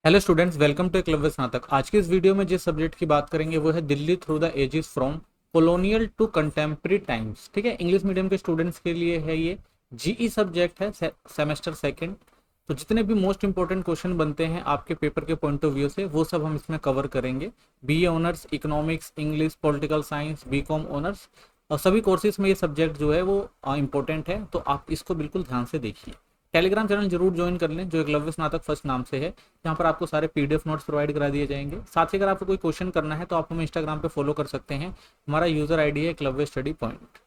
Hello students, welcome to Eklavya Snatak. आज की इस वीडियो में जिस सब्जेक्ट की बात करेंगे वो है Delhi through the ages from colonial to contemporary times. ठीक है, इंग्लिश मीडियम के स्टूडेंट्स के लिए है ये। जीई सब्जेक्ट है, सेमेस्टर सेकंड। तो जितने भी मोस्ट इंपॉर्टेंट क्वेश्चन बनते हैं आपके पेपर के पॉइंट ऑफ व्यू से वो सब हम इसमें कवर करेंगे। BA honours, economics, English, political science, BCom honours और सभी कोर्सेज में ये सब्जेक्ट जो है वो इंपॉर्टेंट है, तो आप इसको बिल्कुल ध्यान से देखिए। टेलीग्राम चैनल जरूर ज्वाइन कर लें जो एकलव्य स्नातक फर्स्ट नाम से है। यहाँ पर आपको सारे पीडीएफ नोट्स प्रोवाइड करा दिए जाएंगे। साथ ही अगर आपको कोई क्वेश्चन करना है तो आप हमें इंस्टाग्राम पे फॉलो कर सकते हैं। हमारा यूजर आईडी है एकलव्य स्टडी पॉइंट।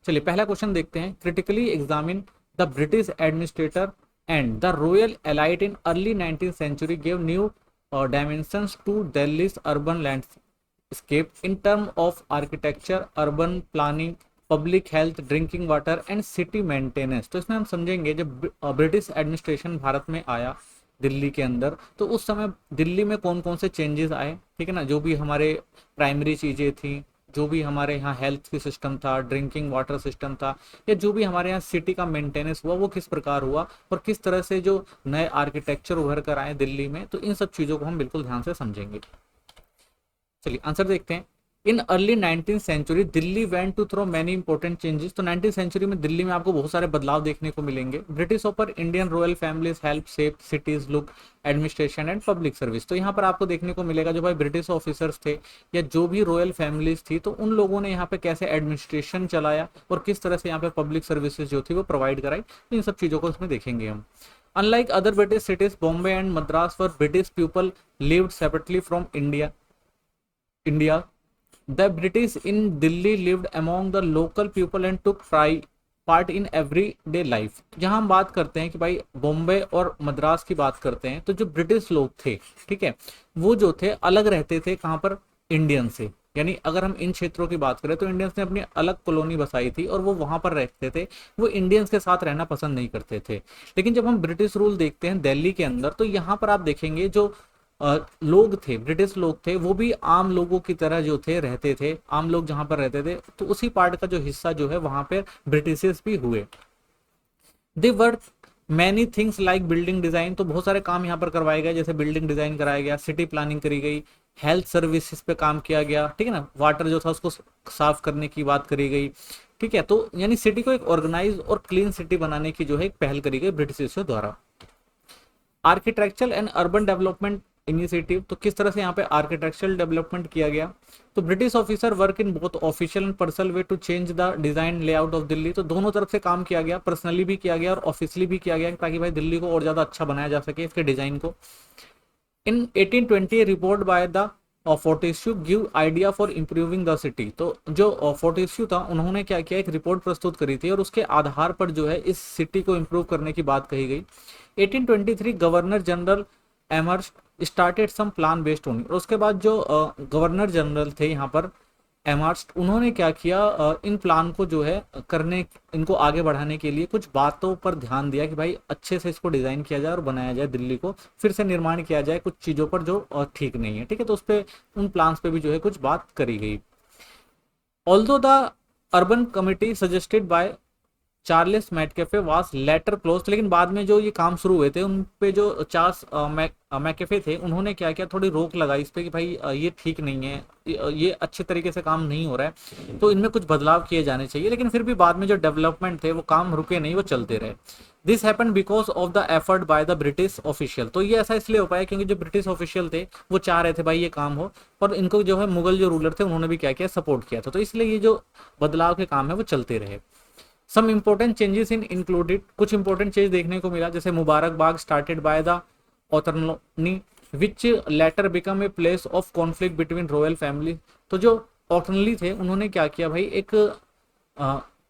चलिए पहला क्वेश्चन देखते हैं। Critically examine the British administrator and the royal elite in early 19th century gave new dimensions to Delhi's urban landscape in term of architecture, urban planning, public health, drinking water and city maintenance. तो इसमें हम समझेंगे जब British administration Bharat में आया दिल्ली के अंदर, तो उस समय दिल्ली में कौन कौन से चेंजेस आए। ठीक है ना, जो भी हमारे प्राइमरी चीज़ें थी, जो भी हमारे यहाँ हेल्थ की सिस्टम था, ड्रिंकिंग वाटर सिस्टम था, या जो भी हमारे यहाँ सिटी का मेंटेनेंस हुआ वो किस प्रकार हुआ और किस तरह से जो नए आर्किटेक्चर उभर कर आए दिल्ली में, तो इन सब चीज़ों को हम बिल्कुल ध्यान से समझेंगे। चलिए आंसर देखते हैं। In early 19th century Delhi went to through many important changes. तो 19th सेंचुरी में दिल्ली में आपको बहुत सारे बदलाव देखने को मिलेंगे। ब्रिटिश ऊपर Indian royal families help shape cities look, administration and public service. तो यहाँ पर आपको देखने को मिलेगा जो भाई ब्रिटिश ऑफिसर्स थे या जो भी रॉयल फैमिलीज थी, तो उन लोगों ने यहाँ पे कैसे एडमिनिस्ट्रेशन चलाया और किस तरह से यहाँ पे पब्लिक सर्विसेज जो थी वो प्रोवाइड कराई। तो इन सब चीज़ों को इसमें देखेंगे हम। Unlike other British cities, Bombay and Madras were British people lived separately from India. The British in Delhi lived among the local people and took part in everyday life. जहां हम बात करते हैं कि भाई बॉम्बे और मद्रास की बात करते हैं, तो जो ब्रिटिश लोग थे, ठीक है, वो जो थे अलग रहते थे कहां पर, इंडियन से। यानी अगर हम इन क्षेत्रों की बात करें तो इंडियंस ने अपनी अलग कॉलोनी बसाई थी और वो वहां पर रहते थे। वो इंडियंस के साथ रहना पसंद नहीं करते थे। लेकिन जब हम ब्रिटिश रूल देखते हैं दिल्ली के अंदर, तो यहाँ पर आप देखेंगे जो लोग थे, ब्रिटिश लोग थे, वो भी आम लोगों की तरह जो थे रहते थे। आम लोग जहां पर रहते थे, तो उसी पार्ट का जो हिस्सा जो है वहां पर ब्रिटिशर्स भी हुए। They work many things like building design. तो बहुत सारे काम यहाँ पर करवाए गए, जैसे बिल्डिंग डिजाइन कराया गया, सिटी प्लानिंग करी गई, हेल्थ सर्विसेज पे काम किया गया, ठीक है ना, वाटर जो था उसको साफ करने की बात करी गई। ठीक है, तो यानी सिटी को एक ऑर्गेनाइज और क्लीन सिटी बनाने की जो है एक पहल करी गई ब्रिटिशर्स द्वारा। Architectural and urban development initiative. तो किस तरह से यहाँ पे आर्किटेक्चरल डेवलपमेंट किया गया। तो British officer work in both official and personal way to change the design layout of Delhi. तो दोनों तरफ से काम किया गया, पर्सनली भी किया गया और ऑफिशियली भी किया गया, ताकि भाई दिल्ली को और ज्यादा अच्छा बनाया जा सके इसके डिजाइन को। In 1820 report by the Fortescue give idea for improving the city. तो जो फोर्टिस्यू था उन्होंने क्या किया, एक रिपोर्ट प्रस्तुत करी थी और उसके आधार पर जो है इस सिटी को इम्प्रूव करने की बात कही गई। 1823 governor general Amherst started some plan based only. और उसके बाद जो गवर्नर जनरल थे यहाँ पर एमर्स, उन्होंने क्या किया, इन प्लान को जो है करने, इनको आगे बढ़ाने के लिए कुछ बातों पर ध्यान दिया कि भाई अच्छे से इसको डिजाइन किया जाए और बनाया जाए, दिल्ली को फिर से निर्माण किया जाए कुछ चीजों पर जो ठीक नहीं है। ठीक है, तो उस पर उन प्लान्स पे भी जो है कुछ बात करी गई। Although the urban committee suggested by Charles Metcalfe was later close. लेकिन बाद में जो ये काम शुरू हुए थे उन पे जो चार्ल्स मैककेफे थे, उन्होंने क्या किया, थोड़ी रोक लगाई इस पे कि भाई ये ठीक नहीं है, ये अच्छे तरीके से काम नहीं हो रहा है, तो इनमें कुछ बदलाव किए जाने चाहिए। लेकिन फिर भी बाद में जो डेवलपमेंट थे वो काम रुके नहीं, वो चलते रहे। This happen because of the effort by the British official. तो ये ऐसा इसलिए हो पाया क्योंकि जो ब्रिटिश ऑफिशियल थे वो चाह रहे थे भाई ये काम हो, और इनको जो है मुगल जो रूलर थे उन्होंने भी क्या किया, सपोर्ट किया था। तो इसलिए ये जो बदलाव के काम है वो चलते रहे। Some important changes in included. कुछ इंपॉर्टेंट चेंज देखने को मिला, जैसे Mubarak Bagh started by the Ochterlony which later become a place of conflict between royal family. तो जो ऑथरनली थे उन्होंने क्या किया भाई, एक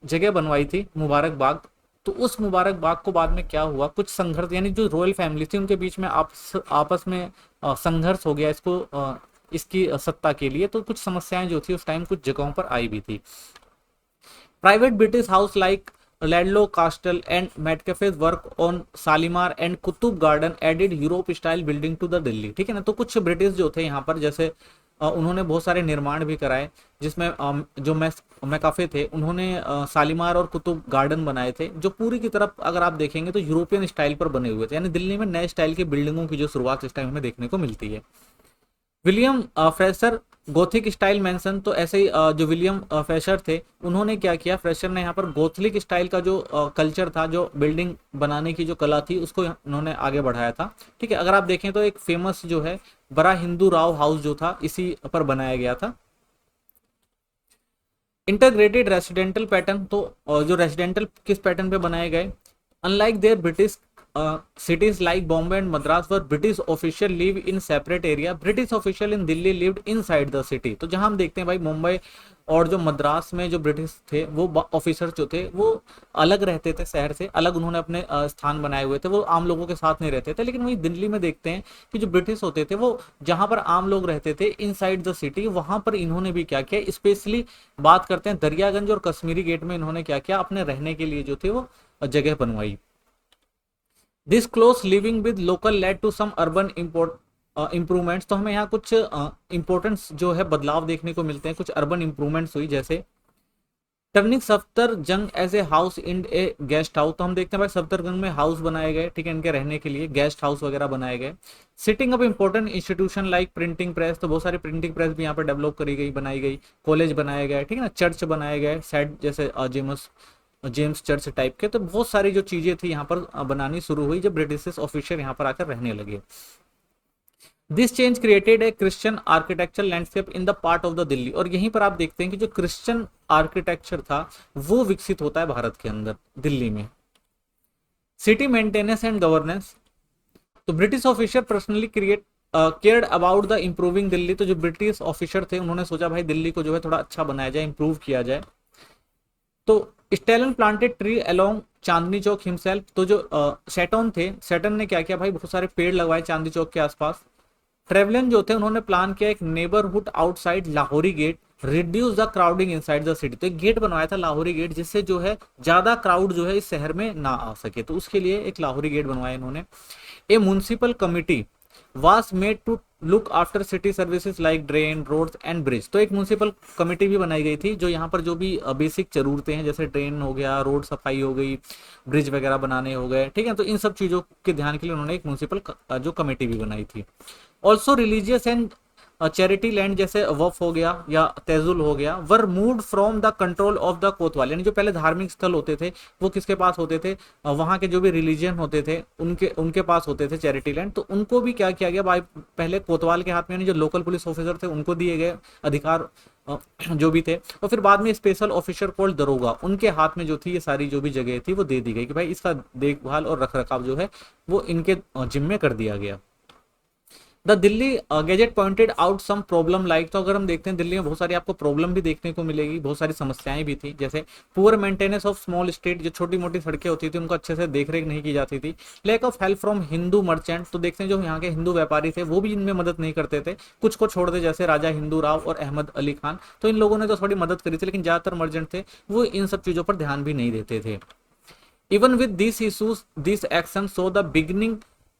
जगह बनवाई थी मुबारक बाग। तो उस मुबारक बाग को बाद में क्या हुआ, कुछ संघर्ष, यानी जो रॉयल फैमिली थी उनके बीच में आपस में संघर्ष हो गया इसको इसकी सत्ता के लिए। तो कुछ समस्याएं जो थी उस टाइम कुछ जगहों पर आई भी थी। Private British house like Ludlow Castle and Metcalfe's work on Shalimar and Qutub Garden added Europe style building to the Delhi। ठीक है ना, तो कुछ ब्रिटिश जो थे यहाँ पर, जैसे उन्होंने बहुत सारे निर्माण भी कराए, जिसमें जो मैकाफे थे उन्होंने शालीमार और कुतुब गार्डन बनाए थे, जो पूरी की तरफ अगर आप देखेंगे तो यूरोपियन स्टाइल पर बने हुए थे। यानी दिल्ली में नए स्टाइल की बिल्डिंगों की जो शुरुआत इस टाइम हमें देखने को मिलती है। William fresher Gothic style mention, तो ऐसे ही जो विलियम फ्रेशर थे उन्होंने क्या किया, फ्रेशर ने यहाँ पर गोथलिक स्टाइल का जो कल्चर था, जो बिल्डिंग बनाने की जो कला थी, उसको उन्होंने आगे बढ़ाया था। ठीक है, अगर आप देखें तो एक फेमस जो है बड़ा हिंदू राव हाउस जो था इसी पर बनाया गया था। इंटीग्रेटेड रेसिडेंटल पैटर्न, तो जो रेसिडेंटल किस पैटर्न पे बनाए गए, unlike their British cities like Bombay and Madras where British official live in separate area, British official in Delhi lived inside the city। तो जहां हम देखते हैं भाई मुंबई और जो मद्रास में जो ब्रिटिश थे वो ऑफिसर जो थे वो अलग रहते थे, शहर से अलग उन्होंने अपने स्थान बनाए हुए थे, वो आम लोगों के साथ नहीं रहते थे। लेकिन वही दिल्ली में देखते हैं कि जो ब्रिटिश होते थे वो जहां पर आम लोग रहते थे इनसाइड द सिटी, वहां पर इन्होंने भी क्या किया, स्पेशली बात करते हैं दरियागंज और कश्मीरी गेट में इन्होंने क्या किया, अपने रहने के लिए जो थे वो जगह बनवाई। This close living with local led to some urban improvements, तो हमें यहाँ कुछ इंपॉर्टेंस जो है बदलाव देखने को मिलते हैं, कुछ अर्बन इंप्रूवमेंट्स हुई, जैसे turning Safdarjung as a house in a guest house, तो हम देखते हैं भाई सफ्दरजंग में हाउस बनाए गए, ठीक है, इनके रहने के लिए गेस्ट हाउस वगैरह बनाए गए। Sitting up important institution like printing press, तो बहुत सारी प्रिंटिंग प्रेस भी यहाँ पर डेवलप करी गई, बनाई गई, कॉलेज बनाए गए, ठीक है ना, चर्च बनाए गए, सेट जैसे जेम्स चर्च टाइप के, तो बहुत सारी जो चीजें थी यहाँ पर बनानी शुरू हुई जब ब्रिटिश ऑफिसर यहाँ पर आकर रहने लगे। This change created a Christian architecture landscape in the part of the Delhi, और यहीं पर आप देखते हैं कि जो क्रिश्चियन आर्किटेक्चर था वो विकसित होता है भारत के अंदर दिल्ली में। सिटी मेंटेनेंस एंड गवर्नेंस, तो British officer personally cared about the improving Delhi, तो जो ब्रिटिश ऑफिसर थे उन्होंने सोचा भाई दिल्ली को जो है थोड़ा अच्छा बनाया जाए, इंप्रूव किया जाए। तो Stalin planted tree along Chandni Chowk himself, तो जो सेटन थे, सेटन ने क्या किया भाई, बहुत सारे पेड़ लगवाए चांदनी चौक के आसपास। ट्रेवलन जो थे उन्होंने प्लान किया एक neighbourhood outside Lahori gate, reduce the crowding inside the city, तो एक गेट बनवाया था लाहौरी गेट, जिससे जो है ज्यादा क्राउड जो है इस शहर में ना आ सके, तो उसके लिए एक लाहौरी गेट बनवाया इन्होंने। A municipal committee was made to look after city services like drain roads and bridge, तो एक म्यूनिसिपल कमेटी भी बनाई गई थी जो यहाँ पर जो भी बेसिक जरूरतें हैं जैसे ड्रेन हो गया, रोड सफाई हो गई, ब्रिज वगैरह बनाने हो गए, ठीक है, तो इन सब चीजों के ध्यान के लिए उन्होंने एक म्यूनिसिपल जो कमेटी भी बनाई थी। Also religious and charity land जैसे वफ हो गया या तेजुल हो गया were moved from the control of the kotwal, यानी जो पहले धार्मिक स्थल होते थे वो किसके पास होते थे, वहां के जो भी रिलीजियन होते थे उनके उनके पास होते थे चैरिटी लैंड, तो उनको भी क्या किया गया भाई, पहले कोतवाल के हाथ में, यानी जो लोकल पुलिस ऑफिसर थे उनको दिए गए अधिकार जो भी थे, और फिर बाद में स्पेशल ऑफिसर कॉल्ड दरोगा, उनके हाथ में जो थी ये सारी जो भी जगह थी वो दे दी गई कि भाई इसका देखभाल और रखरखाव जो है वो इनके जिम्मे कर दिया गया। The Delhi gazette pointed out some problem like, तो अगर हम देखते हैं दिल्ली में बहुत सारी आपको प्रॉब्लम भी देखने को मिलेगी, बहुत सारी समस्याएं भी थी, जैसे poor maintenance of small street, जो छोटी मोटी सड़कें होती थी उनको अच्छे से देखरेख नहीं की जाती थी। Lack of help from Hindu merchant, तो देखते हैं जो यहाँ के हिंदू व्यापारी थे वो भी इनमें मदद नहीं करते थे, कुछ को छोड़ दे जैसे राजा हिंदू राव और अहमद अली खान, तो इन लोगों ने तो थोड़ी मदद करी थी, लेकिन ज्यादातर मर्चेंट थे वो इन सब चीजों पर ध्यान भी नहीं देते थे। Even with this issues this action so the beginning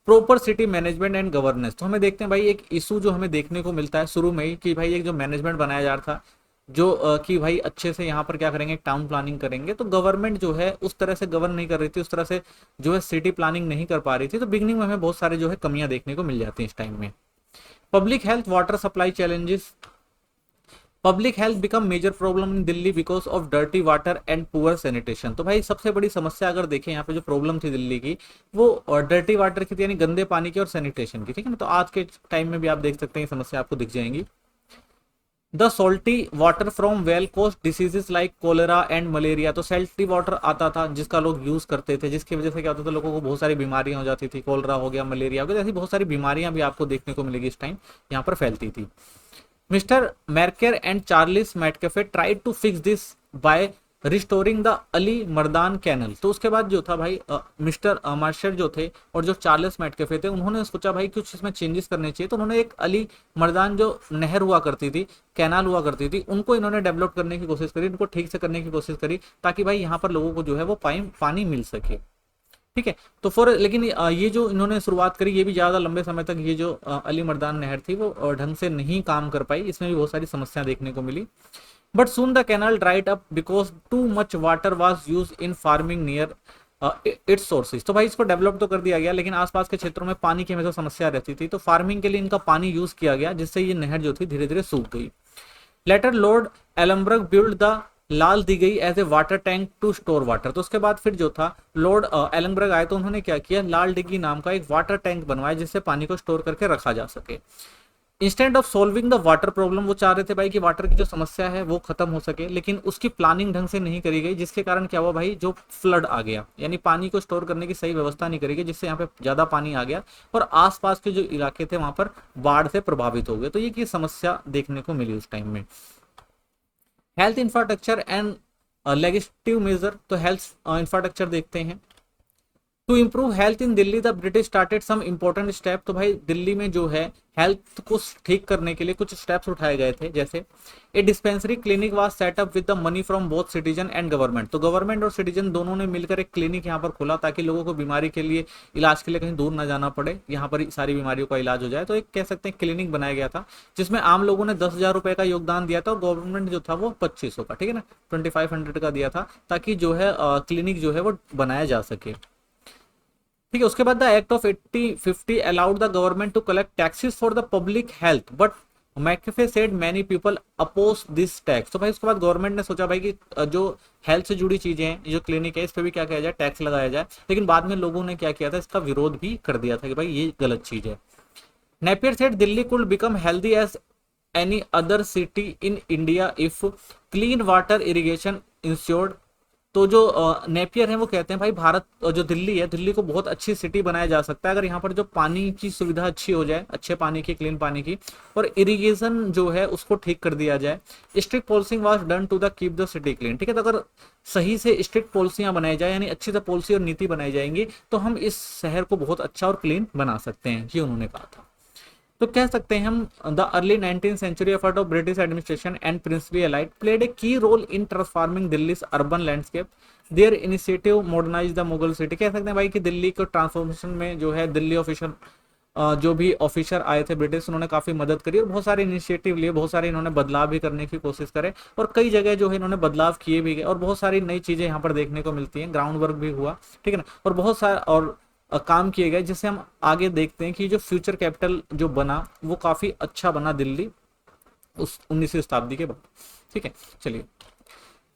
proper city management and governance, तो हमें देखते हैं भाई एक इशू जो हमें देखने को मिलता है शुरू में ही कि भाई एक जो मैनेजमेंट बनाया जा रहा था जो कि भाई अच्छे से यहाँ पर क्या करेंगे, टाउन प्लानिंग करेंगे, तो गवर्नमेंट जो है उस तरह से गवर्न नहीं कर रही थी, उस तरह से जो है सिटी प्लानिंग नहीं कर पा रही थी, तो बिगनिंग में हमें बहुत सारे जो है कमियां देखने को मिल जाती है इस टाइम में। Public health water supply challenges, public health become major problem in Delhi because of dirty water and poor sanitation, तो भाई सबसे बड़ी समस्या अगर देखें यहाँ पे जो प्रॉब्लम थी दिल्ली की वो डर्टी वाटर की थी, यानी गंदे पानी की और सैनिटेशन की, ठीक है ना, तो आज के टाइम में भी आप देख सकते हैं समस्या आपको दिख जाएंगी। The salty water from well cause diseases like cholera and malaria, तो सेल्टी वाटर आता था जिसका लोग यूज करते थे, जिसकी वजह से क्या होता था लोगों को बहुत सारी बीमारियां हो जाती थी, कोलेरा हो गया, मलेरिया हो गया, ऐसी बहुत सारी बीमारियां भी आपको देखने को मिलेगी इस टाइम यहाँ पर फैलती थी। मिस्टर मैर्केर and Charles Metcalfe tried to fix this by restoring the Ali Mardan canal, तो उसके बाद जो था भाई मिस्टर मार्शर जो थे और जो चार्ल्स मैटकेफे थे उन्होंने सोचा भाई कुछ इसमें चेंजेस करने चाहिए, तो उन्होंने एक अली मर्दान जो नहर हुआ करती थी, कैनाल हुआ करती थी, उनको इन्होंने डेवलप करने की कोशिश करी, उनको ठीक से करने की कोशिश करी ताकि भाई यहाँ पर लोगों को जो है वो पानी मिल सके, ठीक है। तो लेकिन ये जो इन्होंने शुरुआत करी ये भी ज्यादा लंबे समय तक ये जो अली मर्दान नहर थी वो ढंग से नहीं काम कर पाई, इसमें भी बहुत सारी समस्या देखने को मिली। But soon the canal dried up because too much water was use in farming near its sources. तो भाई इसको डेवलप तो कर दिया गया, लेकिन आसपास के क्षेत्रों में पानी की हमेशा समस्या रहती थी, तो फार्मिंग के लिए इनका पानी यूज किया गया, जिससे ये नहर जो थी धीरे धीरे सूख गई। Later lord Ellenborough build the Lal दी गई as a water tank to store water. तो उसके बाद फिर जो था लॉर्ड एलम्बर्ग आए तो उन्होंने क्या किया, लाल डिग्गी नाम का एक वाटर टैंक बनवाया जिससे पानी को स्टोर करके रखा जा सके। Instant of solving the water problem, वो चाह रहे थे भाई कि वाटर की जो समस्या है वो खत्म हो सके, लेकिन उसकी प्लानिंग ढंग से नहीं करी गई, जिसके कारण क्या हुआ भाई, जो फ्लड आ गया, यानी पानी को स्टोर करने की सही व्यवस्था नहीं करी गई, जिससे यहाँ पे ज्यादा पानी आ गया और आसपास के जो इलाके थे वहां पर बाढ़ से प्रभावित हो गए। तो ये समस्या देखने को मिली उस टाइम में। Health infrastructure and legislative measure, तो हेल्थ इंफ्रास्ट्रक्चर देखते हैं। To improve health in Delhi the British started some important step. तो भाई दिल्ली में जो है हेल्थ को ठीक करने के लिए कुछ स्टेप्स उठाए गए थे, जैसे a dispensary clinic was set up with the money from both citizen and government. तो गवर्नमेंट और सिटीजन दोनों ने मिलकर एक क्लिनिक यहाँ पर खोला ताकि लोगों को बीमारी के लिए, इलाज के लिए कहीं दूर ना जाना पड़े, यहाँ पर सारी बीमारियों का इलाज हो जाए। तो एक कह सकते हैं क्लिनिक बनाया गया था, जिसमें आम लोगों ने 10,000 रुपए का योगदान दिया था और गवर्नमेंट जो था वो 2500 का, ठीक है ना, 2500 का दिया था, ताकि जो है क्लिनिक जो है वो बनाया जा सके। ठीक है। उसके बाद the act of 1850 allowed the government to collect taxes for the public health, but Metcalfe said many people oppose this tax. तो भाई उसके बाद गवर्नमेंट ने सोचा भाई कि जो हेल्थ से जुड़ी चीजें हैं, जो क्लिनिक है, इस पे भी क्या किया जाए, टैक्स लगाया जाए। लेकिन बाद में लोगों ने क्या किया था, इसका विरोध भी कर दिया था कि भाई ये गलत चीज है। Napier said Delhi could become healthy as any other city in India if clean water irrigation ensured. तो जो नेपियर है वो कहते हैं भाई भारत, जो दिल्ली है, दिल्ली को बहुत अच्छी सिटी बनाया जा सकता है अगर यहाँ पर जो पानी की सुविधा अच्छी हो जाए, अच्छे पानी की, क्लीन पानी की, और इरिगेशन जो है उसको ठीक कर दिया जाए। Strict policing was done to the keep the city clean. ठीक है। तो अगर सही से स्ट्रिक्ट पॉलिसियां बनाई जाए, यानी अच्छी से पॉलिसी और नीति बनाई जाएंगी, तो हम इस शहर को बहुत अच्छा और क्लीन बना सकते हैं, ये उन्होंने कहा था। तो कह सकते हैं हम the early 19th century effort of British administration and princely elite played a key role in transforming Delhi urban landscape. Their initiative modernise the Mughal city. कह सकते हैं भाई कि दिल्ली को ट्रांसफॉर्मेशन में जो है दिल्ली ऑफिसर, जो भी ऑफिसर आए थे ब्रिटिश, उन्होंने काफी मदद करी और बहुत सारे इनिशिएटिव लिए, बहुत सारे इन्होंने बदलाव भी करने की कोशिश करे और कई जगह जो है इन्होंने बदलाव किए भी गए और बहुत सारी नई चीजें यहाँ पर देखने को मिलती हैं, ग्राउंड वर्क भी हुआ, ठीक है ना, और बहुत सारा और काम किए गए, जिससे हम आगे देखते हैं कि जो फ्यूचर कैपिटल जो बना वो काफी अच्छा बना दिल्ली उस 19वीं शताब्दी के बाद। ठीक है। चलिए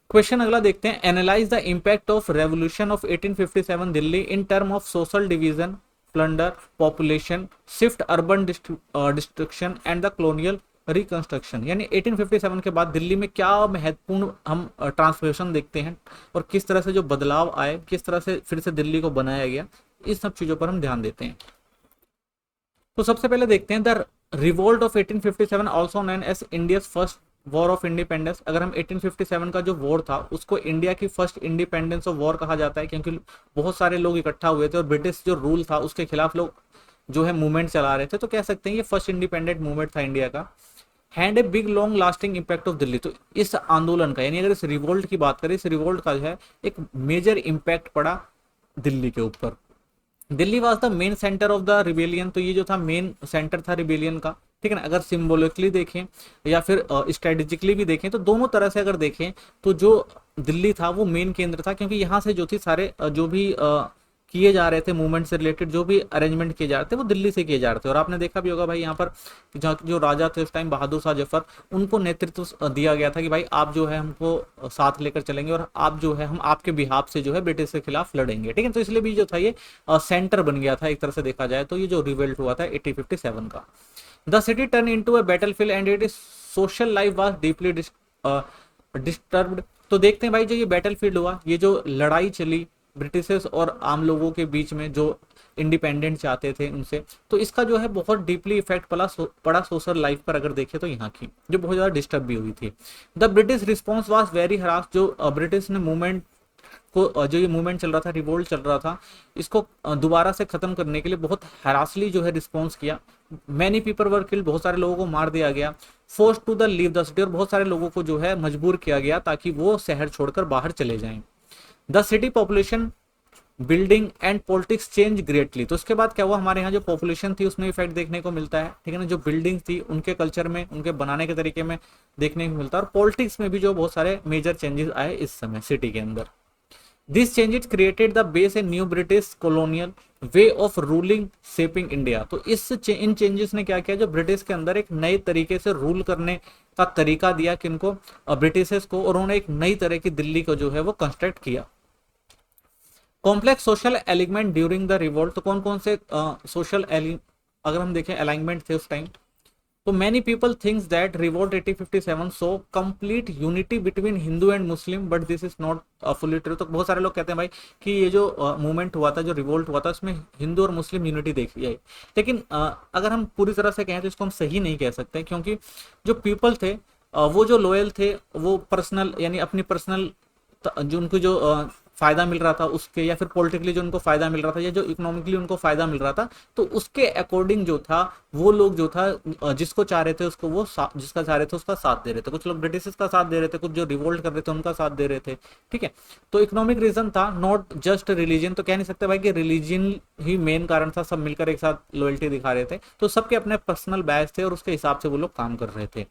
क्वेश्चन अगला देखते हैं। Analyse the impact of revolution of 1857 Delhi in term of social division, plunder, population shift, urban destruction and the colonial reconstruction. यानी 1857 के बाद दिल्ली में क्या महत्वपूर्ण हम ट्रांसफॉर्मेशन देखते हैं और किस तरह से जो बदलाव आए, किस तरह से फिर से दिल्ली को बनाया गया, इस सब चीजों पर हम ध्यान देते हैं। तो सबसे पहले देखते हैं the revolt of 1857 also known as India's first war of independence. अगर हम 1857 का जो वॉर था उसको इंडिया की फर्स्ट इंडिपेंडेंस ऑफ वॉर कहा जाता है, क्योंकि बहुत सारे लोग इकट्ठा हुए थे और ब्रिटिश जो रूल था उसके खिलाफ लोग जो है मूवमेंट चला रहे थे, तो कह सकते हैं ये फर्स्ट इंडिपेंडेंट मूवमेंट था इंडिया का। Hand a big long lasting impact of Delhi. तो इस आंदोलन का, यानी अगर इस रिवोल्ट की बात करें, इस रिवोल्ट का जो है एक मेजर इम्पैक्ट पड़ा दिल्ली के ऊपर। Delhi was the main centre of the rebellion. तो ये जो था मेन सेंटर था रिबेलियन का, ठीक है ना। अगर सिंबोलिकली देखें या फिर स्ट्रेटेजिकली भी देखें, तो दोनों तरह से अगर देखें तो जो दिल्ली था वो मेन केंद्र था, क्योंकि यहाँ से जो थी सारे जो भी किए जा रहे थे मूवमेंट से रिलेटेड, जो भी अरेंजमेंट किए जा रहे थे वो दिल्ली से किए जा रहे थे। और आपने देखा भी होगा भाई यहाँ पर जो राजा थे उस टाइम, बहादुर शाह जफर, उनको नेतृत्व दिया गया था कि भाई आप जो है हमको साथ लेकर चलेंगे और आप जो है हम आपके बिहाफ से जो है ब्रिटिश के खिलाफ लड़ेंगे, ठीक है। तो इसलिए भी जो था ये सेंटर बन गया था एक तरह से देखा जाए तो, ये जो रिवोल्ट हुआ था 1857 का। The city turn into a battlefield and it is social life was deeply disturbed. तो देखते हैं भाई जो ये बैटलफील्ड हुआ, ये जो लड़ाई चली ब्रिटिशर्स और आम लोगों के बीच में जो इंडिपेंडेंट चाहते थे उनसे, तो इसका जो है बहुत डीपली इफेक्ट पड़ा सोशल लाइफ पर। अगर देखें तो यहाँ की जो बहुत ज्यादा डिस्टर्ब भी हुई थी। The British response was very harass. जो ब्रिटिश ने मूवमेंट को, जो ये मूवमेंट चल रहा था, रिवोल्ट चल रहा था, इसको दोबारा से खत्म करने के लिए बहुत हरासली जो है रिस्पॉन्स किया। मैनी पीपल वर किल्ड, बहुत सारे लोगों को मार दिया गया। Force to the leave the city, और बहुत सारे लोगों को जो है मजबूर किया गया ताकि वो शहर छोड़कर बाहर चले जाएं। The city population building and politics change greatly. तो उसके बाद क्या हुआ, हमारे यहाँ जो पॉपुलेशन थी उसमें इफेक्ट देखने को मिलता है, ठीक है ना। जो बिल्डिंग थी उनके कल्चर में, उनके बनाने के तरीके में देखने को मिलता है, और पॉलिटिक्स में भी जो बहुत सारे मेजर चेंजेस आए इस समय सिटी के अंदर। This changes created the base a new British colonial way of ruling shaping India. तो इन चेंजेस ने क्या किया, जो ब्रिटिश के अंदर एक नए तरीके से रूल करने का तरीका दिया किनको, ब्रिटिशर्स को, और उन्होंने एक नई तरह की दिल्ली को जो है वो कंस्ट्रक्ट किया। Complex social element during the revolt. तो कौन कौन से सोशल अगर हम देखें अलाइनमेंट थे उस टाइम, तो many people thinks that revolt 1857 so complete unity between Hindu and Muslim, but this is not fully true. तो बहुत सारे लोग कहते हैं भाई कि ये जो मूवमेंट हुआ था, जो रिवोल्ट हुआ था, उसमें हिंदू और मुस्लिम यूनिटी देखी जाए, लेकिन अगर हम पूरी तरह से कहें तो इसको हम सही नहीं कह सकते, क्योंकि जो पीपल थे वो जो लॉयल थे, वो पर्सनल यानी अपनी पर्सनल जो उनको जो फायदा मिल रहा था उसके, या फिर पॉलिटिकली जो उनको फायदा मिल रहा था, या जो इकोनॉमिकली उनको फायदा मिल रहा था, तो उसके अकॉर्डिंग जो था वो लोग जो था जिसको चाह रहे थे उसको वो जिसका चाह रहे थे उसका साथ दे रहे थे। कुछ लोग ब्रिटिश का साथ दे रहे थे, कुछ जो रिवोल्ट कर रहे थे उनका साथ दे रहे थे, ठीक है। तो इकोनॉमिक रीजन था, नॉट जस्ट रिलीजन। तो कह नहीं सकते भाई कि रिलीजन ही मेन कारण था, सब मिलकर एक साथ लॉयल्टी दिखा रहे थे। तो सबके अपने पर्सनल बैच थे और उसके हिसाब से वो लोग काम कर रहे थे।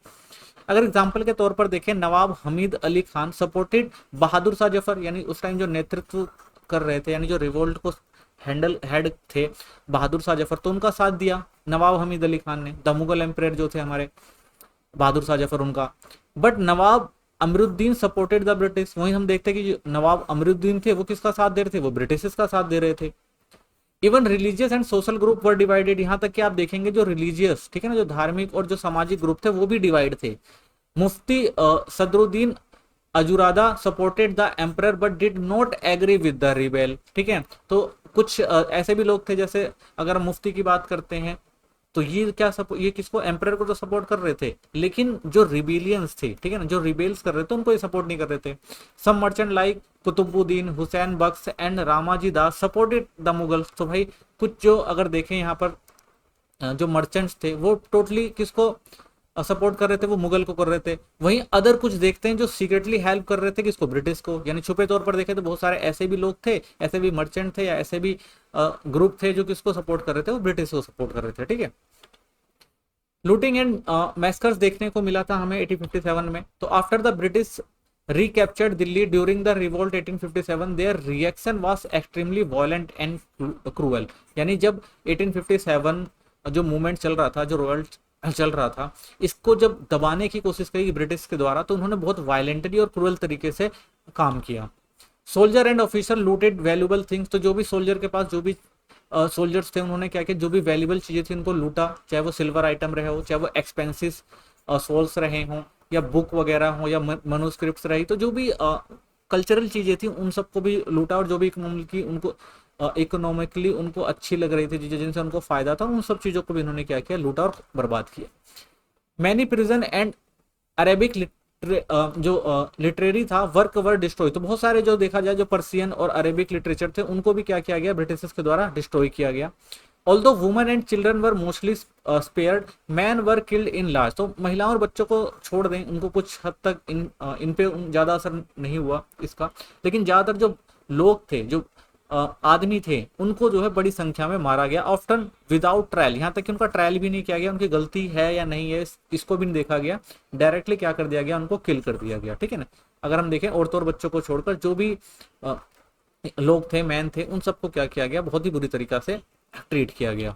अगर एग्जाम्पल के तौर पर देखें, नवाब हमीद अली खान सपोर्टेड बहादुर शाह जफर, यानी उस टाइम जो नेतृत्व कर रहे थे, यानी जो रिवोल्ट को हेड थे बहादुर शाह जफर, तो उनका साथ दिया नवाब हमीद अली खान ने। द मुगल एम्पायर जो थे हमारे बहादुर शाह जफर, उनका। But Nawab Amruddin supported the British. वहीं हम देखते हैं कि जो नवाब अमरुद्दीन थे वो किसका साथ दे रहे थे, वो ब्रिटिश का साथ दे रहे थे। Even religious and social group were divided. यहाँ तक कि आप देखेंगे जो रिलीजियस, ठीक है ना, जो धार्मिक और जो सामाजिक ग्रुप थे वो भी डिवाइड थे। Mufti Sadruddin Azurda supported the emperor but did not agree with the rebel, ठीक है। तो कुछ ऐसे भी लोग थे, जैसे अगर मुफ्ती की बात करते हैं तो ये किसको, एम्परर को तो सपोर्ट कर रहे थे, लेकिन जो रिबेलियंस थे, ठीक है ना, जो रिबेल्स कर रहे थे उनको ये सपोर्ट नहीं कर रहे थे। Some merchant like Qutubuddin Hussain Bakhsh and Ramji Das supported the Mughals. तो भाई कुछ जो अगर देखें यहाँ पर जो मर्चेंट्स थे वो टोटली किसको सपोर्ट कर रहे थे, वो मुगल को कर रहे थे। वहीं अदर कुछ देखते हैं जो सीक्रेटली हेल्प कर रहे थे किसको, ब्रिटिश को। यानी छुपे तौर पर देखें तो बहुत सारे ऐसे भी लोग थे, ऐसे भी मर्चेंट थे, या ऐसे भी ग्रुप थे जो किसको सपोर्ट कर रहे थे, वो ब्रिटिश को सपोर्ट कर रहे थे, ठीक है। लूटिंग एंड मैस्कर्स देखने को मिला था हमें 1857 में। तो after the British recaptured Delhi during the revolt 1857 their reaction was extremely violent and cruel. यानी जब 1857 जो मूवमेंट चल रहा था, जो रिवोल्ट चल रहा था, इसको जब दबाने की कोशिश करी ब्रिटिश के द्वारा, तो उन्होंने बहुत वायलेंटली और क्रूअल तरीके से काम किया। Soldier and officer looted valuable things. तो जो भी सोल्जर के पास जो भी सोल्जर्स थे, उन्होंने क्या किया, जो भी वैल्यूबल चीजें थी उनको लूटा, चाहे वो सिल्वर आइटम रहे हो, चाहे वो एक्सपेंसिस सोल्स रहे हों, या बुक वगैरह हो, या मनुस्क्रिप्ट्स रही, तो जो भी कल्चरल चीजें थी उन सबको भी लूटा, और जो भी इकोनॉमिकली उनको अच्छी लग रही थी चीजें, जिनसे उनको फायदा था, उन सब चीजों को भी इन्होंने क्या किया, लूटा और बर्बाद किया। मैनी प्रिजन एंड अरेबिक जो लिटरेरी था वर्क वर डिस्ट्रॉय। तो बहुत सारे जो देखा जाए जो पर्सियन और अरेबिक लिटरेचर थे उनको भी क्या किया गया, ब्रिटिशर्स के द्वारा डिस्ट्रॉय किया गया। Although women and children were mostly spared, man were killed in large. तो महिलाओं और बच्चों को छोड़ दें, उनको कुछ हद तक इन पे ज्यादा असर नहीं हुआ इसका, लेकिन ज्यादातर जो लोग थे, जो आदमी थे, उनको जो है बड़ी संख्या में मारा गया, ऑफ्टन विदाउट ट्रायल। यहाँ तक कि उनका ट्रायल भी नहीं किया गया, उनकी गलती है या नहीं है इसको भी नहीं देखा गया, डायरेक्टली क्या कर दिया गया, उनको किल कर दिया गया, ठीक है ना। अगर हम देखें औरतों और बच्चों को छोड़कर जो भी लोग थे, मैन थे, उन सबको क्या किया गया, बहुत ही बुरी तरीका से ट्रीट किया गया।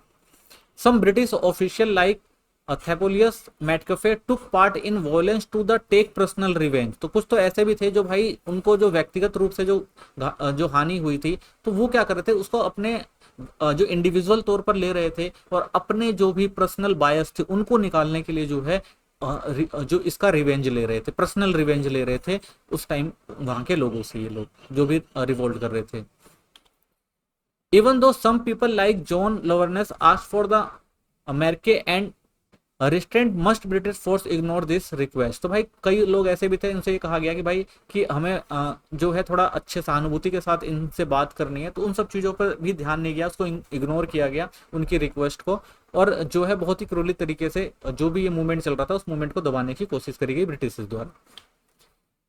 Some British official like Theophilus Metcalfe took part in violence to the take personal revenge. तो कुछ तो ऐसे भी थे जो भाई उनको जो व्यक्तिगत रूप से जो हानि हुई थी, तो वो क्या कर रहे थे, उसको अपने जो इंडिविजुअल तौर पर ले रहे थे, और अपने जो भी पर्सनल बायस थे उनको निकालने के लिए जो है जो इसका रिवेंज ले रहे थे, पर्सनल रिवेंज ले रहे थे उस टाइम वहां के लोगों से, ये लोग जो भी रिवोल्ट कर रहे थे। Even though some people like John Lavernas asked for the America and restraint, must British force ignore this request। तो भाई कई लोग ऐसे भी थे, इनसे ये कहा गया कि भाई कि हमें जो है थोड़ा अच्छे सहानुभूति के साथ इनसे बात करनी है, तो उन सब चीज़ों पर भी ध्यान नहीं गया, उसको इग्नोर किया गया उनकी रिक्वेस्ट को, और जो है बहुत ही क्रूरली तरीके से जो भी ये मूवमेंट चल रहा था उस मूवमेंट को दबाने की कोशिश करी गई ब्रिटिश द्वारा।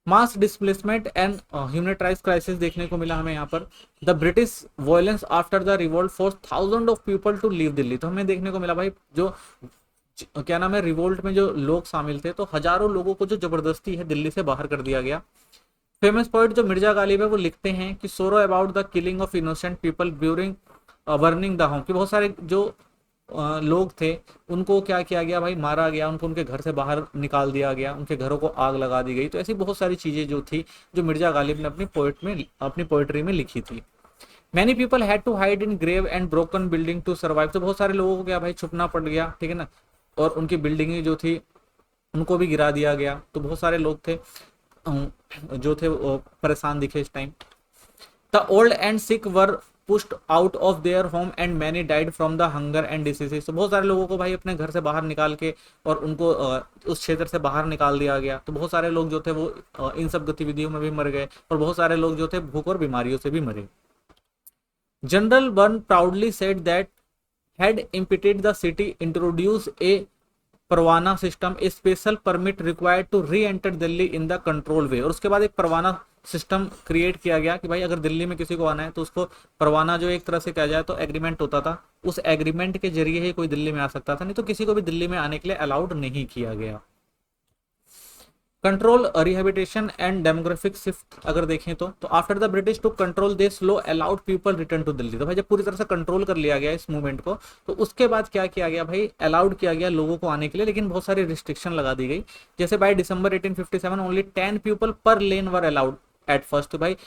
Mass displacement and humanitarian crisis देखने को मिला हमें यहाँ पर। The British violence after the revolt force thousand of people to leave Delhi. तो हमें देखने को मिला भाई जो क्या नाम है रिवोल्ट में जो लोग शामिल थे तो हजारों लोगों को जो जबरदस्ती है दिल्ली से बाहर कर दिया गया। फेमस पोइट जो मिर्जा गालिब है वो लिखते हैं कि सोरो about the killing of innocent people during burning the home, कि बहुत सारे जो लोग थे उनको क्या किया गया भाई, मारा गया, उनको उनके घर से बाहर निकाल दिया गया, उनके घरों को आग लगा दी गई। तो ऐसी बहुत सारी चीजें जो थी जो मिर्जा गालिब ने अपनी पोइट्री में लिखी थी। Many people had to hide in grave and broken building to survive. तो बहुत सारे लोगों को क्या भाई छुपना पड़ गया, ठीक है ना, और उनकी बिल्डिंगें जो थी उनको भी गिरा दिया गया। तो बहुत सारे लोग थे जो थे वो परेशान दिखे इस time. The old and sick were pushed out of their home and many died from the hunger and diseases. तो बहुत सारे लोगों को भाई अपने घर से बाहर निकाल के और उनको उस क्षेत्र से बाहर निकाल दिया गया। तो बहुत सारे लोग जो थे वो इन सब गतिविधियों में भी मर गए और बहुत सारे लोग जो थे भूख और बीमारियों से भी मरे। General burn proudly said that had impeded the city introduce a parwana system, a special permit required to reenter Delhi in the control way. और उसके बाद एक परवाना सिस्टम क्रिएट किया गया कि भाई अगर दिल्ली में किसी को आना है तो उसको परवाना जो एक तरह से कहा जाए तो एग्रीमेंट होता था, उस एग्रीमेंट के जरिए ही कोई दिल्ली में आ सकता था, नहीं तो किसी को भी दिल्ली में आने के लिए अलाउड नहीं किया गया। Control rehabilitation and demographic shift अगर देखें तो after the British to control they slow allowed people return to Delhi. तो भाई जब पूरी तरह से कंट्रोल कर लिया गया इस मूवमेंट को तो उसके बाद क्या किया गया भाई, अलाउड किया गया लोगों को आने के लिए, लेकिन बहुत सारी रिस्ट्रिक्शन लगा दी गई। जैसे बाय दिसंबर 1857 ओनली 10 पीपल पर लेन वर अलाउड एट फर्स्ट। तो भाई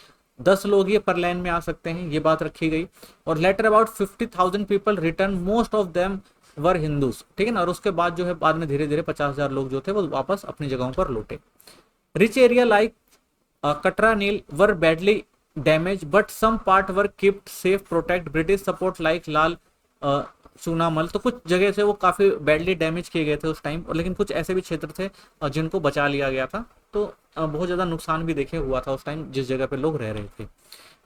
10 लोग ये पर लेन में आ सकते हैं, ये बात रखी गई। और later about 50,000 people return, most of them were Hindus, ठीक है ना। और उसके बाद जो है बाद में धीरे धीरे 50,000 लोग जो थे वो वापस अपनी जगहों पर लौटे। Rich area like Katra Neel were badly damage but some part were kept safe protect British support like Lal Chunamal. तो कुछ जगह से वो काफी बैडली डैमेज किए गए थे उस टाइम, और लेकिन कुछ ऐसे भी क्षेत्र थे जिनको बचा लिया गया था। तो बहुत ज्यादा नुकसान भी देखे हुआ था उस टाइम जिस जगह पे लोग रह रहे थे।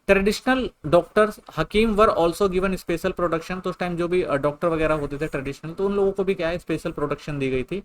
Traditional doctors hakim were also given special protection. तो उस टाइम जो भी डॉक्टर वगैरह होते थे ट्रेडिशनल, तो उन लोगों को भी क्या है स्पेशल प्रोटेक्शन दी गई थी।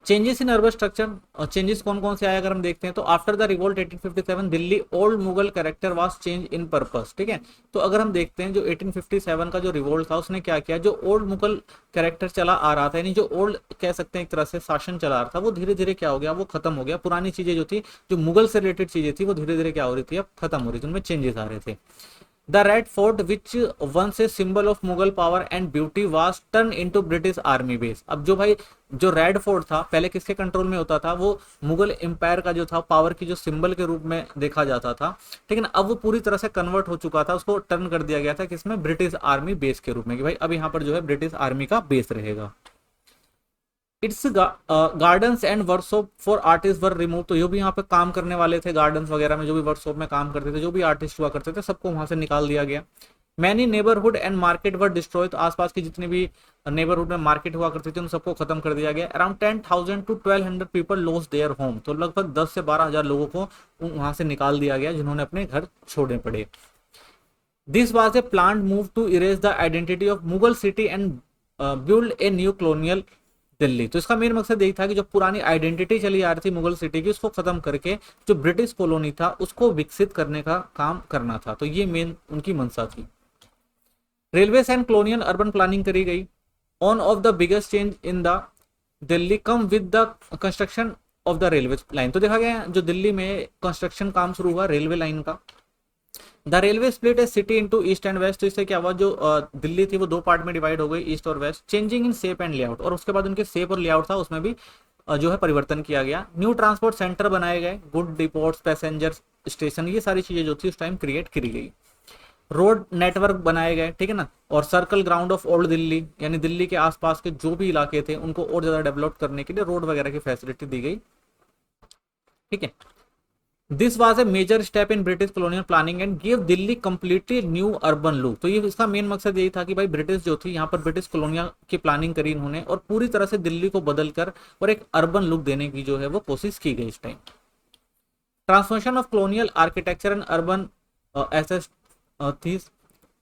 Changes in urban structure, changes कौन कौन से आए अगर हम देखते हैं तो after the revolt 1857 Delhi old Mughal character was change in purpose, ठीक है। तो अगर हम देखते हैं जो 1857 का जो रिवोल्ट था उसने क्या किया, जो ओल्ड मुगल कैरेक्टर चला आ रहा था, यानी जो ओल्ड कह सकते हैं एक तरह से शासन चला रहा था, वो धीरे धीरे क्या हो गया, वो खत्म हो गया। पुरानी चीजें जो थी, जो मुगल से रिलेटेड चीजें थी, वो धीरे धीरे क्या हो रही थी, अब खत्म हो रही थी, उनमें चेंजेस आ रहे थे। The red fort which once a symbol of Mughal power and beauty was turn into British army base. अब जो भाई जो रेड फोर्ट था पहले किसके कंट्रोल में होता था, वो मुगल एम्पायर का जो था पावर की जो सिंबल के रूप में देखा जाता था, ठीक है ना। अब वो पूरी तरह से कन्वर्ट हो चुका था, उसको टर्न कर दिया गया था किसमें, ब्रिटिश आर्मी बेस के रूप में, कि भाई अब यहाँ पर जो है ब्रिटिश आर्मी का बेस रहेगा। It's gardens and workshop for artist were remove. तो जो भी यहाँ पे काम करने वाले थे गार्डन्स वगैरह में, जो भी वर्कशॉप में काम करते थे, जो भी आर्टिस्ट हुआ करते थे, सबको वहां से निकाल दिया गया। Many neighbourhood and market were destroy. तो आसपास की जितनी भी नेबरहुड में मार्केट हुआ करती थी उन सबको खत्म कर दिया गया। Around 10,000 to 1,200 people lost their home. तो लगभग 10 से 12,000 लोगों को वहां से निकाल दिया गया जिन्होंने अपने घर छोड़ने पड़े। This was a plan move to erase the identity of Mughal city and build a new colonial Delhi. तो इसका मेन मकसद यही था कि जो पुरानी आइडेंटिटी चली आ रही थी मुगल सिटी की, उसको खत्म करके जो ब्रिटिश कॉलोनी था उसको विकसित करने का काम करना था। तो ये मेन उनकी मंशा थी। Railway and colonial urban planning करी गई। On off the biggest change in the Delhi come with the construction of the railway line. तो देखा गया जो दिल्ली में कंस्ट्रक्शन काम शुरू हुआ रेलवे लाइन का। The railway split a city into east and west. तो इससे क्या हुआ, जो दिल्ली थी वो दो पार्ट में डिवाइड हो गई, ईस्ट और west. Changing in shape and layout, और उसके बाद उनके शेप और लेआउट था उसमें भी जो है परिवर्तन किया गया। न्यू ट्रांसपोर्ट सेंटर बनाए गए, गुड डिपोर्ट्स, पैसेंजर स्टेशन, ये सारी चीजें जो थी उस टाइम क्रिएट करी गई। रोड नेटवर्क बनाए गए, ठीक है ना। और circle ground of old Delhi, यानी दिल्ली के आसपास के जो भी इलाके थे उनको और ज्यादा डेवलप करने के लिए रोड वगैरह की फैसिलिटी दी गई, ठीक है। This was a major step in British colonial planning and give Delhi completely new urban look. तो ये इसका मेन मकसद यही था कि भाई ब्रिटिश जो थी यहाँ पर ब्रिटिश कॉलोनिया की प्लानिंग करी इन्होंने और पूरी तरह से दिल्ली को बदलकर और एक अर्बन लुक देने की जो है वो कोशिश की गई इस time. Transformation of colonial architecture and urban access थी।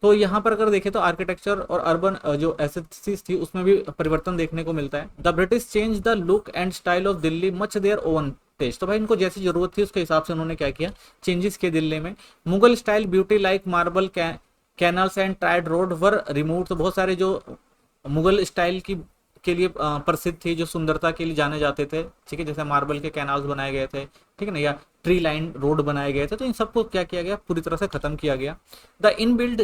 तो यहाँ पर अगर देखें तो आर्किटेक्चर और अर्बन जो एस्थेटिक्स थी उसमें भी परिवर्तन देखने को मिलता है। The British change the look and style of Delhi much their own test, तो भाई इनको जैसी जरूरत थी उसके हिसाब से उन्होंने क्या किया, चेंजेस किए दिल्ली में। Mughal style beauty like marble canals and tried road were remove, तो बहुत सारे जो मुगल स्टाइल की के लिए प्रसिद्ध थी, जो सुंदरता के लिए जाने जाते थे, ठीक है, जैसे मार्बल के कैनाल्स बनाए गए थे, ठीक है ना, या ट्री लाइन रोड बनाए गए थे, तो इन सबको क्या किया गया, पूरी तरह से खत्म किया गया। द इनबिल्ड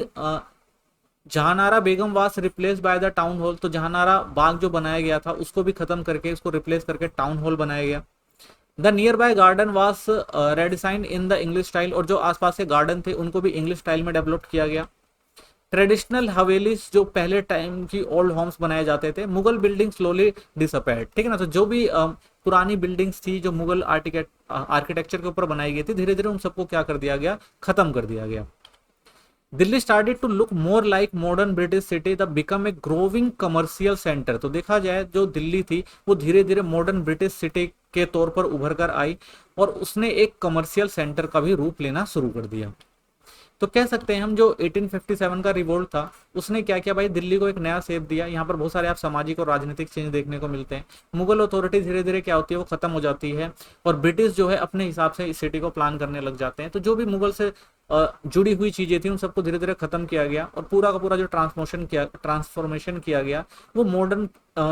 जहानारा बेगम वास replace by the town hall, तो जहानारा बाग जो बनाया गया था उसको भी खत्म करके उसको रिप्लेस करके टाउन हॉल बनाया गया। द नियर बाय गार्डन वास रेडिसाइन इन द इंग्लिश स्टाइल, और जो आसपास के गार्डन थे उनको भी इंग्लिश स्टाइल में डेवलप किया गया। ट्रेडिशनल हवेलीज, जो पहले टाइम की ओल्ड होम्स बनाए जाते थे, मुगल बिल्डिंग स्लोली डिसअपेयर्ड, ठीक है ना, तो जो भी पुरानी बिल्डिंग्स थी जो मुगल आर्किटेक्चर के ऊपर बनाई गई थी, धीरे धीरे उन सबको क्या कर दिया गया, खत्म कर दिया गया। Delhi started to look more like modern British city the become a growing commercial centre, तो देखा जाए जो दिल्ली थी वो धीरे धीरे मॉडर्न ब्रिटिश सिटी के तौर पर उभर कर आई और उसने एक कमर्शियल सेंटर का भी रूप लेना शुरू कर दिया। तो कह सकते हैं हम जो 1857 का रिवोल्ट था उसने क्या किया भाई, दिल्ली को एक नया शेप दिया। यहाँ पर बहुत सारे आप सामाजिक और राजनीतिक चेंज देखने को मिलते हैं। मुगल अथॉरिटी धीरे धीरे क्या होती है, वो खत्म हो जाती है और ब्रिटिश जो है अपने हिसाब से इस सिटी को प्लान करने लग जाते हैं। तो जो भी मुगल से जुड़ी हुई चीजें थी उन सबको धीरे धीरे खत्म किया गया और पूरा का पूरा जो ट्रांसफॉर्मेशन किया गया वो मॉडर्न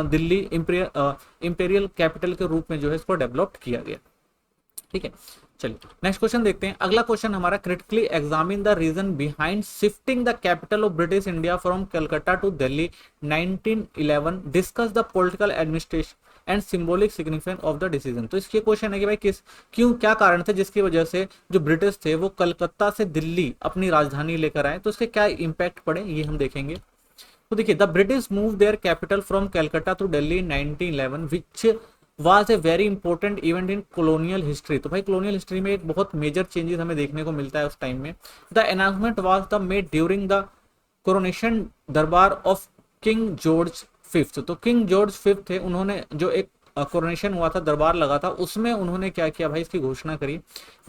दिल्ली इंपेरियल कैपिटल के रूप में जो है इसको डेवलप किया गया। ठीक है, चलिए नेक्स्ट क्वेश्चन देखते हैं। अगला क्वेश्चन हमारा, critically examine the reason behind shifting the capital of British India from Calcutta to Delhi 1911, discuss the political administration and symbolic significance of the decision. तो इसके क्वेश्चन है कि भाई क्या कारण थे जिसकी वजह से जो ब्रिटिश थे वो कलकत्ता से दिल्ली अपनी राजधानी लेकर आए, तो इसके क्या इम्पैक्ट पड़े ये हम देखेंगे। तो देखिए, the British move their capital from Calcutta to Delhi in 1911 which was a very important event in colonial history. तो भाई कॉलोनियल हिस्ट्री में एक बहुत मेजर चेंजेस हमें देखने को मिलता है उस टाइम में। The announcement was the made during the coronation दरबार ऑफ किंग जॉर्ज फिफ्थ। तो किंग जॉर्ज फिफ्थ थे, उन्होंने जो एक कोरोनेशन हुआ था, दरबार लगा था, उसमें उन्होंने क्या किया भाई, इसकी घोषणा करी।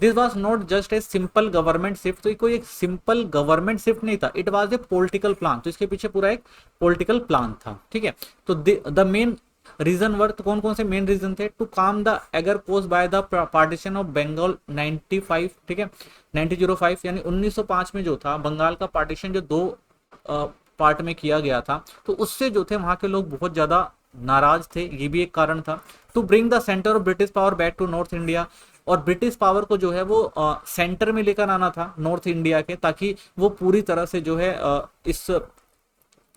This was not just a simple government shift, तो कोई एक सिंपल गवर्नमेंट शिफ्ट नहीं था, it was a political plan. तो इसके पीछे पूरा एक पॉलिटिकल प्लान था। ठीक है, तो द मेन रीजन वर, तो कौन कौन से मेन रीजन थे, टू काम द एगर cause by the partition of Bengal 95, ठीक है 1905, यानी 1905 में जो था बंगाल का पार्टीशन जो दो पार्ट में किया गया था, तो उससे जो थे वहां के लोग बहुत ज्यादा नाराज थे, ये भी एक कारण था। To bring the centre of British power back to north India, और ब्रिटिश पावर को जो है वो सेंटर में लेकर आना था नॉर्थ इंडिया के, ताकि वो पूरी तरह से जो है इस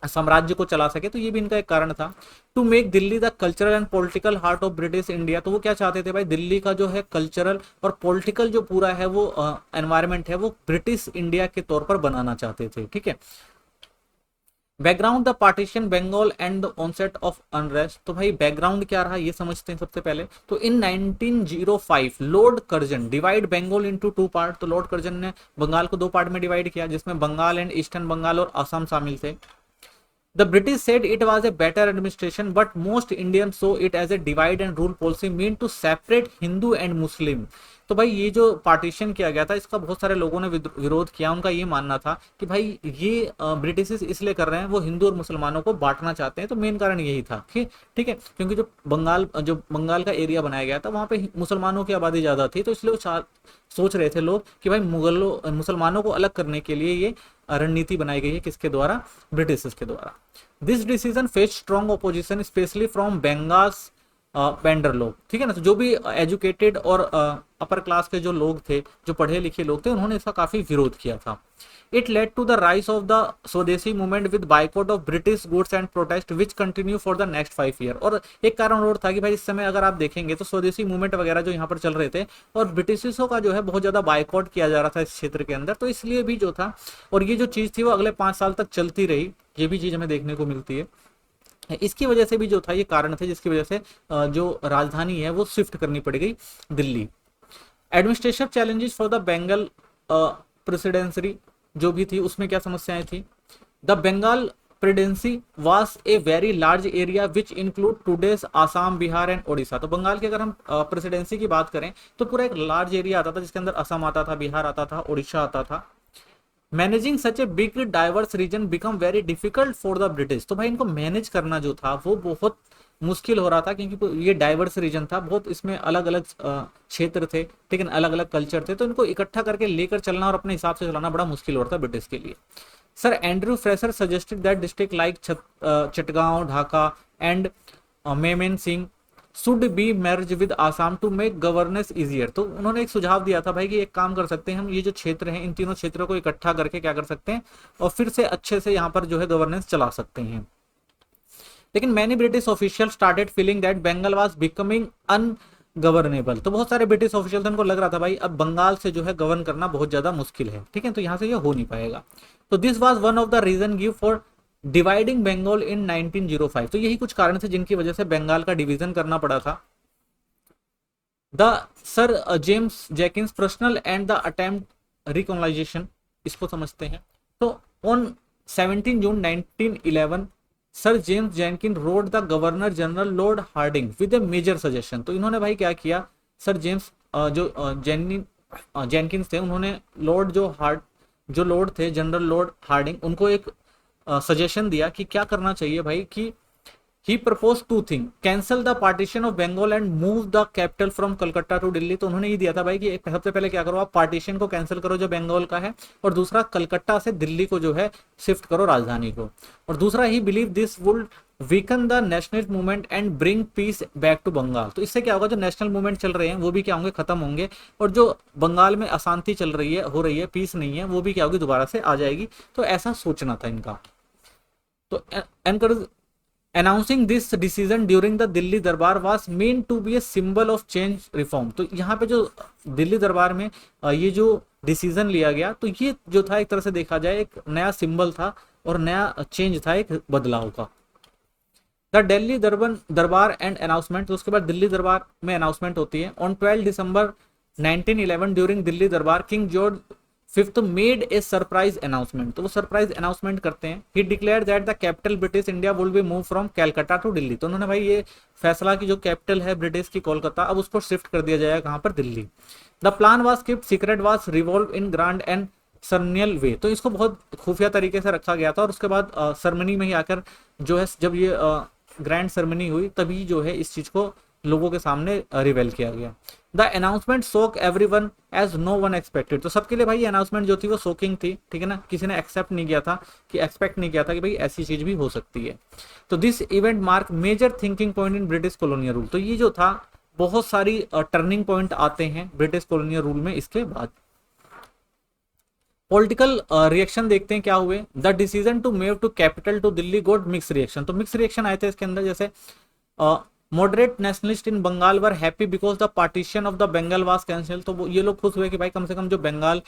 साम्राज्य को चला सके, तो ये भी इनका एक कारण था। To make Delhi the cultural and political heart of British India, तो वो क्या चाहते थे भाई, दिल्ली का जो है कल्चरल और पॉलिटिकल जो पूरा है वो एनवायरमेंट है वो ब्रिटिश इंडिया के तौर पर बनाना चाहते थे। ठीक है, background the partition Bengal and the onset of unrest, तो भाई बैकग्राउंड क्या रहा ये समझते हैं सबसे पहले। तो in 1905 Lord Curzon divide Bengal into two part, तो लॉर्ड कर्जन ने बंगाल को दो पार्ट में डिवाइड किया, जिसमें बंगाल एंड ईस्टर्न बंगाल और असम शामिल थे। The British said it was a better administration, but most Indians saw it as a divide and rule policy meant to separate Hindu and Muslim. तो भाई ये जो पार्टीशन किया गया था इसका बहुत सारे लोगों ने विरोध किया। उनका ये मानना था कि भाई ये ब्रिटिश इसलिए कर रहे हैं, वो हिंदू और मुसलमानों को बांटना चाहते हैं, तो मेन कारण यही था। ठीक है, क्योंकि जो बंगाल का एरिया बनाया गया था वहां पे मुसलमानों की आबादी ज्यादा थी, तो इसलिए वो सोच रहे थे लोग कि भाई मुसलमानों को अलग करने के लिए ये रणनीति बनाई गई है, किसके द्वारा, ब्रिटिश के द्वारा। This decision face strong opposition specially from Bengal's पेंडर लोग, ठीक है ना, तो जो भी एजुकेटेड और अपर क्लास के जो लोग थे, जो पढ़े लिखे लोग थे, उन्होंने इसका काफी विरोध किया था। It led to the rise of the Swadeshi movement with boycott of British goods and protest which continue for the next 5 year. और एक कारण और था कि भाई इस समय अगर आप देखेंगे तो स्वदेशी मूवमेंट वगैरह जो यहाँ पर चल रहे थे और ब्रिटिशों का जो है बहुत ज्यादा बाइकआउट किया जा रहा था इस क्षेत्र के अंदर, तो इसलिए भी जो था, और ये जो चीज थी वो अगले 5 साल तक चलती रही, ये भी चीज हमें देखने को मिलती है। इसकी वजह से भी जो था ये कारण थे जिसकी वजह से जो राजधानी है वो शिफ्ट करनी पड़ गई Delhi. Administration challenges for the Bengal presidency जो भी थी उसमें क्या समस्याएं थी। The Bengal presidency was a very large area which include today's Assam, Bihar and Odisha. तो बंगाल की अगर हम प्रेसिडेंसी की बात करें तो पूरा एक लार्ज एरिया आता था जिसके अंदर असम आता था, बिहार आता था, उड़ीसा आता था। Managing such a big diverse region become very difficult for the British. तो भाई इनको मैनेज करना जो था वो बहुत मुश्किल हो रहा था, क्योंकि ये डाइवर्स रीजन था, बहुत इसमें अलग अलग क्षेत्र थे, ठीक है ना, अलग अलग कल्चर थे, तो इनको इकट्ठा करके लेकर चलना और अपने हिसाब से चलाना बड़ा मुश्किल हो रहा था ब्रिटिश के लिए। Sir Andrew Fraser suggested that district like Chittagong, Dhaka and Mymensingh should be merge with Assam to make governance easier. तो उन्होंने एक सुझाव दिया था भाई कि एक काम कर सकते हैं हम, ये जो क्षेत्र हैं इन तीनों क्षेत्रों को इकट्ठा करके क्या कर सकते हैं और फिर से अच्छे से यहाँ पर जो है गवर्नेंस चला सकते हैं। लेकिन many British official started feeling that Bengal was becoming ungovernable. तो बहुत सारे ब्रिटिश ऑफिशियल को लग रहा था भाई अब बंगाल से जो है गवर्न करना बहुत ज्यादा मुश्किल है, ठीक है, तो यहाँ से ये हो नहीं पाएगा। तो this was one of the reason give for dividing Bengal in 1905। तो यही कुछ कारण थे जिनकी वजह से बंगाल का डिवीजन करना पड़ा था। The sir James Jenkins personal and the attempt recognisation, इसको समझते हैं। तो on 17 June 1911 sir James Jenkin wrote the governor general lord Hardinge with a major suggestion. तो इन्होंने भाई क्या किया, सर जेम्स जेनकिंस थे, उन्होंने लॉर्ड जो लॉर्ड थे जनरल लॉर्ड हार्डिंग, उनको एक सजेशन दिया कि क्या करना चाहिए भाई, कि he propose two thing, cancel the partition of Bengal and move the capital from Calcutta to Delhi. तो उन्होंने ये दिया था भाई कि सबसे पहले क्या करो, आप पार्टीशन को कैंसिल करो जो बंगाल का है, और दूसरा कलकत्ता से दिल्ली को जो है शिफ्ट करो, राजधानी को। और दूसरा ही believe this would weaken the national movement and bring peace back to Bengal. तो इससे क्या होगा, जो नेशनल मूवमेंट चल रहे हैं वो भी क्या होंगे, खत्म होंगे, और जो बंगाल में अशांति चल रही है, हो रही है, पीस नहीं है, वो भी क्या होगी, दोबारा से आ जाएगी। तो ऐसा सोचना था इनका। तो encourage announcing this decision during the Delhi दरबार was meant to be a symbol of change reform। तो यहाँ पे जो दिल्ली दरबार में ये जो डिसीजन लिया गया, तो ये जो था एक तरह से देखा जाए एक नया सिंबल था और नया चेंज था, एक बदलाव का। द दिल्ली दरबार एंड अनाउंसमेंट, तो उसके बाद दिल्ली दरबार में अनाउंसमेंट होती है। On 12 December 1911 during Delhi durbar king George fifth made a surprise announcement. तो वो सरप्राइज अनाउंसमेंट करते हैं। He declare that the capital British India will be move from Calcutta to Delhi. तो उन्होंने भाई ये फैसला की जो कैपिटल है ब्रिटिश की कोलकाता, अब उसको शिफ्ट कर दिया जाएगा कहां पर, Delhi. The plan was kept secret, was revolve in grand and ceremonial way. तो इसको बहुत खुफिया तरीके से रखा गया था, और उसके बाद सरमनी में ही आकर जो है, जब ये ग्रैंड सरमनी हुई तभी जो है इस चीज को लोगों के सामने रिवेल किया गया। The announcement shock everyone as no one expected. तो सबके लिए भाई अनाउंसमेंट जो थी वो शॉकिंग थी, ठीक है ना, किसी ने एक्सेप्ट नहीं किया था, कि एक्सपेक्ट नहीं किया था कि भाई ऐसी चीज भी हो सकती है। तो this event mark major thinking point in British colonial rule. तो ये जो था, बहुत सारी टर्निंग पॉइंट आते हैं ब्रिटिश कॉलोनियल रूल में इसके बाद। पॉलिटिकल रिएक्शन देखते हैं क्या हुए। The decision to move to capital to Delhi got mix reaction. तो मिक्स रिएक्शन आए थे इसके अंदर, जैसे moderate nationalist in Bengal were happy because the partition of the Bengal was cancel. तो ये लोग खुश हुए कि भाई कम से कम जो बंगाल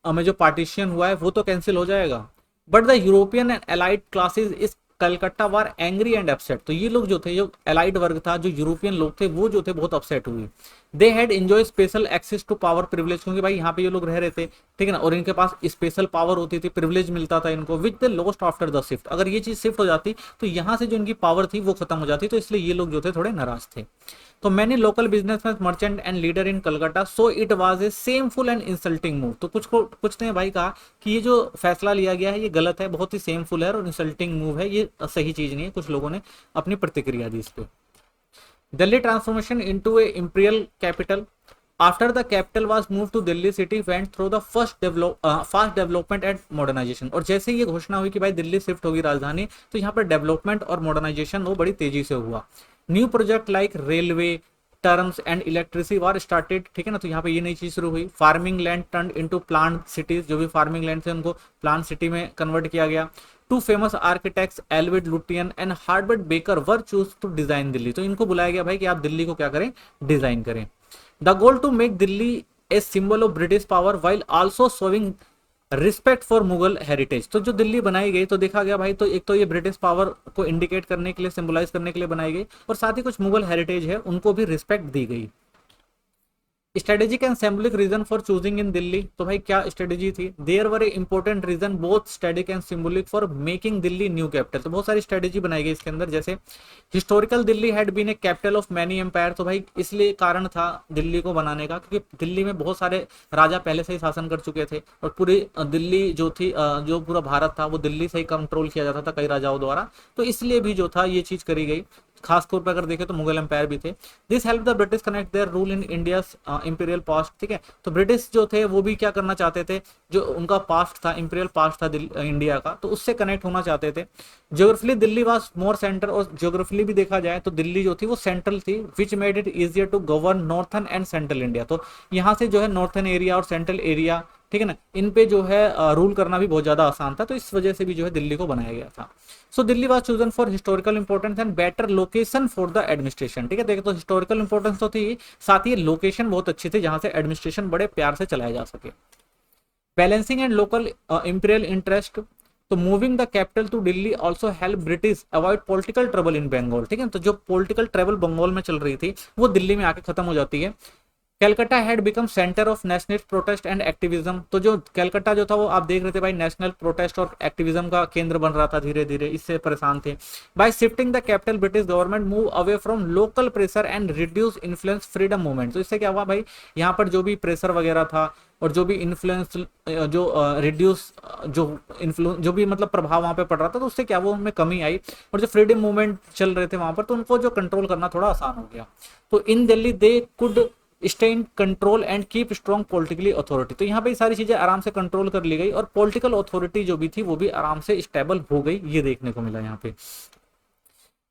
में जो पार्टीशन हुआ है वो तो कैंसिल हो जाएगा। But the European and allied classes इस कलकत्ता वार एंग्री एंड अपसेट। तो ये लोग जो थे, जो एलाइड वर्ग था, जो यूरोपियन लोग थे, वो जो थे बहुत अपसेट हुए। They had enjoy special access to power privilege, क्योंकि भाई यहाँ पे ये लोग रह रहे थे, ठीक है ना, और इनके पास स्पेशल पावर होती थी, प्रिविलेज मिलता था इनको, which they lost after the shift. अगर ये चीज शिफ्ट हो जाती तो यहाँ से जो इनकी पावर थी वो खत्म हो जाती, तो इसलिए ये लोग जो थे थोड़े नाराज थे। तो many local businessman, merchant and leader in Calcutta so it was a shameful and insulting move. तो कुछ ने भाई कहा कि ये जो फैसला लिया गया है ये गलत है, बहुत ही सेमफुल है और इंसल्टिंग मूव है, ये सही चीज नहीं है। कुछ लोगों ने अपनी प्रतिक्रिया दी इस पे। Delhi transformation into a imperial capital. After the capital was move to Delhi city went through the fast development and modernisation. और जैसे ये घोषणा हुई कि भाई दिल्ली शिफ्ट होगी राजधानी, तो यहाँ पर डेवलपमेंट और मॉडर्नाइजेशन वो बड़ी तेजी से हुआ। New project like railway, terms and electricity war started, ठीक है ना, तो यहाँ पे ये नई चीज शुरू हुई। Farming land turn into plant cities, जो भी फार्मिंग लैंड थे उनको प्लांट सिटी में कन्वर्ट किया गया। टू फेमस आर्किटेक्ट्स एल्विड Lutyens and Harvard Baker were choose to design Delhi. तो इनको बुलाया गया भाई कि आप दिल्ली को क्या करें, डिजाइन करें। The goal to make Delhi a symbol of British power while also showing respect for Mughal heritage. तो जो दिल्ली बनाई गई तो देखा गया भाई, तो एक तो ये ब्रिटिश पावर को इंडिकेट करने के लिए, सिंबलाइज करने के लिए बनाई गई, और साथ ही कुछ मुगल हेरिटेज है उनको भी रिस्पेक्ट दी गई। Strategic and symbolic reason for choosing in Delhi, तो भाई क्या स्ट्रेटेजी थी, there were important reason both strategic and symbolic for making Delhi new capital, तो बहुत सारी स्ट्रेटेजी बनाई गई इसके अंदर। जैसे historical Delhi had been a capital of many empire, तो भाई इसलिए कारण था दिल्ली को बनाने का क्योंकि दिल्ली में बहुत सारे राजा पहले से ही शासन कर चुके थे और पूरी दिल्ली जो थी जो पूरा भारत था वो दिल्ली से ही कंट्रोल किया जाता था कई राजाओं द्वारा, तो इसलिए भी जो था ये चीज करी गई। खास तौर पर अगर देखें तो मुगल एम्पायर भी थे। This help the British connect their rule in India imperial past, ठीक है, तो ब्रिटिश जो थे वो भी क्या करना चाहते थे, जो उनका पास्ट था इंपीरियल पास्ट था इंडिया का, तो उससे कनेक्ट होना चाहते थे। Geographically Delhi was more centre, और ज्योग्राफिकली भी देखा जाए तो दिल्ली जो थी वो सेंट्रल थी, which made it easier to govern northern and central India, तो यहाँ से जो है नॉर्थन एरिया और सेंट्रल एरिया, ठीक है ना, इन पे जो है रूल करना भी बहुत ज्यादा आसान था, तो इस वजह से भी जो है दिल्ली को बनाया गया था। So Delhi was chosen for historical importance and better location for the administration, ठीक है, देखो तो हिस्टोरिकल इंपॉर्टेंस तो थी, साथ ही लोकेशन बहुत अच्छी थी जहां से एडमिनिस्ट्रेशन बड़े प्यार से चलाया जा सके। Balancing and local imperial interest, तो moving the capital to Delhi also help British avoid political trouble in Bengal, ठीक है, तो जो पॉलिटिकल ट्रबल बंगाल में चल रही थी वो दिल्ली में आके खत्म हो जाती है। Calcutta had become centre of national protest and activism, तो जो कैलकाटा जो था वो आप देख रहे थे भाई नेशनल प्रोटेस्ट और एक्टिविज्म का केंद्र बन रहा था धीरे धीरे, इससे परेशान थे। Bye shifting the capital British government move away from local pressure and reduce influence freedom movement, तो इससे क्या हुआ भाई, यहाँ पर जो भी प्रेशर वगैरह था और जो भी इन्फ्लुएंस जो रिड्यूस जो इन्फ्लुएंस जो भी मतलब प्रभाव वहां पे पड़ रहा था, तो उससे क्या वो उनमें कमी आई, और जो फ्रीडम मूवमेंट चल रहे थे वहां पर तो उनको जो कंट्रोल करना थोड़ा आसान हो गया। तो in Delhi they could stay in control and keep strong politically authority, तो यहाँ पे सारी चीजें आराम से कंट्रोल कर ली गई और पॉलिटिकल अथॉरिटी जो भी थी वो भी आराम से स्टेबल हो गई, ये देखने को मिला यहाँ पे।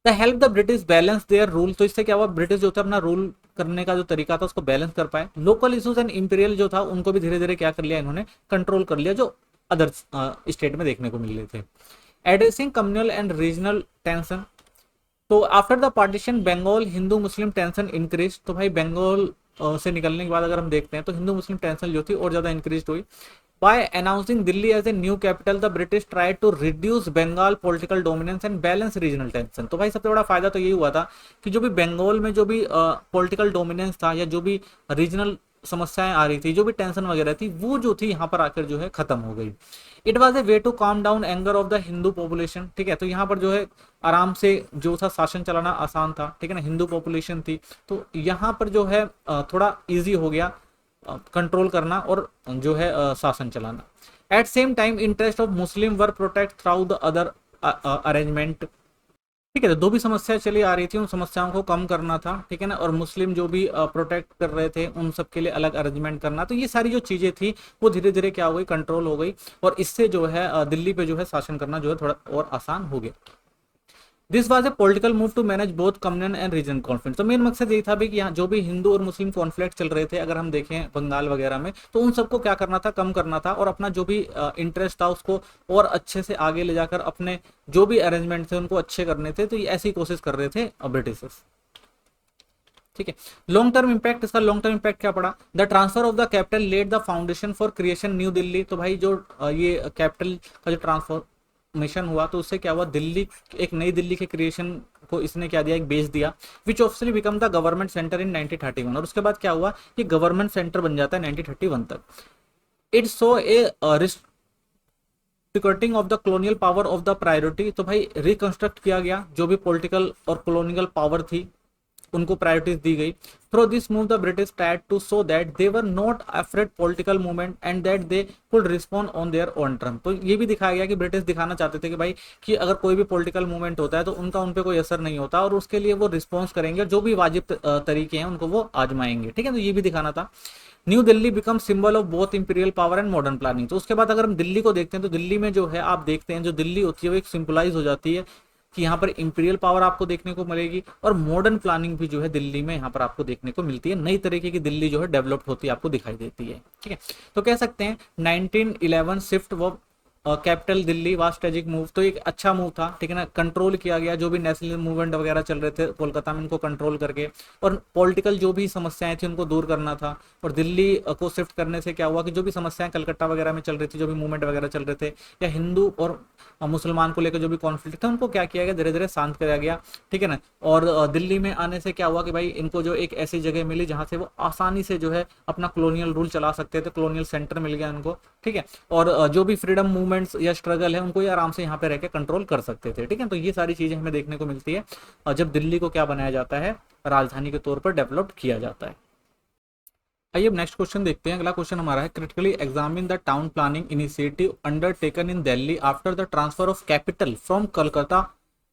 The help the British balance their rule, तो इससे क्या हुआ, ब्रिटिश जो था अपना रूल करने का जो तरीका था उसको बैलेंस कर पाए। लोकल इश्यूज एंड इंपीरियल जो था उनको भी धीरे धीरे क्या कर लिया इन्होंने, कंट्रोल कर लिया, जो अदर स्टेट में देखने को मिल रहे थे। Addressing communal and regional tension, तो after the partition Bengal Hindu Muslim tension increase, तो भाई बंगाल से निकलने के बाद अगर हम देखते हैं तो हिंदू मुस्लिम टेंशन जो थी और ज्यादा इंक्रीज हुई। By announcing Delhi as a new capital the British try to reduce Bengal political dominance and balance regional tension, तो भाई सबसे बड़ा फायदा तो यही हुआ था कि जो भी बंगाल में जो भी पॉलिटिकल डोमिनेंस था या जो भी रीजनल समस्याएं आ रही थी, जो भी टेंशन वगैरह थी, वो जो थी यहाँ पर आकर जो है खत्म हो गई। It was a way to calm down anger of the Hindu population, ठीक है, तो यहाँ पर जो है आराम से जो था शासन चलाना आसान था, ठीक है ना, हिंदू पॉपुलेशन थी, तो यहाँ पर जो है थोड़ा इजी हो गया कंट्रोल करना और जो है शासन चलाना। At same time interest of Muslim were protect through the other arrangement, ठीक है, तो दो भी समस्या चली आ रही थी, उन समस्याओं को कम करना था, ठीक है ना, और मुस्लिम जो भी प्रोटेक्ट कर रहे थे उन सब के लिए अलग अरेंजमेंट करना, तो ये सारी जो चीजें थी वो धीरे धीरे क्या हो गई, कंट्रोल हो गई, और इससे जो है दिल्ली पे जो है शासन करना जो है थोड़ा और आसान हो गया। This was a political move to manage both communal and region conflict, तो मेन मकसद यही था भी कि यहाँ जो भी हिंदू और मुस्लिम कॉन्फ्लिक्ट चल रहे थे, अगर हम देखें बंगाल वगैरह में, तो उन सबको क्या करना था, कम करना था, और अपना जो भी इंटरेस्ट था उसको और अच्छे से आगे ले जाकर अपने जो भी अरेंजमेंट थे उनको अच्छे करने थे, तो ये ऐसी कोशिश कर रहे थे ब्रिटिशर्स, ठीक है। लॉन्ग टर्म इंपैक्ट, इसका लॉन्ग टर्म इंपैक्ट क्या पड़ा, the transfer of the capital led the foundation for creation New Delhi, तो भाई जो ये कैपिटल का जो ट्रांसफॉर्मेशन हुआ तो उससे क्या हुआ, दिल्ली एक नई दिल्ली के क्रिएशन को इसने क्या दिया, एक बेस दिया, which officially become the government centre in 1931, और उसके बाद क्या हुआ, ये गवर्नमेंट सेंटर बन जाता है 1931 तक। It so A recording of the colonial power of the priority, तो भाई रिकंस्ट्रक्ट किया गया जो भी पॉलिटिकल और कॉलोनियल पावर थी उनको प्रायोरिटीज दी गई। Through this move the British tried to show that they were not afraid political movement and that they could respond on their own term, तो ये भी दिखाया गया कि ब्रिटिश दिखाना चाहते थे कि भाई कि अगर कोई भी पॉलिटिकल मूवमेंट होता है तो उनका उन पे कोई असर नहीं होता और उसके लिए वो रिस्पॉन्स करेंगे और जो भी वाजिब तरीके हैं उनको वो आजमाएंगे, ठीक है, तो ये भी दिखाना था। New Delhi become symbol of both imperial power and modern planning, तो उसके बाद अगर हम दिल्ली को देखते हैं तो दिल्ली में जो है आप देखते हैं जो दिल्ली होती है वो एक सिंपलाइज हो जाती है कि यहाँ पर इंपीरियल पावर आपको देखने को मिलेगी और मॉडर्न प्लानिंग भी जो है दिल्ली में यहाँ पर आपको देखने को मिलती है, नई तरीके की दिल्ली जो है डेवलप्ड होती है आपको दिखाई देती है, ठीक है। तो कह सकते हैं 1911 शिफ्ट वो capital Delhi was strategic move, तो एक अच्छा मूव था, ठीक है ना। कंट्रोल किया गया जो भी नेशनल मूवमेंट वगैरह चल रहे थे कोलकाता में, इनको कंट्रोल करके, और पॉलिटिकल जो भी समस्याएं थी उनको दूर करना था। और दिल्ली को शिफ्ट करने से क्या हुआ कि जो भी समस्याएं कलकत्ता वगैरह में चल रही थी, जो भी मूवमेंट वगैरह चल रहे थे, या हिंदू और मुसलमान को लेकर जो भी कॉन्फ्लिक्ट था, उनको क्या किया गया, धीरे धीरे शांत किया गया, ठीक है ना। और दिल्ली में आने से क्या हुआ कि भाई इनको जो एक ऐसी जगह मिली जहां से वो आसानी से जो है अपना कॉलोनियल रूल चला सकते थे, कॉलोनियल सेंटर मिल गया इनको, ठीक है। और जो भी फ्रीडम मूवमेंट्स या स्ट्रगल है उनको ये आराम से यहाँ पे रह के कंट्रोल कर सकते थे, ठीक है। तो ये सारी चीजें हमें देखने को मिलती है जब दिल्ली को क्या बनाया जाता है, राजधानी के तौर पर डेवलप किया जाता है। आइए अब नेक्स्ट क्वेश्चन देखते हैं। अगला क्वेश्चन हमारा है, critically examine the town planning initiative undertaken in Delhi after the transfer of capital from Calcutta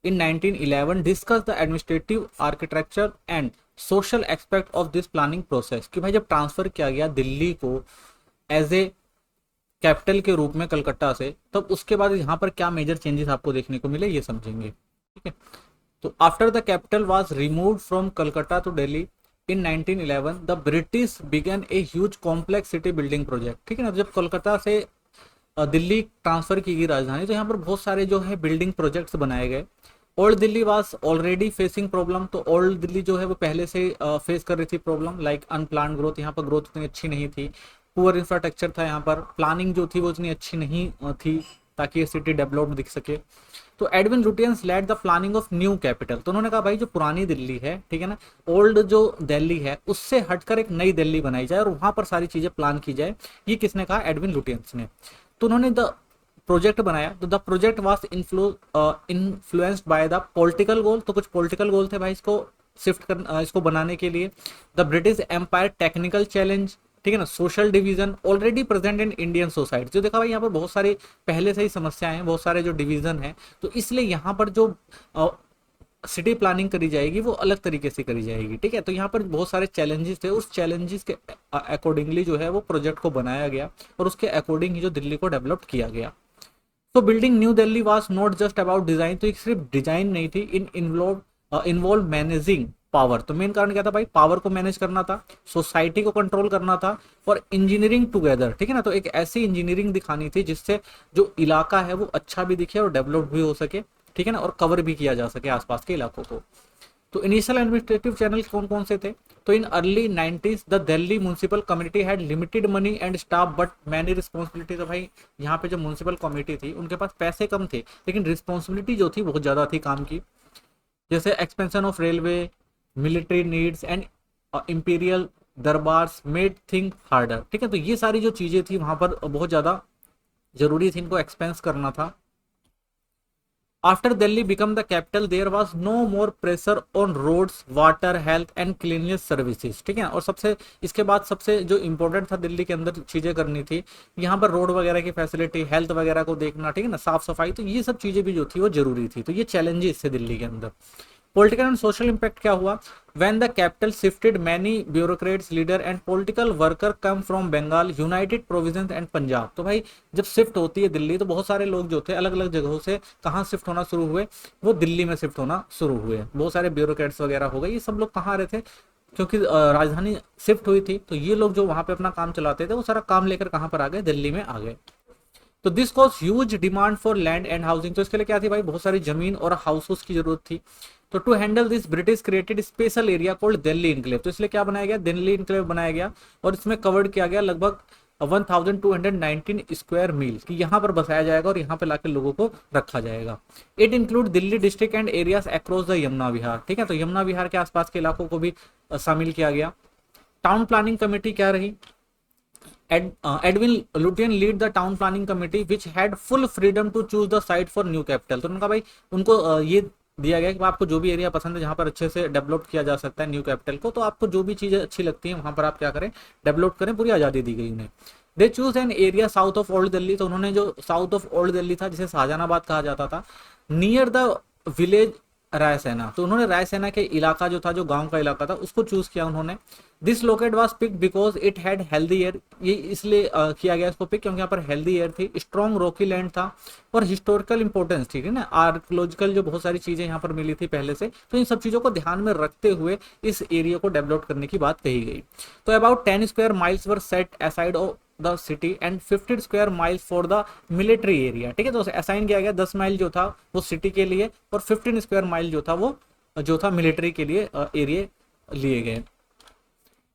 in 1911, discuss the administrative architecture and social aspect of this planning process. कि भाई जब ट्रांसफर किया गया दिल्ली को एज ए कैपिटल के रूप में कलकत्ता से, तब उसके बाद यहाँ पर क्या मेजर चेंजेस आपको देखने को मिले ये समझेंगे, ठीक है। तो after the capital was removed from Calcutta to Delhi in 1911, the British began a huge complex city building project, ठीक है ना। जब कोलकाता से दिल्ली ट्रांसफर की गई राजधानी, तो यहाँ पर बहुत सारे जो है बिल्डिंग प्रोजेक्ट्स बनाए गए। Old Delhi was already facing problem, तो ओल्ड दिल्ली जो है वो पहले से फेस कर रही थी प्रॉब्लम, लाइक अनप्लान्ड ग्रोथ, यहाँ पर ग्रोथ उतनी अच्छी नहीं थी, पुअर इंफ्रास्ट्रक्चर था, यहाँ पर प्लानिंग जो थी वो उतनी अच्छी नहीं थी ताकि ये सिटी डेवलप्ड दिख सके। तो Edwin Lutyens led the planning of new capital, तो उन्होंने कहा भाई जो पुरानी दिल्ली है, ठीक है ना, ओल्ड जो दिल्ली है उससे हटकर एक नई दिल्ली बनाई जाए और वहां पर सारी चीजें प्लान की जाए। ये किसने कहा, एडविन लुटियंस ने। तो उन्होंने द प्रोजेक्ट बनाया, तो the project was influenced by the political goal, तो कुछ पॉलिटिकल गोल थे भाई इसको शिफ्ट कर इसको बनाने के लिए। The British empire technical challenge, ठीक है ना, social division already present in Indian society, जो देखा भाई यहाँ पर बहुत सारी पहले से ही समस्याएं हैं, बहुत सारे जो डिवीजन है, तो इसलिए यहाँ पर जो सिटी प्लानिंग करी जाएगी वो अलग तरीके से करी जाएगी, ठीक है। तो यहाँ पर बहुत सारे चैलेंजेस थे, उस चैलेंजेस के अकॉर्डिंगली जो है वो प्रोजेक्ट को बनाया गया और उसके अकॉर्डिंग ही जो दिल्ली को डेवलप किया गया। तो building new Delhi was not just about design, तो एक सिर्फ डिजाइन नहीं थी, इन्वॉल्व मैनेजिंग पावर। तो मेन कारण क्या था भाई, पावर को मैनेज करना था, सोसाइटी को कंट्रोल करना था, और इंजीनियरिंग टुगेदर, ठीक है ना। तो एक ऐसी इंजीनियरिंग दिखानी थी जिससे जो इलाका है वो अच्छा भी दिखे और डेवलप भी हो सके, ठीक है ना, और कवर भी किया जा सके आसपास के इलाकों को। तो इनिशियल एडमिनिस्ट्रेटिव चैनल कौन कौन से थे, तो in early 90s the Delhi municipal community had limited money and staff but many responsibility. तो भाई यहाँ पे जो म्यूनिसिपल कम्युनिटी थी उनके पास पैसे कम थे लेकिन रिस्पॉन्सिबिलिटी जो थी बहुत ज्यादा थी काम की, जैसे expansion of railway, military needs and imperial durbars made thing harder, ठीक है। तो ये सारी जो चीजें थी वहां पर बहुत ज्यादा जरूरी थी, इनको एक्सपेंस करना था। After Delhi became the capital, there was no more pressure on roads, water, health and cleanliness services, ठीक है। और सबसे इसके बाद सबसे जो इम्पोर्टेंट था दिल्ली के अंदर चीजें करनी थी, यहाँ पर रोड वगैरह की फैसिलिटी, हेल्थ वगैरह को देखना, ठीक है ना, साफ सफाई, तो ये सब चीजें भी जो थी वो जरूरी थी। तो ये चैलेंजेस थे दिल्ली के अंदर। पॉलिटिकल एंड सोशल इम्पैक्ट क्या हुआ, when the capital shifted many bureaucrats leader and political worker come from Bengal, United Provinces and Punjab. तो भाई जब शिफ्ट होती है दिल्ली तो बहुत सारे लोग जो थे अलग अलग जगहों से कहाँ शिफ्ट होना शुरू हुए, वो दिल्ली में शिफ्ट होना शुरू हुए। बहुत सारे ब्यूरोक्रेट्स वगैरह हो गए, ये सब लोग कहाँ आ रहे थे, क्योंकि राजधानी शिफ्ट हुई थी, तो ये लोग जो वहां पे अपना काम चलाते थे वो सारा काम लेकर कहाँ पर आ गए, दिल्ली में आ गए। तो this cause huge demand for land and housing, तो इसके लिए क्या थी भाई, बहुत सारी जमीन और हाउसेस की जरूरत थी। तो to handle this British created special area called Delhi enclave, तो इसलिए क्या बनाया गया, दिल्ली इनक्लेव बनाया गया और इसमें कवर्ड किया गया लगभग 1219 स्क्वायर मील की यहाँ पर बसाया जाएगा और यहाँ पे लाके लोगों को रखा जाएगा। It include Delhi district and areas across the Yamuna Vihar, ठीक है। तो यमुना विहार के आसपास के इलाकों को भी शामिल किया गया। टाउन प्लानिंग कमेटी क्या रही, Edwin Lutyens lead the town planning committee which had full freedom to choose the site for new capital. तो उनका भाई उनको ये दिया गया कि आपको जो भी एरिया पसंद है जहां पर अच्छे से डेवलप किया जा सकता है न्यू कैपिटल को, तो आपको जो भी चीजें अच्छी लगती हैं वहां पर आप क्या करें, डेवलप करें, पूरी आजादी दी गई उन्हें। They choose an area south of old Delhi, तो उन्होंने जो साउथ ऑफ ओल्ड दिल्ली था जिसे शाहजहानाबाद कहा जाता था, नियर द विलेज रायसेना, तो उन्होंने रायसेना के इलाका जो था, जो गांव का इलाका था, उसको चूज किया उन्होंने। This locate was pick because it had healthy air, ये इसलिए किया गया इसको पिक क्योंकि यहाँ पर हेल्दी एयर थी, स्ट्रॉन्ग रॉकी लैंड था और हिस्टोरिकल इंपोर्टेंस, ठीक है ना, आर्कोलॉजिकल जो बहुत सारी चीजें यहाँ पर मिली थी पहले से, तो इन सब चीजों को ध्यान में रखते हुए इस एरिया को डेवलप करने की बात कही गई। तो about 10 square miles were set aside the city and 50 square miles for the military area. ठीक है, तो असाइन किया गया 10 माइल जो था वो सिटी के लिए और 15 स्क्वायर माइल जो था वो जो था मिलिट्री के लिए एरिया लिए गए।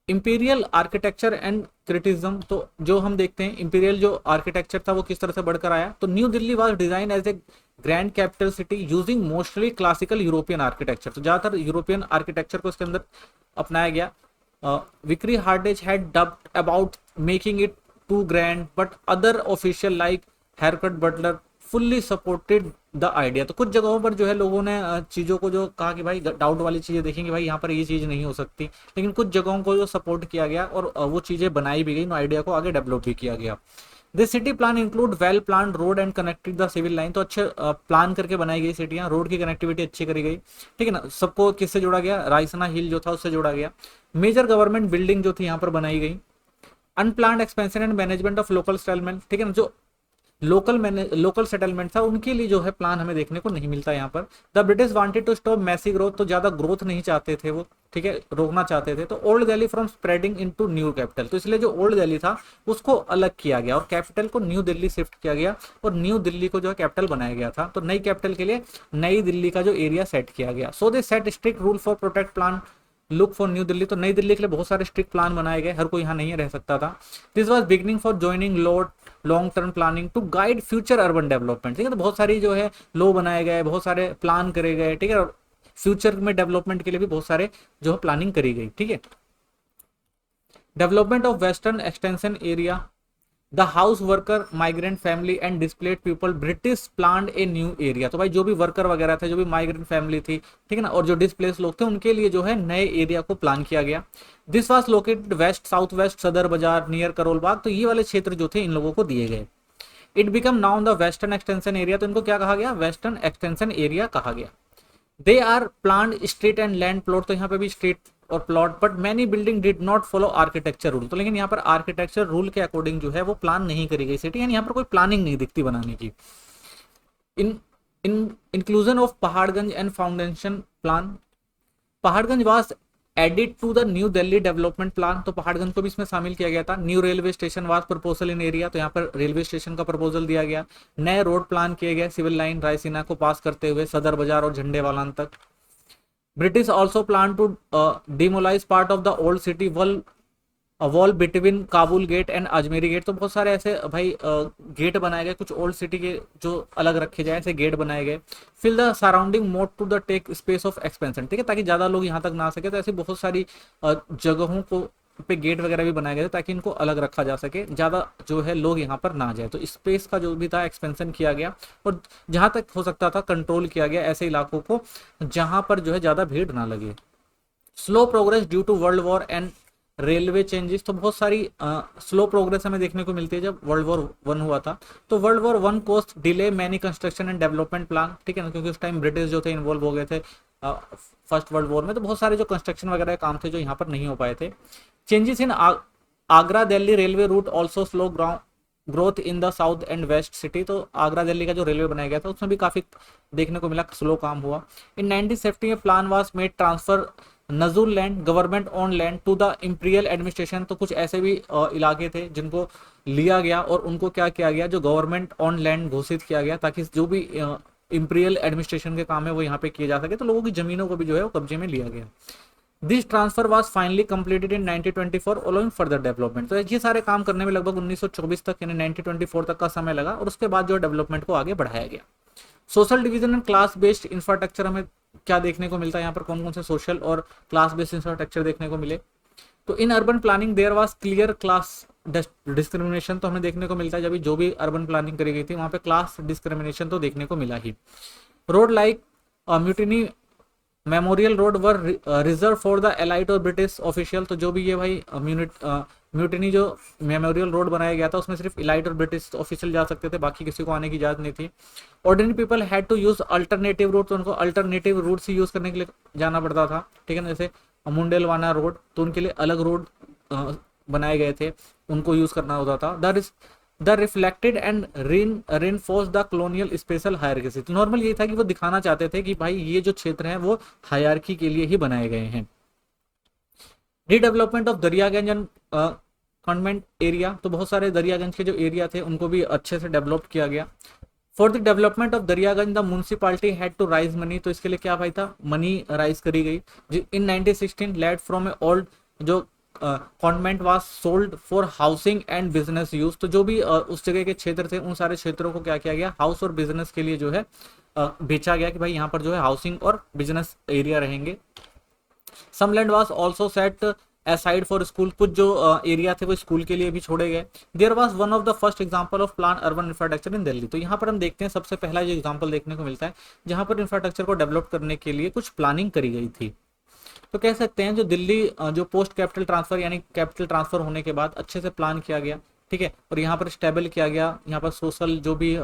इंपीरियल आर्किटेक्चर एंड क्रिटिज्म, तो जो हम देखते हैं इंपीरियल जो आर्किटेक्चर था वो किस तरह से बढ़कर आया। तो New Delhi was design as a grand capital city using mostly classical European architecture, तो ज्यादातर यूरोपियन आर्किटेक्चर को इसके अंदर अपनाया गया। विक्री हार्डेज हैड डब्ड about making it too grand but other official like Harcourt Butler fully supported the idea. तो कुछ जगहों पर जो है लोगों ने चीज़ों को जो कहा कि भाई डाउट वाली चीज़ें देखेंगे भाई यहाँ पर ये चीज़ नहीं हो सकती, लेकिन कुछ जगहों को जो सपोर्ट किया गया और वो चीज़ें बनाई भी गई, आइडिया को आगे डेवलप भी किया गया। This city plan include well plan road and connected the civil line, तो अच्छे प्लान करके बनाई गई सिटियाँ, रोड की कनेक्टिविटी अच्छी करी गई। ठीक है ना, सबको किससे जोड़ा गया, रायसना हिल जो था उससे जोड़ा गया। मेजर गवर्नमेंट बिल्डिंग जो थी यहाँ पर बनाई गई। Unplanned expansion and management of local settlement, ठीक है ना, जो लोकल सेटलमेंट था उनके लिए जो है प्लान हमें देखने को नहीं मिलता यहाँ पर। The British wanted to stop messy growth, तो ज्यादा ग्रोथ नहीं चाहते थे वो, ठीक है, रोकना चाहते थे। तो old Delhi from spreading into new capital, तो इसलिए जो ओल्ड दिल्ली था उसको अलग किया गया और कैपिटल को न्यू दिल्ली शिफ्ट किया गया और न्यू दिल्ली को जो है कैपिटल बनाया गया था। तो नई कैपिटल के लिए नई दिल्ली का जो एरिया सेट किया गया। So they set strict rule for protect plan look for new Delhi, तो नई दिल्ली के लिए बहुत सारे स्ट्रिक्ट प्लान बनाए गए, हर कोई यहाँ नहीं रह सकता था। This was beginning for joining long term planning to guide future urban development, ठीक है, तो बहुत सारी जो है लो बनाए गए, बहुत सारे प्लान करे गए, ठीक है, और फ्यूचर में डेवलपमेंट के लिए भी बहुत सारे जो है प्लानिंग करी गई। ठीक है, development of western extension area, the house worker migrant family and displayed people, British plan a new area, तो भाई जो भी वर्कर वगैरह थे, जो भी माइग्रेंट फैमिली थी, ठीक है ना, और जो डिस्प्लेस लोग थे उनके लिए जो है नए एरिया को प्लान किया गया। This was located west south west सदर बाजार नियर करोल बाग, तो ये वाले क्षेत्र जो थे इन लोगों को दिए गए। It become now the western extension area, तो इनको क्या कहा गया, वेस्टर्न एक्सटेंशन एरिया कहा गया। They are planned street and land plot, तो यहाँ पे भी स्ट्रीट और plot, but many building did not follow architecture rule, तो लेकिन यहाँ पर आर्किटेक्चर रूल के अकॉर्डिंग जो है वो प्लान नहीं करी गई सिटी, यानी यहाँ पर कोई प्लानिंग नहीं दिखती बनाने की। In inclusion of Paharganj and foundation plan, Paharganj was added to the new Delhi development plan, तो पहाड़गंज को भी इसमें शामिल किया गया था। New railway station was proposal in area, तो यहाँ पर रेलवे स्टेशन का प्रपोजल दिया गया। नए रोड प्लान किए गए, सिविल लाइन रायसीना को पास करते हुए सदर बाजार और झंडेवालान तक। British also plan to demolish part of the old city wall between Kabul gate and Ajmeri gate, तो बहुत सारे ऐसे भाई गेट बनाए गए, कुछ ओल्ड सिटी के जो अलग रखे जाए ऐसे गेट बनाए गए। Fill the surrounding mode to the take space of expansion, ठीक है, ताकि ज्यादा लोग यहाँ तक ना आ सके, तो ऐसी बहुत सारी जगहों को पे गेट वगैरह भी बनाए गए ताकि इनको अलग रखा जा सके, ज्यादा जो है लोग यहाँ पर ना आ जाए। तो स्पेस का जो भी था एक्सपेंशन किया गया और जहां तक हो सकता था कंट्रोल किया गया ऐसे इलाकों को जहां पर जो है ज्यादा भीड़ ना लगे। Slow progress due to World War and railway changes, तो बहुत सारी स्लो प्रोग्रेस हमें देखने को मिलती है जब वर्ल्ड वॉर 1 हुआ था। तो World War 1 cost delay many construction and development plan, ठीक है ना, क्योंकि उस टाइम ब्रिटिश जो थे इन्वॉल्व हो गए थे फर्स्ट वर्ल्ड वॉर में, तो बहुत सारे जो कंस्ट्रक्शन वगैरह काम थे जो यहाँ पर नहीं हो पाए थे। Changes in Agra Delhi railway route also slow growth in the south and west city, तो आगरा दिल्ली का जो रेलवे बनाया गया था उसमें भी काफी देखने को मिला स्लो काम हुआ। इन 1970 में plan was made transfer nazul land government on land to the imperial administration, तो कुछ ऐसे भी इलाके थे जिनको लिया गया और उनको क्या किया गया, जो गवर्नमेंट ऑन लैंड घोषित किया गया ताकि जो भी इंपीरियल एडमिनिस्ट्रेशन के काम है वो यहाँ पे किए जा सके, तो लोगों की जमीनों को भी जो है वो कब्जे में लिया गया। This transfer was finally completed in 1924 allowing further development, तो ये सारे काम करने में लगभग 1924 तक यानी 1924 तक का समय लगा और उसके बाद जो डेवलपमेंट को आगे बढ़ाया गया। Social division and class based infrastructure, हमें क्या देखने को मिलता है यहाँ पर, कौन कौन से सोशल और क्लास बेस्ड इंफ्रास्ट्रक्चर देखने को मिले। तो in urban planning there was clear class discrimination, तो हमें देखने को मिलता है जब जो भी अर्बन प्लानिंग करी गई थी वहां पे क्लास डिस्क्रिमिनेशन तो देखने को मिला ही। Road like mutiny memorial road were reserve for the elite और ब्रिटिश ऑफिशियल, तो जो भी ये भाई म्यूटिनी जो मेमोरियल रोड बनाया गया था उसमें सिर्फ इलाइट और ब्रिटिश ऑफिशियल जा सकते थे, बाकी किसी को आने की इजाजत नहीं थी। Ordinary people had to use alternative route, तो उनको अल्टरनेटिव रूट से यूज करने के लिए जाना पड़ता था, ठीक है ना, जैसे मुंडेलवाना रोड, तो उनके लिए अलग रोड बनाए गए थे, उनको यूज करना होता था। The reflected and reinforce the colonial special hierarchy, तो नॉर्मल ये था कि वो दिखाना चाहते थे कि भाई ये जो क्षेत्र है वो हायरार्की के लिए ही बनाए गए हैं। Redevelopment of Daryaganj and convent area, तो बहुत सारे दरियागंज के जो एरिया थे उनको भी अच्छे से डेवलप किया गया। For the development of Daryaganj the municipality had to raise money, तो इसके लिए क्या भाई था, मनी राइज करी गई। इन 1916 लेड फ्रॉम ए ओल्ड जो convent was sold for housing and business use, तो जो भी उस जगह के क्षेत्र थे उन सारे क्षेत्रों को क्या किया गया, हाउस और बिजनेस के लिए जो है बेचा गया कि भाई यहाँ पर जो है हाउसिंग और बिजनेस एरिया रहेंगे। Some land was also set aside for school, कुछ जो एरिया थे वो स्कूल के लिए भी छोड़े गए। There was one of the first example of plan urban infrastructure in Delhi, तो यहाँ पर हम देखते हैं सबसे पहला जो एग्जांपल देखने को मिलता है जहाँ पर इंफ्रास्ट्रक्चर को डेवलप करने के लिए कुछ प्लानिंग करी गई थी। तो कह सकते हैं जो दिल्ली जो पोस्ट कैपिटल ट्रांसफर यानी कैपिटल ट्रांसफर होने के बाद अच्छे से प्लान किया गया, ठीक है, और यहाँ पर स्टेबल किया गया, यहाँ पर सोशल जो भी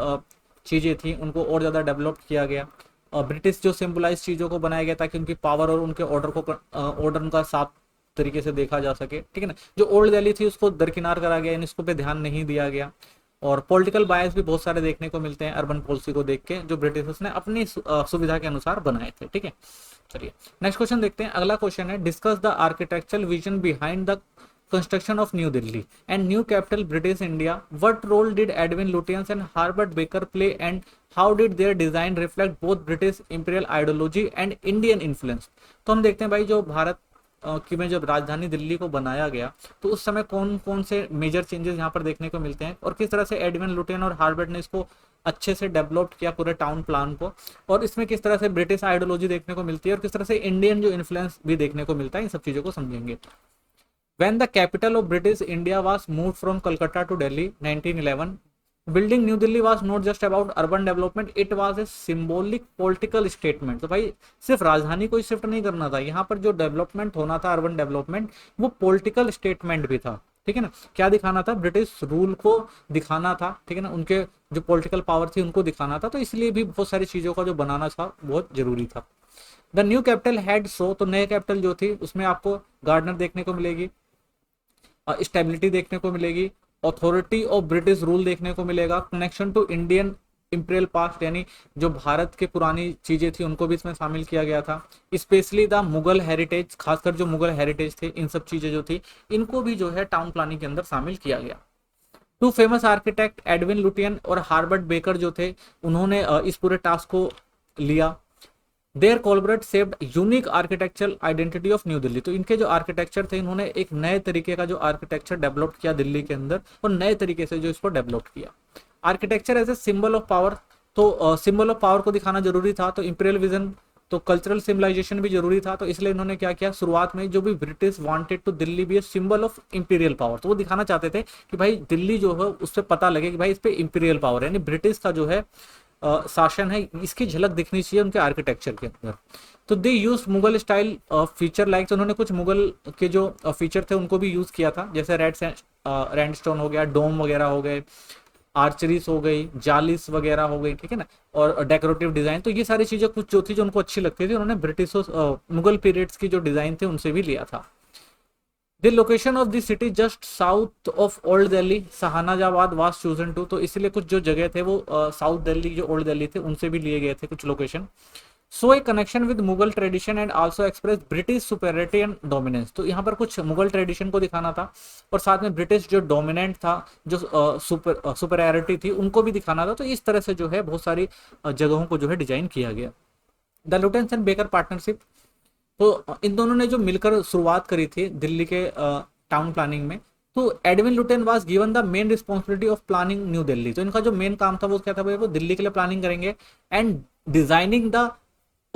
चीज़ें थी उनको और ज़्यादा डेवलप किया गया। ब्रिटिश जो सिंबलाइज चीज़ों को बनाया गया ताकि उनकी पावर और उनके ऑर्डर का साफ तरीके से देखा जा सके, ठीक है ना। जो ओल्ड दिल्ली थी उसको दरकिनार करा गया, इन इसको पे ध्यान नहीं दिया गया। और पॉलिटिकल बायस भी बहुत सारे देखने को मिलते हैं अर्बन पॉलिसी को देख के, जो ब्रिटिशर्स ने अपनी सुविधा के अनुसार बनाए थे, ठीक है। चलिए नेक्स्ट क्वेश्चन देखते हैं। अगला क्वेश्चन है discuss the architectural vision behind the construction of new Delhi and new capital British India, what role did Edwin Lutyens and Herbert Baker play and how did their design reflect both British imperial ideology and Indian influence. तो हम देखते हैं भाई जो भारत कि में जब राजधानी दिल्ली को बनाया गया तो उस समय कौन कौन से मेजर चेंजेस यहाँ पर देखने को मिलते हैं और किस तरह से एडविन लुटियन और हार्वर्ड ने इसको अच्छे से डेवलप किया पूरे टाउन प्लान को, और इसमें किस तरह से ब्रिटिश आइडियोलॉजी देखने को मिलती है और किस तरह से इंडियन जो इन्फ्लुएंस भी देखने को मिलता है, इन सब चीजों को समझेंगे। When the capital of British India was moved from Calcutta to Delhi 1911, building New Delhi was not just about urban development, it was a symbolic political statement। तो भाई सिर्फ राजधानी को ही शिफ्ट नहीं करना था, यहाँ पर जो डेवलपमेंट होना था अर्बन डेवलपमेंट वो पॉलिटिकल स्टेटमेंट भी था, ठीक है ना। क्या दिखाना था, ब्रिटिश रूल को दिखाना था, ठीक है ना, उनके जो पॉलिटिकल पावर थी उनको दिखाना था, तो इसलिए भी बहुत सारी चीजों का जो बनाना था बहुत जरूरी था। The new capital had so, तो नए कैपिटल जो थी उसमें आपको गार्डनर देखने को मिलेगी, स्टेबिलिटी देखने को मिलेगी, अथॉरिटी ऑफ ब्रिटिश रूल देखने को मिलेगा, connection to Indian imperial past यानी जो भारत के पुरानी चीजें थी उनको भी इसमें शामिल किया गया था, स्पेशली द मुगल हेरिटेज, खासकर जो मुगल हेरिटेज थे इन सब चीजें जो थी इनको भी जो है टाउन प्लानिंग के अंदर शामिल किया गया। Two famous architect Edwin Lutyen और हार्बर्ट बेकर जो थे उन्होंने इस पूरे टास्क को लिया। Their collaborate shaped unique architectural identity of new Delhi, तो इनके जो आर्किटेक्चर थे इन्होंने एक नए तरीके का जो आर्किटेक्चर डेवलप किया दिल्ली के अंदर और नए तरीके से जो इसको डेवलप किया। Architecture as a symbol of power, तो सिंबल ऑफ पावर को दिखाना जरूरी था, तो इंपीरियल विजन तो कल्चरल सिविलाइजेशन भी जरूरी था, तो इसलिए इन्होंने क्या किया, शुरुआत में जो भी British wanted to Delhi be a symbol of imperial power, तो वो दिखाना चाहते थे कि भाई दिल्ली जो है उस पर पता लगे कि भाई इस पे इंपीरियल पावर यानी ब्रिटिश का जो है शासन है इसकी झलक दिखनी चाहिए उनके आर्किटेक्चर के अंदर। तो they use Mughal style feature like, तो उन्होंने कुछ मुगल के जो फीचर थे उनको भी यूज किया था, जैसे रेडस्टोन हो गया, डोम वगैरह हो गए, आर्चरीज हो गई, जालिस वगैरह हो गई, ठीक है ना, और डेकोरेटिव डिजाइन, तो ये सारी चीजें कुछ जो थी जो उनको अच्छी लगती थी उन्होंने ब्रिटिशों मुगल पीरियड्स की जो डिजाइन थे उनसे भी लिया था। The location of the city just south of old Delhi Shahjahanabad was chosen too, तो इसलिए कुछ जो जगह थे वो साउथ दिल्ली जो ओल्ड दिल्ली थे उनसे भी लिए गए थे कुछ location. So A connection with Mughal tradition and also express British superiority and dominance, तो यहाँ पर कुछ मुगल ट्रेडिशन को दिखाना था और साथ में ब्रिटिश जो डोमिनेंट था जो सुपेरियरिटी थी उनको भी दिखाना था, तो इस तरह से जो है बहुत सारी जगहों को जो है डिजाइन किया गया। The Lutyens and baker partnership, तो इन दोनों ने जो मिलकर शुरुआत करी थी दिल्ली के टाउन प्लानिंग में, तो Edwin Lutyen was given the main responsibility of planning new Delhi, तो इनका जो मेन काम था वो क्या था, वो दिल्ली के लिए प्लानिंग करेंगे एंड डिजाइनिंग द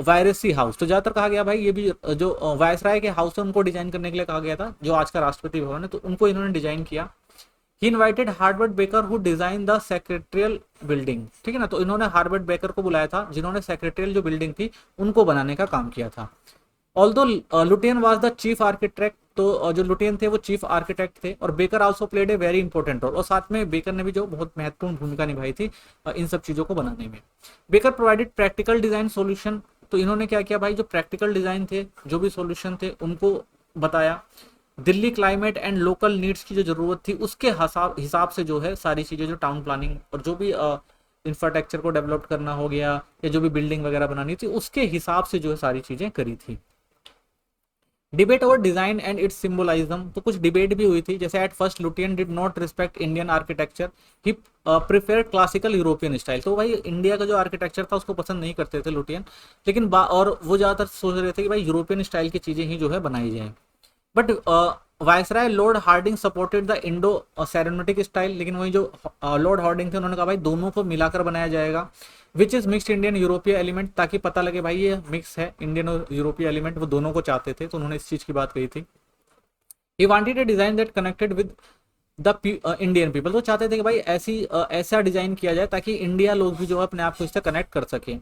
वायरसी हाउस, तो ज्यादातर कहा गया भाई ये भी जो वायसराय के हाउस है उनको डिजाइन करने के लिए कहा गया था, जो आज का राष्ट्रपति भवन है तो उनको इन्होंने डिजाइन किया। He invited Harvard Baker who design the secretarial building, ठीक है ना, तो इन्होंने हार्वर्ड बेकर को बुलाया था जिन्होंने सेक्रेटरियल जो बिल्डिंग थी उनको बनाने का काम किया था। Although Lutyen was the chief architect, तो जो लुटियन थे वो चीफ आर्किटेक्ट थे और Baker also played a very important role, और साथ में बेकर ने भी जो बहुत महत्वपूर्ण भूमिका निभाई थी इन सब चीजों को बनाने में। Baker provided practical design solution, तो इन्होंने क्या किया भाई, जो प्रैक्टिकल डिजाइन थे जो भी सॉल्यूशन थे उनको बताया। Delhi climate and local needs की जो जरूरत थी उसके हिसाब से जो है सारी चीजें जो टाउन प्लानिंग और जो भी इंफ्रास्ट्रक्चर को डेवलप करना हो गया या जो भी बिल्डिंग वगैरह बनानी थी उसके हिसाब से जो है सारी चीजें करी थी। Debate over design and its symbolism, तो कुछ डिबेट भी हुई थी, जैसे at first Lutyen did not respect Indian architecture, he preferred classical European style. तो भाई इंडिया का जो आर्किटेक्चर था उसको पसंद नहीं करते थे लुटियन, लेकिन और वो ज्यादातर सोच रहे थे कि भाई यूरोपियन स्टाइल की चीजें ही जो है बनाई जाए। But viceroy lord Hardinge supported the Indo Saracenic style, लेकिन वही जो लॉर्ड हार्डिंग थे उन्होंने कहा भाई दोनों को मिलाकर बनाया जाएगा, विच इज मिक्सड इंडियन यूरोपीय एलिमेंट, ताकि पता लगे भाई ये मिक्स है इंडियन और यूरोपीय एलिमेंट, वो दोनों को चाहते थे, तो उन्होंने इस चीज की बात कही थी। He wanted A design that connected with the Indian people, तो चाहते थे कि भाई ऐसा डिजाइन किया जाए ताकि इंडिया लोग भी जो है अपने आप को इससे कनेक्ट कर सके।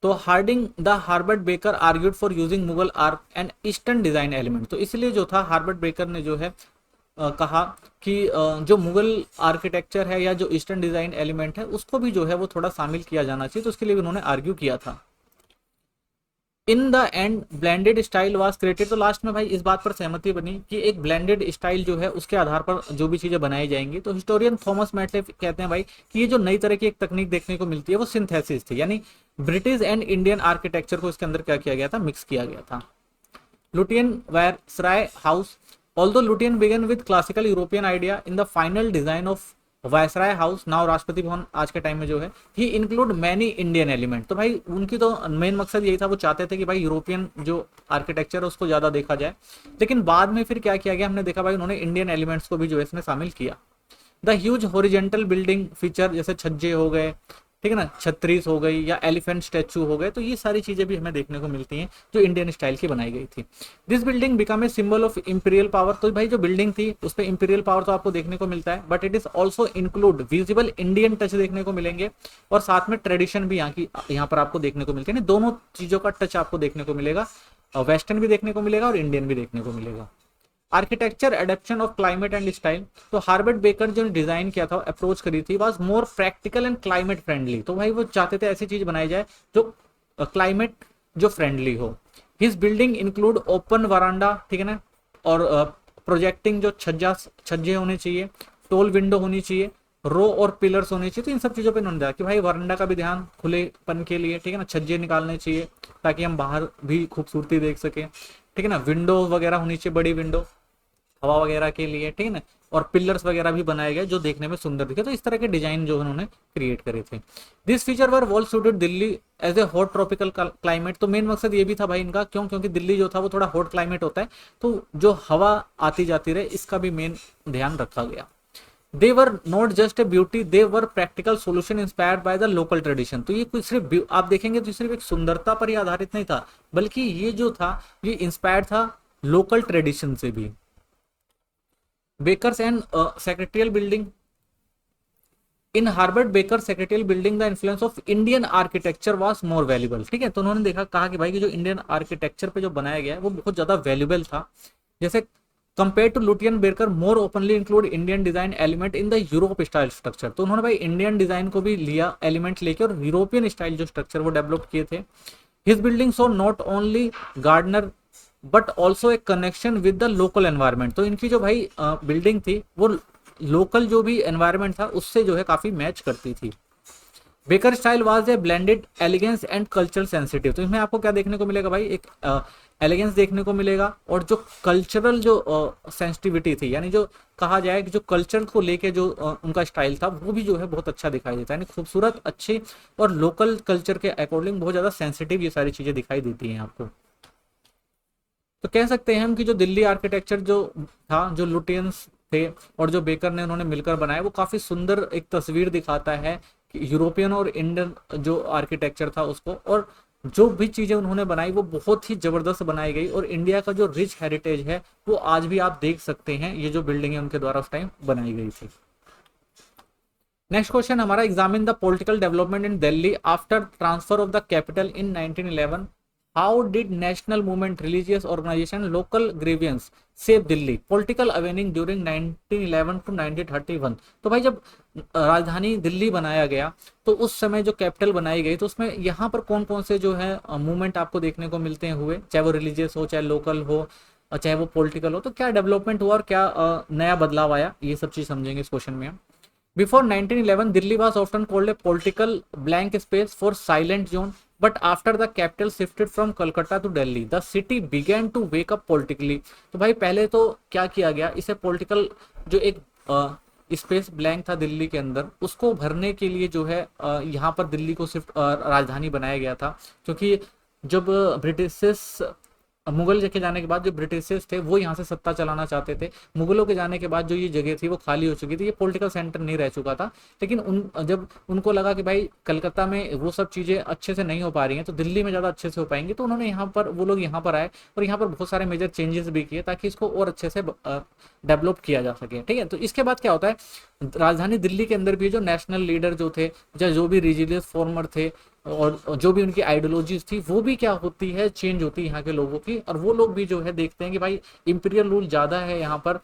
तो Hardinge the Herbert Baker argued for using Mughal arch and eastern design element, तो इसलिए जो था हार्बर्ट बेकर ने जो है कहा कि जो मुगल आर्किटेक्चर है या जो ईस्टर्न डिजाइन एलिमेंट है उसको भी जो है वो थोड़ा शामिल किया जाना चाहिए, तो उसके लिए भी उन्होंने आर्ग्यू किया था। In the end blended style was created, तो लास्ट में भाई इस बात पर सहमति बनी कि एक ब्लेंडेड स्टाइल जो है उसके आधार पर जो भी चीजें बनाई जाएंगी। तो हिस्टोरियन थॉमस मैटले कहते हैं भाई कि ये जो नई तरह की एक तकनीक देखने को मिलती है वो सिंथेसिस थी, यानी ब्रिटिश एंड इंडियन आर्किटेक्चर को इसके अंदर क्या किया गया था, मिक्स किया गया था। Lutyen Viceroy House, although Lutyen began with classical European idea in the final design of Viceroy House now Rashtrapati Bhavan आज के टाइम में जो है he include many Indian element, तो भाई उनकी तो मेन मकसद यही था, वो चाहते थे कि भाई यूरोपियन जो आर्किटेक्चर है उसको ज्यादा देखा जाए, लेकिन बाद में फिर क्या किया गया, हमने देखा भाई उन्होंने इंडियन एलिमेंट्स को भी जो है इसमें शामिल किया। The huge horizontal building feature, जैसे छज्जे हो गए, ठीक है ना, छत्रीस हो गई या एलिफेंट स्टैचू हो गए, तो ये सारी चीजें भी हमें देखने को मिलती हैं जो इंडियन स्टाइल की बनाई गई थी। This building become a symbol of imperial power, तो भाई जो बिल्डिंग थी उस पर इंपीरियल पावर तो आपको देखने को मिलता है, but it is also include visible Indian touch देखने को मिलेंगे, और साथ में ट्रेडिशन भी यहाँ पर आपको देखने को मिलती है, दोनों चीजों का टच आपको देखने को मिलेगा, वेस्टर्न भी देखने को मिलेगा और इंडियन भी देखने को मिलेगा। Architecture adaptation of climate and style, तो हार्बर्ट बेकर जो डिजाइन किया था, अप्रोच करी थी, was more practical and climate friendly, तो भाई वो चाहते थे ऐसी चीज बनाई जाए जो क्लाइमेट जो फ्रेंडली हो। हिज बिल्डिंग इंक्लूड ओपन वरांडा, ठीक है ना, और प्रोजेक्टिंग जो छज्जे होने चाहिए, टोल विंडो होनी चाहिए, रो और पिलर्स होने चाहिए, तो इन सब चीजों पे इन्होंने दिया कि भाई वरांडा का भी ध्यान खुलेपन के लिए, ठीक है ना, छज्जे निकालने चाहिए ताकि हम बाहर भी खूबसूरती देख सके, ठीक है ना, विंडो वगैरह होनी चाहिए, बड़ी विंडो हवा वगैरह के लिए, ठीक है ना, और पिलर्स वगैरह भी बनाए गए जो देखने में सुंदर दिखे, तो इस तरह के डिजाइन जो उन्होंने क्रिएट करे थे। This feature were well suited Delhi as a hot tropical climate, तो मेन मकसद ये भी था भाई इनका, क्यों, क्योंकि दिल्ली जो था वो थोड़ा हॉट क्लाइमेट होता है, तो जो हवा आती जाती रहे इसका भी मेन ध्यान रखा गया। They were not just a beauty, they were practical solution inspired by the local tradition, तो ये कुछ सिर्फ आप देखेंगे तो सिर्फ एक सुंदरता पर ही आधारित नहीं था, बल्कि ये जो था ये इंस्पायर्ड था लोकल ट्रेडिशन से भी। Baker's and secretarial building, in Herbert Baker secretarial building the influence of Indian architecture was more valuable, ठीक है, तो उन्होंने कहा कि भाई कि जो इंडियन आर्किटेक्चर पे जो बनाया गया है वो बहुत ज्यादा वैल्यूबल था, जैसे compare to Lutyen Baker more openly include Indian design element in the Europe style structure, तो उन्होंने भाई इंडियन डिजाइन को भी लिया एलिमेंट लेके और यूरोपियन स्टाइल जो स्ट्रक्चर वो डेवलप किए थे। His building so not only gardener but also एक connection with the local environment, तो इनकी जो भाई बिल्डिंग थी वो लोकल जो भी एनवायरमेंट था उससे जो है काफी मैच करती थी। Baker style was a blended elegance and cultural sensitive, तो इसमें आपको क्या देखने को मिलेगा भाई, एक एलिगेंस देखने को मिलेगा और जो कल्चरल जो सेंसिटिविटी थी, यानी जो कहा जाए कि जो कल्चर को लेके जो उनका स्टाइल था वो भी जो है बहुत अच्छा दिखाई देता है, यानी खूबसूरत, अच्छे और लोकल कल्चर के अकॉर्डिंग बहुत ज्यादा सेंसिटिव ये सारी चीजें दिखाई देती हैं आपको। तो कह सकते हैं हम कि जो दिल्ली आर्किटेक्चर जो था, जो लुटियंस थे और जो बेकर ने उन्होंने मिलकर बनाया, वो काफी सुंदर एक तस्वीर दिखाता है कि यूरोपियन और इंडियन जो आर्किटेक्चर था उसको, और जो भी चीजें उन्होंने बनाई वो बहुत ही जबरदस्त बनाई गई, और इंडिया का जो रिच हेरिटेज है वो आज भी आप देख सकते हैं, ये जो बिल्डिंग है उनके द्वारा उस टाइम बनाई गई थी। नेक्स्ट क्वेश्चन हमारा, examine the political development in Delhi after transfer of the capital in 1911, how did national movement, religious organisation, local grievance save Delhi, political awakening during 1911 to 1931, तो भाई जब राजधानी दिल्ली बनाया गया तो उस समय जो कैपिटल बनाई गई तो उसमें यहाँ पर कौन कौन से जो है मूवमेंट आपको देखने को मिलते हैं हुए, चाहे वो रिलीजियस हो, चाहे लोकल हो, चाहे वो पॉलिटिकल हो, तो क्या डेवलपमेंट हुआ और क्या नया बदलाव आया, ये सब चीज समझेंगे इस क्वेश्चन में हम। Before 1911, Delhi was often called a political blank space for silent zone. But after the capital shifted from Calcutta to Delhi the city began to wake up politically. तो भाई पहले तो क्या किया गया, इसे पॉलिटिकल जो एक स्पेस ब्लैंक था दिल्ली के अंदर, उसको भरने के लिए जो है यहाँ पर दिल्ली को सिर्फ राजधानी बनाया गया था। क्योंकि जब ब्रिटिशर्स मुगल के जाने के बाद जो ब्रिटिशर्स थे वो यहाँ से सत्ता चलाना चाहते थे, मुगलों के जाने के बाद जो ये जगह थी वो खाली हो चुकी थी, ये पॉलिटिकल सेंटर नहीं रह चुका था। लेकिन जब उनको लगा कि भाई कलकत्ता में वो सब चीज़ें अच्छे से नहीं हो पा रही हैं तो दिल्ली में ज़्यादा अच्छे से हो पाएंगी, तो उन्होंने यहाँ पर वो लोग यहाँ पर आए और यहाँ पर बहुत सारे मेजर चेंजेस भी किए ताकि इसको और अच्छे से डेवलप किया जा सके। ठीक है, तो इसके बाद क्या होता है, राजधानी दिल्ली के अंदर भी जो नेशनल लीडर जो थे या जो भी रिलीजियस फॉर्मर थे और जो भी उनकी आइडियोलॉजीज थी वो भी क्या होती है, चेंज होती है यहाँ के लोगों की। और वो लोग भी जो है देखते हैं कि भाई इंपीरियल रूल ज़्यादा है यहाँ पर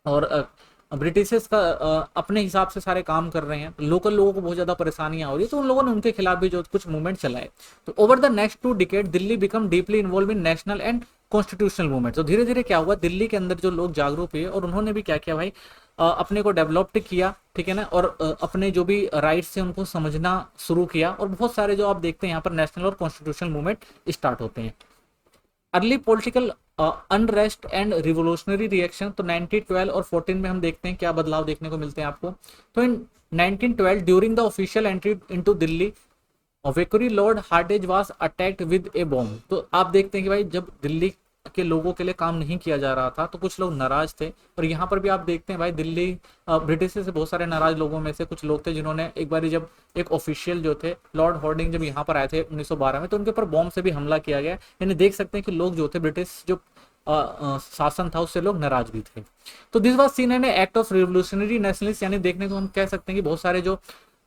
और ब्रिटिशर्स का अपने हिसाब से सारे काम कर रहे हैं, लोकल लोगों को बहुत ज़्यादा परेशानियां हो रही है, तो उन लोगों ने उनके खिलाफ भी जो कुछ मूवमेंट चलाए। तो over the next 2 decade Delhi become deeply involve in national and constitutional movement. तो धीरे धीरे क्या हुआ, दिल्ली के अंदर जो लोग जागरूक हुए और उन्होंने भी क्या किया भाई, अपने को डेवलप्ड किया, ठीक है ना, और अपने जो भी राइट्स थे उनको समझना शुरू किया और बहुत सारे जो आप देखते हैं यहाँ पर नेशनल और कॉन्स्टिट्यूशनल मूवमेंट स्टार्ट होते हैं। Early political unrest and revolutionary reaction, तो 1912 और 14 में हम देखते हैं क्या बदलाव देखने को मिलते हैं आपको। तो in 1912 during the official entry into Delhi viceroy lord Hardinge was attacked with a bomb. तो आप देखते हैं कि भाई जब दिल्ली के लोगों के लिए काम नहीं किया जा रहा था तो कुछ लोग नाराज थे, और यहाँ पर भी आप देखते हैं भाई दिल्ली ब्रिटिश से बहुत सारे नाराज लोगों में से कुछ लोग थे जिन्होंने एक बार जब एक ऑफिशियल जो थे लॉर्ड हॉर्डिंग जब यहाँ पर आए थे 1912 में, तो उनके ऊपर बॉम्ब से भी हमला किया गया। यानी देख सकते हैं कि लोग जो थे ब्रिटिश जो शासन था उससे लोग नाराज भी थे। तो this was seen an act of revolutionary nationalist, यानी देखने को हम कह सकते हैं कि बहुत सारे जो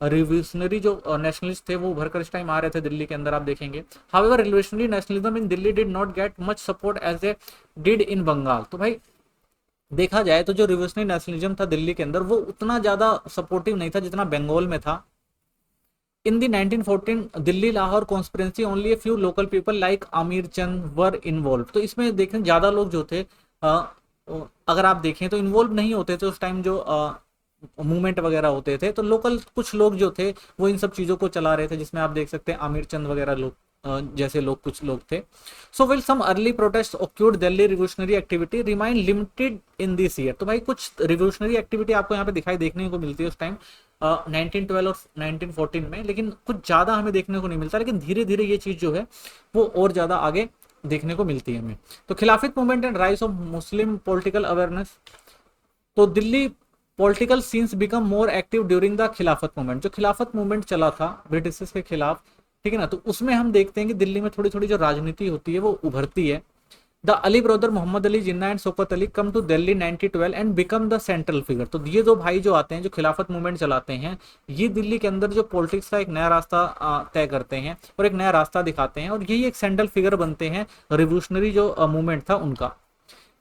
रिवोल्यूशनरी जो नेशनलिस्ट थे वो भरकर इस टाइम आ रहे थे दिल्ली के अंदर, आप देखेंगे। However revolutionary nationalism in Delhi did not get much support as a did in Bengal. तो भाई देखा जाए तो जो रिवोल्यूशनरी नेशनलिज्म था दिल्ली के अंदर वो उतना ज्यादा सपोर्टिव नहीं था जितना बंगाल में था। इन दी 1914 Delhi Lahore conspiracy only a few local people like Aamir Chand were involve. तो इसमें देखें ज्यादा लोग जो थे अगर आप देखें तो इन्वॉल्व नहीं होते थे उस टाइम, जो मूवमेंट वगैरह होते थे तो लोकल कुछ लोग जो थे वो इन सब चीजों को चला रहे थे, जिसमें आप देख सकते हैं आमिर चंद वगैरह लोग जैसे लोग कुछ लोग थे। So will some early protest occurred Delhi revolutionary activity remain limited in this year. तो भाई कुछ रिवोल्यूशनरी एक्टिविटी आपको यहाँ पे दिखाई देखने को मिलती है उस टाइम 1912 और 1914 में, लेकिन कुछ ज्यादा हमें देखने को नहीं मिलता। लेकिन धीरे धीरे ये चीज जो है वो और ज्यादा आगे देखने को मिलती है हमें। तो Khilafat movement and rise of Muslim political awareness, तो Delhi political scenes become more active during the Khilafat movement. जो खिलाफत मूवमेंट चला था ब्रिटिश के खिलाफ, ठीक है ना, तो उसमें हम देखते हैं कि दिल्ली में थोड़ी थोड़ी जो राजनीति होती है वो उभरती है। The Ali brother Mohammad Ali Jinnah and Shaukat Ali come to Delhi 1912 and become the central figure. तो ये दो भाई जो आते हैं जो खिलाफत मूवमेंट चलाते हैं, ये दिल्ली के अंदर जो पॉलिटिक्स का एक नया रास्ता तय करते हैं और एक नया रास्ता दिखाते हैं, और यही एक सेंट्रल फिगर बनते हैं रिवोल्यूशनरी जो मूवमेंट था उनका।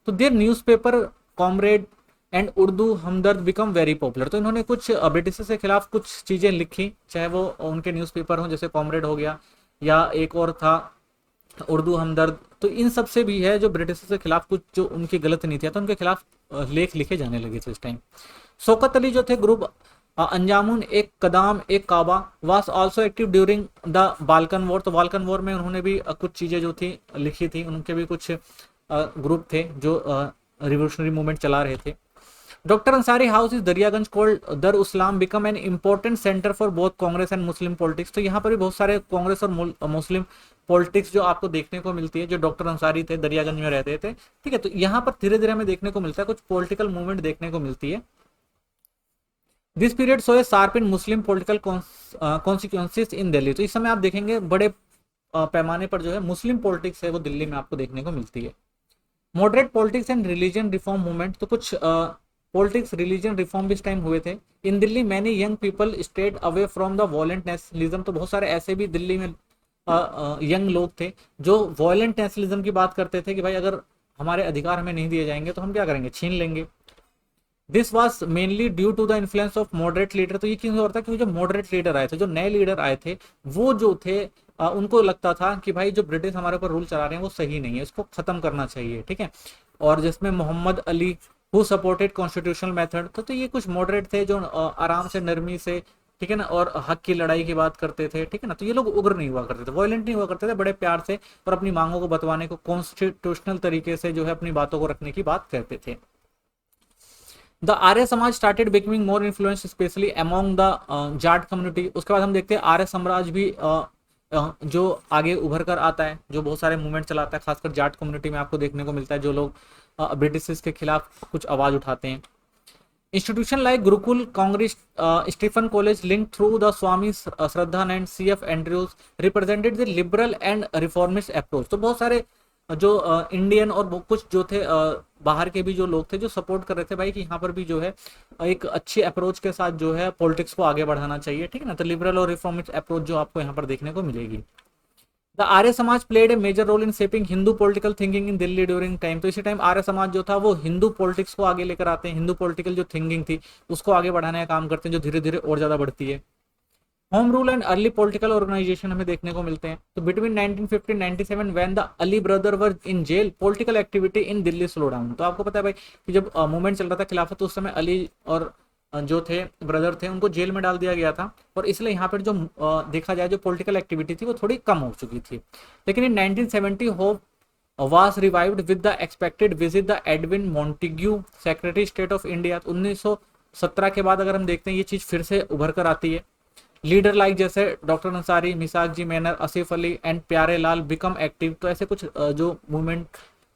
तो their newspaper Comrade and Urdu Hamdard become very popular. तो इन्होंने कुछ ब्रिटिश के खिलाफ कुछ चीजें लिखी, चाहे वो उनके न्यूज़पेपर हो जैसे कॉमरेड हो गया या एक और था उर्दू हमदर्द। तो इन सब से भी है जो ब्रिटिश के खिलाफ कुछ जो उनकी गलत नीतियां था उनके खिलाफ लेख लिखे जाने लगे थे इस टाइम। शौकत अली जो थे group अंजामुन e Khuddam e Kaaba was also active during the Balkan war. तो बाल्कन वॉर में उन्होंने भी कुछ चीजें जो थी लिखी थी, उनके भी कुछ ग्रुप थे जो रिवोल्यूशनरी मूवमेंट चला रहे थे। Doctor Ansari house is Daryaganj called Dar ussalam become an important centre for both Congress and Muslim politics. तो यहाँ पर भी बहुत सारे कांग्रेस और मुस्लिम पॉलिटिक्स जो आपको देखने को मिलती है। जो डॉक्टर अंसारी थे दरियागंज में रहते थे, ठीक है, तो यहाँ पर धीरे धीरे हमें देखने को मिलता है कुछ पॉलिटिकल मूवमेंट देखने को मिलती है। This period saw a sharp in Muslim political consequences in Delhi. तो इस समय आप देखेंगे बड़े पैमाने पर जो है मुस्लिम पॉलिटिक्स है वो दिल्ली में आपको देखने को मिलती है। Moderate politics and religion reform movement, तो कुछ पॉलिटिक्स रिलीजन रिफॉर्म भी इस टाइम हुए थे। In Delhi many young people stayed away from the violent nationalism. तो बहुत सारे ऐसे भी दिल्ली में यंग लोग थे जो वॉयलेंट नेशनलिज्म की बात करते थे कि भाई अगर हमारे अधिकार हमें नहीं दिए जाएंगे तो हम क्या करेंगे, छीन लेंगे। This was mainly due to the influence of moderate leader. तो ये क्यों हो रहा था, क्योंकि जो मॉडरेट लीडर आए थे, जो नए लीडर आए थे, वो जो थे उनको लगता था कि भाई जो ब्रिटिश हमारे ऊपर रूल चला रहे हैं वो सही नहीं है, इसको खत्म करना चाहिए, ठीक है। और जिसमें Mohammad Ali who supported constitutional method. तो ये कुछ मॉडरेट थे जो आराम से नरमी से ठीक है ना, और हक की लड़ाई की बात करते थे, ठीक है ना। तो ये लोग उग्र नहीं हुआ करते थे, वायलेंट नहीं हुआ करते थे, बड़े प्यार से और अपनी मांगों को बतवाने को कॉन्स्टिट्यूशनल तरीके से जो है अपनी बातों को रखने की बात करते थे। द आर्य समाज started becoming more influence specially among the Jat community. उसके बाद हम देखते हैं आर्य समाज भी जो आगे उभर कर आता है, जो बहुत सारे मूवमेंट चलाता है, खासकर जाट कम्युनिटी में आपको देखने को मिलता है, जो लोग ब्रिटिश के खिलाफ कुछ आवाज उठाते हैं। Institution like Gurukul, Congress, Stephen College link through the Swami Shraddhanand, CF Andrews represented the liberal and reformist approach. तो बहुत सारे जो इंडियन और कुछ जो थे बाहर के भी जो लोग थे जो सपोर्ट कर रहे थे भाई कि यहाँ पर भी जो है एक अच्छी अप्रोच के साथ जो है पॉलिटिक्स को आगे बढ़ाना चाहिए, ठीक है ना। तो लिबरल और रिफॉर्मिस्ट अप्रोच जो आपको यहाँ पर देखने को मिलेगी। The Arya Samaj played a major role in shaping Hindu political thinking in Delhi during time. तो इसी टाइम आर्य समाज जो था वो हिंदू पॉलिटिक्स को आगे लेकर आते हैं, हिंदू पॉलिटिकल जो थिंकिंग थी उसको आगे बढ़ाने का काम करते हैं, जो धीरे धीरे और ज्यादा बढ़ती है। Home rule and early political organization हमें देखने को मिलते हैं। तो between 1950-97 when the Ali brother were in jail, political activity in Delhi slow down. तो आपको पता है भाई कि जब मूवमेंट चल रहा था खिलाफत, तो उस समय अली और जो थे ब्रदर थे उनको जेल में डाल दिया गया था, और इसलिए यहाँ पर जो देखा जाए जो पॉलिटिकल एक्टिविटी थी वो थोड़ी कम हो चुकी थी। लेकिन in 1970 hope was revived with the expected visit the Edwin Montagu, secretary state of India. 1917 के बाद अगर हम देखते हैं ये चीज फिर से उभर कर आती है। लीडर लाइक जैसे डॉक्टर अंसारी, मिसाक जी मैनर, Asif Ali and Pyare Lal become active. तो ऐसे कुछ जो मूवमेंट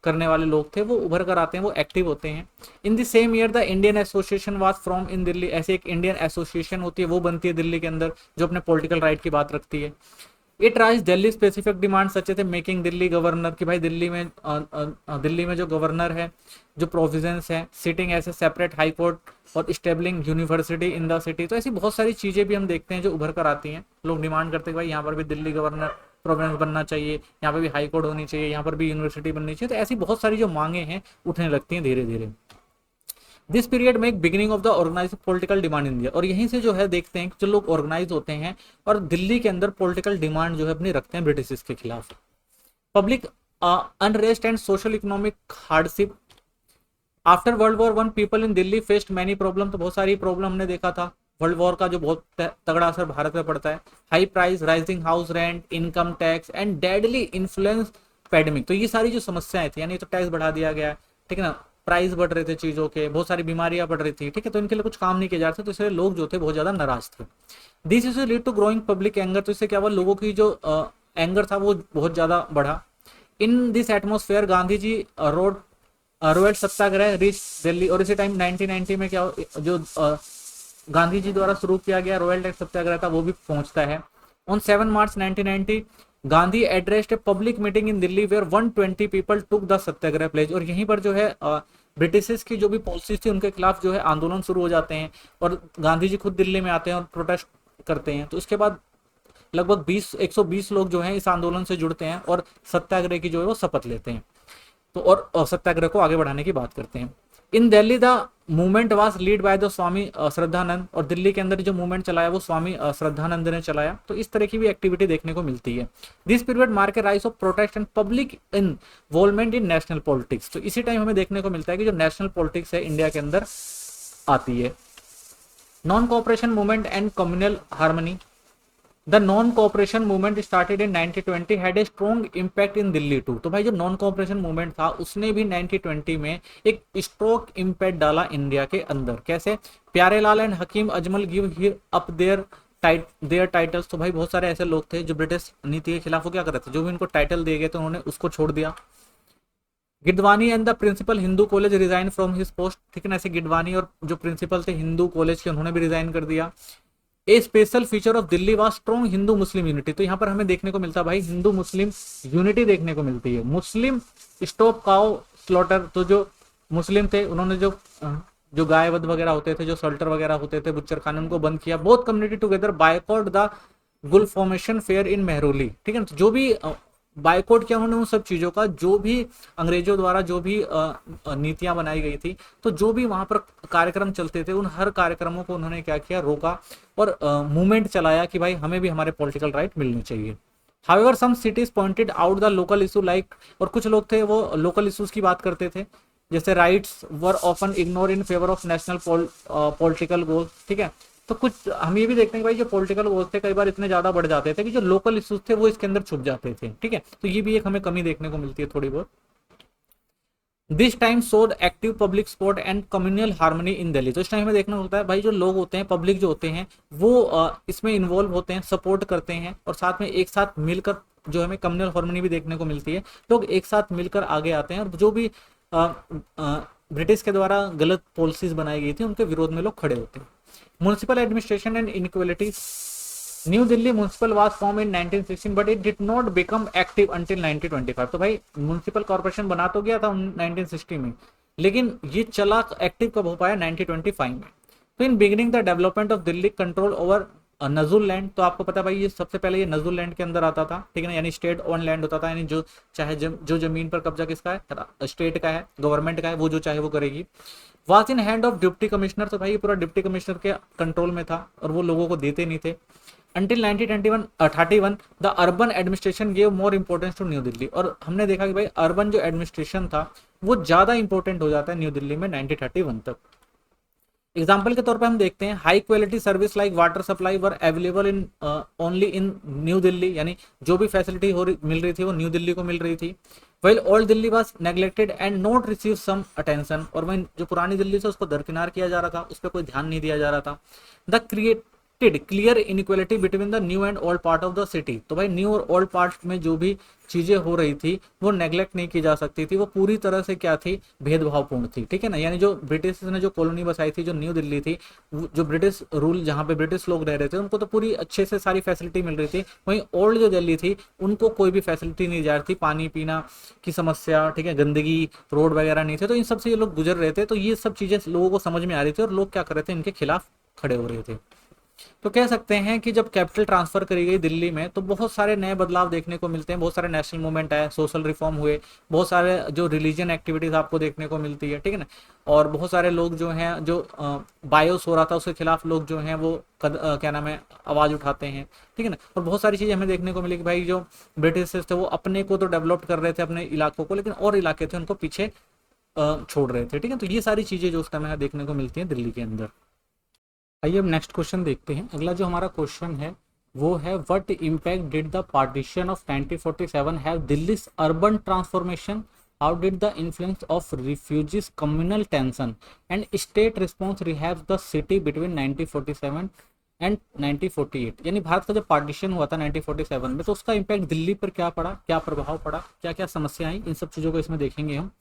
करने वाले लोग थे वो उभर कर आते हैं, वो एक्टिव होते हैं। In the same year the Indian association was from in Delhi. ऐसे एक इंडियन एसोसिएशन होती है वो बनती है दिल्ली के अंदर, जो अपने पॉलिटिकल राइट की बात रखती है। It rise Delhi specific demand such the making Delhi governor, कि भाई दिल्ली में जो गवर्नर है, जो प्रोविजंस है, sitting as a separate high court और establishing university in the city. तो ऐसी बहुत सारी चीजें भी हम देखते हैं जो उभर कर आती हैं। लोग डिमांड करते हैं भाई यहाँ पर भी दिल्ली गवर्नर प्रोविंस बनना चाहिए, यहाँ पर भी हाई कोर्ट होनी चाहिए, यहाँ पर भी यूनिवर्सिटी बननी चाहिए। तो ऐसी बहुत सारी जो मांगे हैं उठने लगती हैं धीरे धीरे। दिस पीरियड में एक beginning of the organize political demand in India. और यहीं से जो है देखते हैं कि जो लोग ऑर्गेनाइज होते हैं और दिल्ली के अंदर पॉलिटिकल डिमांड जो है अपनी रखते हैं ब्रिटिश के खिलाफ। Public unrest and social economic hardship. After world war one people in Delhi faced many problem. तो बहुत सारी प्रॉब्लम हमने देखा था, वर्ल्ड वॉर का जो बहुत तगड़ा असर भारत पे पड़ता है। High price, rising house rent, income tax and deadly influence pandemic. तो ये सारी जो समस्याएं थी, यानी तो टैक्स बढ़ा दिया गया, ठीक है ना, प्राइस बढ़ रहे थे चीजों के, बहुत सारी बीमारियां बढ़ रही थी, ठीक है, तो इनके लिए कुछ काम नहीं किया जा रहा था, तो इसलिए लोग जो थे बहुत ज्यादा नाराज थे। This is lead to growing public anger. तो इससे क्या हुआ, लोगों की जो एंगर था वो बहुत ज्यादा बढ़ा। In this atmosphere Gandhi ji road road satyagraha reach Delhi. और इसी टाइम 1990 में क्या जो गांधी जी द्वारा शुरू किया गया रॉयल टैक्स सत्याग्रह था वो भी पहुंचता है। On 7 March 1990 Gandhi addressed a public meeting in Delhi where 120 people took the satyagraha pledge. और यहीं पर जो है ब्रिटिश की जो भी पॉलिसीज थी उनके खिलाफ जो है आंदोलन शुरू हो जाते हैं, और गांधी जी खुद दिल्ली में आते हैं और प्रोटेस्ट करते हैं। तो इसके बाद लगभग 120 लोग जो हैं इस आंदोलन से जुड़ते हैं और सत्याग्रह की जो है वो शपथ लेते हैं, तो और सत्याग्रह को आगे बढ़ाने की बात करते हैं। In Delhi the movement was lead by the Swami Shraddhanand. और दिल्ली के अंदर जो मूवमेंट चलाया वो स्वामी श्रद्धानंद ने चलाया। तो इस तरह की भी एक्टिविटी देखने को मिलती है। This period mark A rise of protest and public involvement in national politics. तो इसी टाइम हमें देखने को मिलता है कि जो नेशनल पॉलिटिक्स है इंडिया के अंदर आती है। Non cooperation movement and communal harmony. The non cooperation movement started in 1920 had a strong impact in Delhi too. तो भाई जो नॉन कोऑपरेशन मूवमेंट था उसने भी 1920 में एक स्ट्रॉन्ग इम्पैक्ट डाला इंडिया के अंदर। कैसे, Pyarelal and Hakim Ajmal give here up their titles. तो भाई बहुत सारे ऐसे लोग थे जो ब्रिटिश नीति के खिलाफ वो क्या कर रहे थे, जो भी उनको टाइटल दिए गए थे उन्होंने उसको छोड़ दिया। Gidwani and the principal Hindu college resign from his post. ठीक है ना, ऐसे गिडवानी और जो प्रिंसिपल थे हिंदू कॉलेज के उन्होंने भी रिजाइन कर दिया। A special feature of Delhi was strong Hindu Muslim unity. तो यहाँ पर हमें देखने को मिलता है भाई हिंदू मुस्लिम यूनिटी देखने को मिलती है। मुस्लिम स्टॉप काउ स्लॉटर। तो जो मुस्लिम थे उन्होंने जो गाय वध वगैरह होते थे, जो सल्टर वगैरह होते थे, बुच्चर खाने, उनको बंद किया। Both community together boycott the गुल फॉर्मेशन फेयर इन मेहरौली। ठीक है ना, तो जो भी बायकॉट किया उन्होंने उन सब चीजों का, जो भी अंग्रेजों द्वारा जो भी नीतियां बनाई गई थी, तो जो भी वहां पर कार्यक्रम चलते थे उन हर कार्यक्रमों को उन्होंने क्या किया, रोका और मूवमेंट चलाया कि भाई हमें भी हमारे पॉलिटिकल राइट मिलने चाहिए। However some cities pointed out the local issue like, और कुछ लोग थे वो लोकल इशूज की बात करते थे, जैसे rights were often ignore in favour of national political goal. ठीक है, तो कुछ हम ये भी देखते हैं कि भाई जो पॉलिटिकल वॉर्स थे कई बार इतने ज्यादा बढ़ जाते थे कि जो लोकल इश्यूज थे वो इसके अंदर छुप जाते थे, ठीक है। तो ये भी एक हमें कमी देखने को मिलती है थोड़ी बहुत। This time showed active public support and communal harmony in Delhi. तो इस टाइम में देखना होता है भाई जो लोग होते हैं, पब्लिक जो होते हैं वो इसमें इन्वॉल्व होते हैं, सपोर्ट करते हैं, और साथ में एक साथ मिलकर जो हमें कम्युनल हार्मनी भी देखने को मिलती है। लोग एक साथ मिलकर आगे आते हैं, और जो भी ब्रिटिश के द्वारा गलत पॉलिसीज बनाई गई थी उनके विरोध में लोग खड़े होते हैं। Municipal administration and inequality. New Delhi municipal was form in 1916 but it did not become active until 1925। तो भाई म्युनिसिपल कॉर्पोरेशन बना तो गया था 1960 में, लेकिन ये चला एक्टिव कब हो पाया, 1925 में। तो in beginning the development of Delhi control over nazul land. तो आपको पता है भाई ये सबसे पहले ये नजुल लैंड के अंदर आता था, ठीक है ना, यानी स्टेट ओन लैंड होता था, यानी जो चाहे जो जमीन पर कब्जा किसका है, स्टेट का है, गवर्नमेंट का है, वो जो चाहे वो करेगी। Was in hand of deputy commissioner. तो भाई ये पूरा डिप्टी कमिश्नर के कंट्रोल में था और वो लोगों को देते नहीं थे। Until 1931 the urban administration gave more importance to new Delhi. और हमने देखा कि भाई अर्बन जो एडमिनिस्ट्रेशन था वो ज्यादा इंपॉर्टेंट हो जाता है न्यू दिल्ली में 1931 तक। एग्जाम्पल के तौर पे हम देखते हैं high quality service like water supply were available in only in new Delhi, यानी जो भी फैसिलिटी मिल रही थी वो न्यू दिल्ली को मिल रही थी। Well old Delhi was neglected and not receive some attention. और वहीं जो पुरानी दिल्ली से उसको दरकिनार किया जा रहा था, उस पर कोई ध्यान नहीं दिया जा रहा था। The clear inequality between the new and old part of the city. तो भाई न्यू और ओल्ड पार्ट में जो भी चीजें हो रही थी वो नेग्लेक्ट नहीं की जा सकती थी, वो पूरी तरह से क्या थी, भेदभावपूर्ण थी, ठीक है ना। यानी जो ब्रिटिश ने जो कॉलोनी बसाई थी, जो न्यू दिल्ली थी, जो ब्रिटिश रूल जहाँ पे ब्रिटिश लोग रह रहे थे उनको तो पूरी अच्छे से सारी फैसिलिटी मिल रही थी। वहीं ओल्ड जो दिल्ली थी उनको कोई भी फैसिलिटी नहीं जा रही थी, पानी पीना की समस्या, ठीक है, गंदगी, रोड वगैरह नहीं थे। तो इन सबसे ये लोग गुजर रहे थे, तो ये सब चीजें लोगों को समझ में आ रही थी और लोग क्या कर रहे थे, इनके खिलाफ खड़े हो रहे थे। तो कह सकते हैं कि जब कैपिटल ट्रांसफर करी गई दिल्ली में तो बहुत सारे नए बदलाव देखने को मिलते हैं, बहुत सारे नेशनल मूवमेंट आए, सोशल रिफॉर्म हुए, बहुत सारे जो रिलीजन एक्टिविटीज आपको देखने को मिलती है, ठीक है ना। और बहुत सारे लोग जो हैं, जो बायोस हो रहा था उसके खिलाफ लोग जो हैं वो क्या नाम है, आवाज उठाते हैं, ठीक है ना। और बहुत सारी चीजें हमें देखने को मिली कि भाई जो ब्रिटिश थे वो अपने को तो डेवलप कर रहे थे अपने इलाकों को, लेकिन और इलाके थे उनको पीछे छोड़ रहे थे, ठीक है। तो ये सारी चीजें जो उस टाइम देखने को मिलती हैं दिल्ली के अंदर। आइए अब नेक्स्ट क्वेश्चन देखते हैं। अगला जो हमारा क्वेश्चन है वो है what impact did the partition of 1947 have Delhi's urban transformation, how did the influence of refugees communal tension and state response रिहैव द सिटी बिटवीन 1947 एंड 1948। यानी भारत का जब पार्टीशन हुआ था 1947 में तो उसका इम्पैक्ट दिल्ली पर क्या पड़ा, क्या प्रभाव पड़ा, क्या क्या समस्या आई, इन सब चीज़ों को इसमें देखेंगे हम।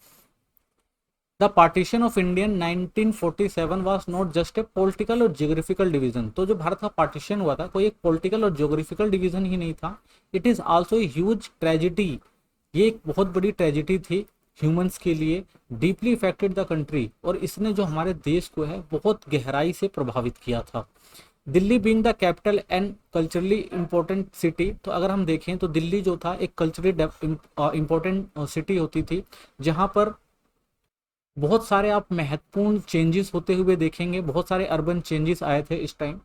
The partition of Indian 1947 was not just A political और जियोग्राफिकल डिवीजन। तो जो भारत का पार्टीशन हुआ था कोई एक पॉलिटिकल और जियोग्राफिकल डिवीजन ही नहीं था, it is also a huge tragedy. ये एक बहुत बड़ी ट्रेजिडी थी ह्यूमंस के लिए, डीपली इफेक्टेड द कंट्री, और इसने जो हमारे देश को है बहुत गहराई से प्रभावित किया था। Delhi being the capital and culturally important city. तो अगर हम देखें तो दिल्ली जो था एक कल्चरली इंपॉर्टेंट सिटी होती थी, जहां पर बहुत सारे आप महत्वपूर्ण चेंजेस होते हुए देखेंगे, बहुत सारे अर्बन चेंजेस आए थे इस time.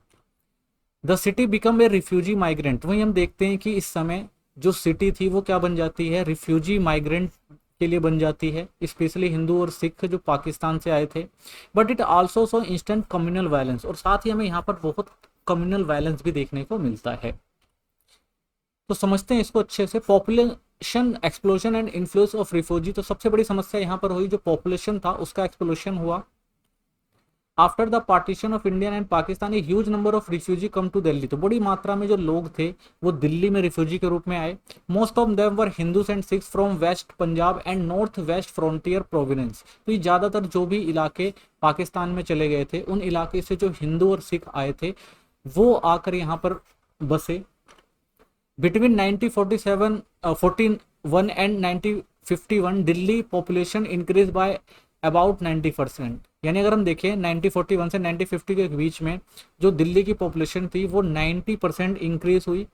The city become a refugee migrant. वहीं हम देखते हैं कि इस समय जो सिटी थी वो क्या बन जाती है, रिफ्यूजी माइग्रेंट के लिए बन जाती है, स्पेशली हिंदू और सिख जो पाकिस्तान से आए थे। But it also so instant communal violence, और साथ ही हमें यहाँ पर बहुत कम्युनल वायलेंस भी देखने को मिलता है। तो समझते हैं इसको अच्छे से। Population explosion and influence of refugee. तो सबसे बड़ी समस्या यहाँ पर हुई जो पॉपुलेशन था उसका एक्सप्लोजन हुआ। After the partition of India and Pakistan a huge number of refugee come to Delhi. तो बड़ी मात्रा में जो लोग थे वो दिल्ली में रिफ्यूजी के रूप में आए। Most of them were Hindus and Sikhs from west Punjab and north west frontier province. तो ये ज्यादातर जो भी इलाके पाकिस्तान में चले गए थे उन इलाके से जो हिंदू और सिख आए थे वो आकर यहाँ पर बसे। Between 1941 and 1951 Delhi population increase by about 90%। यानी अगर हम देखें 1941 से 1950 के बीच में जो दिल्ली की पॉपुलेशन थी वो 90% इंक्रीज हुई।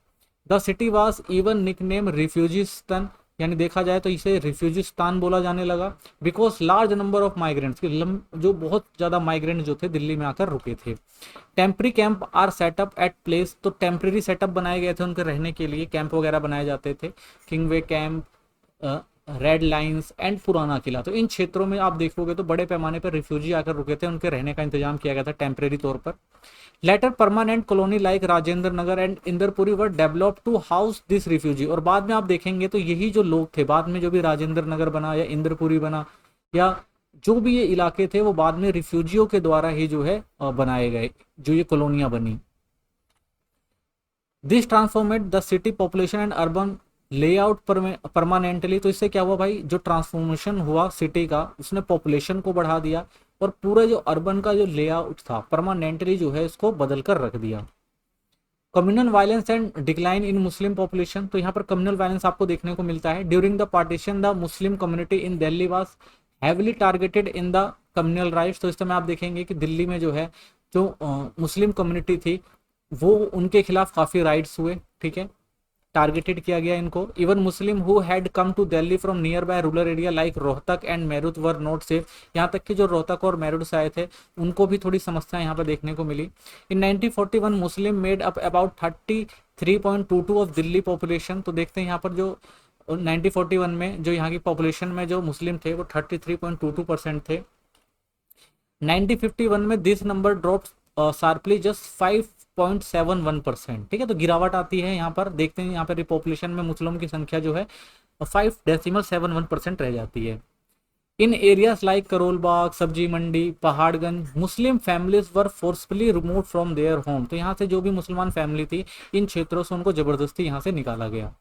The city was even nickname Refugistan, यानी देखा जाए तो इसे रिफ्यूजिस्तान बोला जाने लगा, because large number of migrants, जो बहुत ज्यादा माइग्रेंट जो थे दिल्ली में आकर रुके थे। Temporary camp are setup at place. तो टेम्परेरी सेटअप बनाए गए थे उनके रहने के लिए, कैंप वगैरह बनाए जाते थे, किंगवे कैंप, रेड लाइंस एंड पुराना किला। तो इन क्षेत्रों में आप देखोगे तो बड़े पैमाने पर रिफ्यूजी आकर रुके थे, उनके रहने का इंतजाम किया गया था टेम्परेरी तौर पर। Later permanent colony like Rajendra Nagar and Inderpuri were develop to house this refugee. और बाद में आप देखेंगे तो यही जो लोग थे, बाद में जो भी राजेंद्र नगर बना या इंदरपुरी बना या जो भी ये इलाके थे, वो बाद में रिफ्यूजियों के द्वारा ही जो है बनाए गए, जो ये कॉलोनियां बनी। This transformed the city population and urban layout permanently. तो इससे क्या हुआ भाई, जो ट्रांसफॉर्मेशन हुआ सिटी का, उसने पॉपुलेशन को बढ़ा दिया और पूरा जो अर्बन का जो लेआउट था परमानेंटली जो है इसको बदल कर रख दिया। Communal violence and decline in Muslim population. तो यहाँ पर कम्युनल वायलेंस आपको देखने को मिलता है। During the partition the Muslim community in Delhi was heavily targeted in the communal riots. तो इस समय आप देखेंगे कि दिल्ली में जो है जो मुस्लिम कम्युनिटी थी वो उनके खिलाफ काफी राइट्स हुए, ठीक है, टारगेटेड किया गया इनको। Even Muslim who had come to Delhi from nearby rural area like Rohtak and Meerut were not safe. यहाँ तक कि जो रोहतक और मेरठ से आए थे उनको भी थोड़ी समस्या यहाँ पर देखने को मिली। In 1941 Muslim made up about 33.22 of Delhi population. तो देखते हैं यहाँ पर जो 1941 में जो यहाँ की पॉपुलेशन में जो मुस्लिम थे वो 33.22% थे। 1951 में this number drop sharply just 5.71%, ठीक है। तो गिरावट आती है यहाँ पर, देखते हैं यहाँ पर पॉपुलेशन में मुस्लिमों की संख्या जो है 5.71% रह जाती है। In areas like Karol Bagh, Sabzi Mandi, Paharganj, Muslim families were forcefully remove from there home. तो यहाँ से जो भी मुसलमान फैमिली थी इन क्षेत्रों से उनको जबरदस्ती यहाँ से निकाला गया।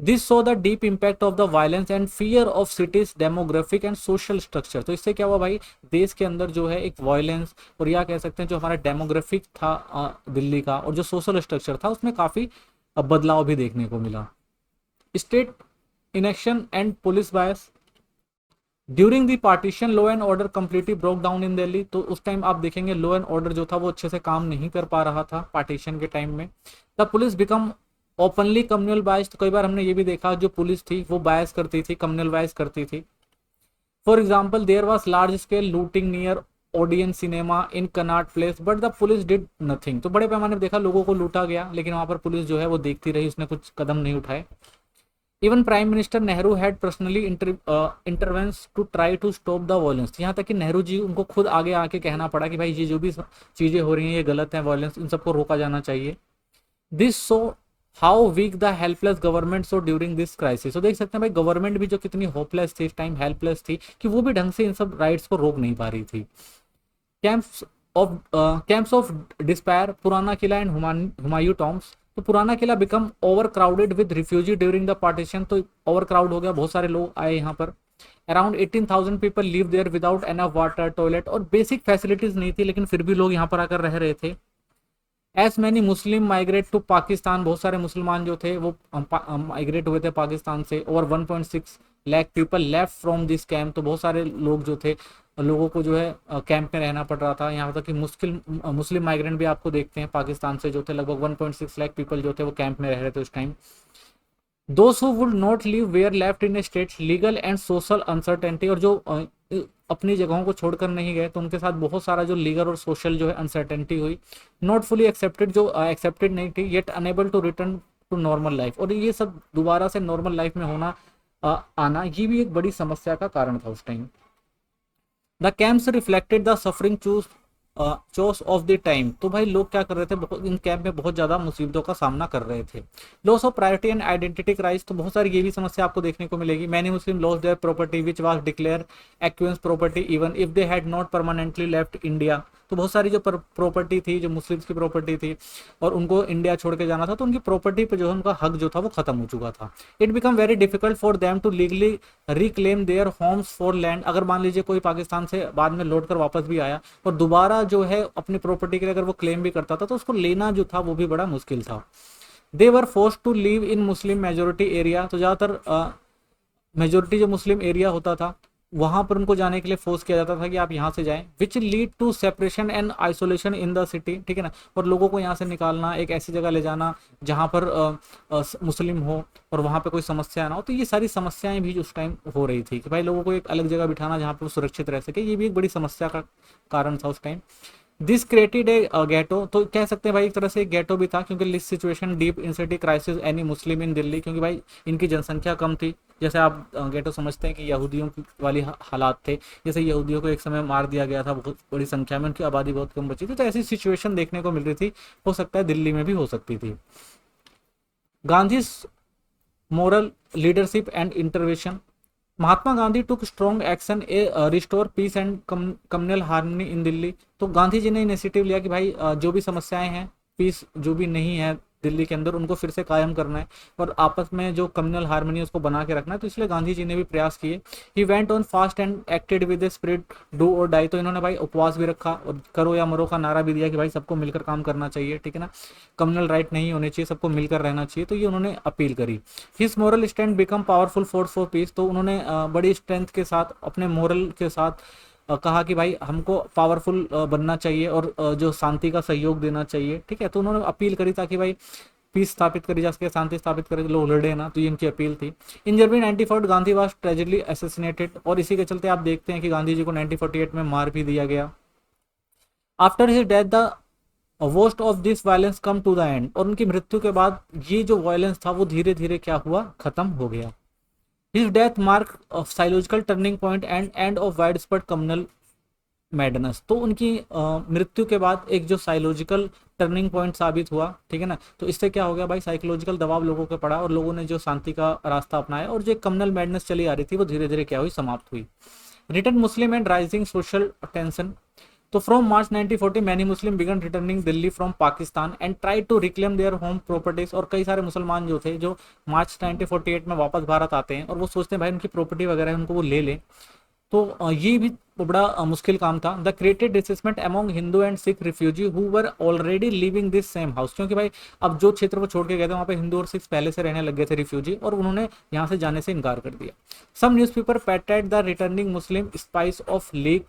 This so the deep impact of the violence and fear of cities demographic and social structure. तो इससे क्या हुआ भाई, देश के अंदर जो है एक वायलेंस और या कह सकते हैं जो हमारा डेमोग्राफिक था दिल्ली का और जो सोशल स्ट्रक्चर था उसमें काफी बदलाव भी देखने को मिला। State inaction and police bias. During the partition law and order completely broke down in Delhi. तो उस टाइम आप देखेंगे लॉ एंड ऑर्डर जो था वो अच्छे से काम नहीं कर पा रहा था पार्टीशन के टाइम में। The police become openly communal bias. तो कई बार हमने ये भी देखा जो पुलिस थी वो बायस करती थी, कम्युनल बायस करती थी। For example there was large scale looting near Odeon cinema in Connaught Place but the police did nothing. तो बड़े पैमाने पर देखा लोगों को लूटा गया लेकिन वहां पर पुलिस जो है वो देखती रही, उसने कुछ कदम नहीं उठाए। Even prime minister Nehru had personally intervenes to try to stop the violence. यहाँ तक कि नेहरू जी उनको खुद आगे आके कहना पड़ा कि भाई ये जो भी चीजें हो रही हैं ये गलत है, वायलेंस, इन सबको रोका जाना चाहिए। This show how weak the helpless government show during this crisis. तो देख सकते हैं भाई गवर्नमेंट भी जो कितनी होपलेस थी इस टाइम, हेल्पलेस थी कि वो भी ढंग से इन सब राइट्स को रोक नहीं पा रही थी। कैंप्स ऑफ डिस्पायर, पुराना किला एंड हुमायूं टॉम्ब्स। तो Purana Qila become overcrowded with refugee during the partition. तो ओवर क्राउड हो गया, बहुत सारे लोग आए यहाँ पर। Around 18,000 people live there without enough water, toilet और बेसिक फैसिलिटीज नहीं थी लेकिन फिर भी लोग यहाँ पर आकर रह रहे थे। As many Muslim migrate to Pakistan. बहुत सारे मुसलमान जो थे वो माइग्रेट हुए थे पाकिस्तान से। Over 1.6 lakh people left from this camp. तो बहुत सारे लोग जो थे, लोगों को जो है कैंप में रहना पड़ रहा था। यहाँ तक कि मुस्लिम माइग्रेंट भी आपको देखते हैं पाकिस्तान से जो थे, लगभग 1.6 लाख पीपल जो थे वो कैंप में रह रहे थे उस time. Those who would not leave where left in A state legal and social uncertainty. और जो अपनी जगहों को छोड़कर नहीं गए तो उनके साथ बहुत सारा जो लीगल और सोशल जो है अनसर्टेनिटी हुई। नॉट फुली एक्सेप्टेड, जो एक्सेप्टेड नहीं थी, yet unable to return to normal life. और ये सब दोबारा से नॉर्मल लाइफ में होना आना ये भी एक बड़ी समस्या का कारण था उस time. The camps reflected the suffering chaos of the time. तो भाई लोग क्या कर रहे थे, इन कैंप में बहुत ज्यादा मुसीबतों का सामना कर रहे थे। Loss of priority and identity crisis. तो बहुत सारी ये भी समस्या आपको देखने को मिलेगी। Many Muslim lost their property which was declared एक्वेंस property even if they had not permanently left India. तो बहुत सारी जो प्रॉपर्टी थी, जो मुस्लिम्स की प्रॉपर्टी थी और उनको इंडिया छोड़ के जाना था तो उनकी प्रॉपर्टी पर जो है उनका हक जो था वो खत्म हो चुका था। It become very difficult for them to legally reclaim their homes for land. अगर मान लीजिए कोई पाकिस्तान से बाद में लौट कर वापस भी आया और दोबारा जो है अपनी प्रॉपर्टी के लिए अगर वो क्लेम भी करता था तो उसको लेना जो था वो भी बड़ा मुश्किल था। They were forced to live in Muslim majority area. तो ज़्यादातर मेजोरिटी जो मुस्लिम एरिया होता था वहां पर उनको जाने के लिए फोर्स किया जाता था कि आप यहाँ से जाएं, which lead to separation and isolation in the city, ठीक है ना। और लोगों को यहाँ से निकालना, एक ऐसी जगह ले जाना जहाँ पर मुस्लिम हो और वहाँ पे कोई समस्या ना हो। तो ये सारी समस्याएं भी उस टाइम हो रही थी कि भाई लोगों को एक अलग जगह बिठाना जहाँ पर वो सुरक्षित रह सके, ये भी एक बड़ी समस्या का कारण था उस टाइम। दिस क्रिएटेड ए गेटो, तो कह सकते हैं भाई एक तरह से गेटो भी था, क्योंकि लिस्ट सिचुएशन डीप इंसिटी crisis any Muslim in Delhi, क्योंकि भाई इनकी जनसंख्या कम थी। जैसे आप गेटो समझते हैं कि यहूदियों की वाली हालात थे, जैसे यहूदियों को एक समय मार दिया गया था बहुत बड़ी संख्या में, उनकी आबादी बहुत कम बची थी, तो ऐसी सिचुएशन देखने को मिल रही थी। हो सकता है दिल्ली में भी हो सकती थी। Gandhi moral leadership and intervention, Mahatma Gandhi took strong action a restore peace and communal harmony in Delhi. तो गांधी जी ने इनिशिएटिव लिया कि भाई जो भी समस्याएं हैं, पीस जो भी नहीं है दिल्ली के अंदर, उनको फिर से कायम करना है और आपस में जो कम्युनल हार्मनी उसको बना के रखना है। तो इसलिए गांधी जी ने भी प्रयास किए। He went on fast and acted with spirit do और डाई, तो इन्होंने भाई उपवास भी रखा और करो या मरो का नारा भी दिया कि भाई सबको मिलकर काम करना चाहिए, ठीक है ना, कम्युनल राइट नहीं होने चाहिए, सबको मिलकर रहना चाहिए। तो ये उन्होंने अपील करी। His moral stand become powerful force for piece, तो उन्होंने बड़ी स्ट्रेंथ के साथ, अपने मोरल के साथ कहा कि भाई हमको पावरफुल बनना चाहिए और जो शांति का सहयोग देना चाहिए, ठीक है। तो उन्होंने अपील करी ताकि भाई पीस स्थापित करी जा सके, शांति स्थापित करे, लोग लड़े ना, तो ये इनकी अपील थी। इन जनवरी 1940 गांधी वाज ट्रेजिकली असैसिनेटेड, और इसी के चलते आप देखते हैं कि गांधी जी को 1948 में मार भी दिया गया। After his death the worst of this violence come to the end, और उनकी मृत्यु के बाद ये जो वायलेंस था वो धीरे धीरे क्या हुआ, खत्म हो गया। His death mark psychological turning point and end of wide spread communal madness, तो उनकी मृत्यु के बाद एक जो साइकोलॉजिकल टर्निंग पॉइंट साबित हुआ, ठीक है ना। तो इससे क्या हो गया भाई, साइकोलॉजिकल दबाव लोगों पे पड़ा और लोगों ने जो शांति का रास्ता अपनाया, और जो कम्युनल मैडनेस चली आ रही थी वो धीरे धीरे क्या हुई, समाप्त हुई। Return Muslim and rising social tension, तो from March 1940 many Muslim began returning Delhi from Pakistan and try to reclaim their home properties, और कई सारे मुसलमान जो थे जो मार्च 1948 में वापस भारत आते हैं और वो सोचते हैं भाई उनकी प्रॉपर्टी वगैरह है उनको वो ले लें। तो ये भी बड़ा मुश्किल काम था। The created resentment among Hindu and Sikh refugee who were already living this same house, क्योंकि भाई अब जो क्षेत्र वो छोड़ के गए थे वहाँ पे हिंदू और सिख पहले से रहने लग गए थे रिफ्यूजी, और उन्होंने यहाँ से जाने से इनकार कर दिया। Some newspaper painted the returning Muslim spies of League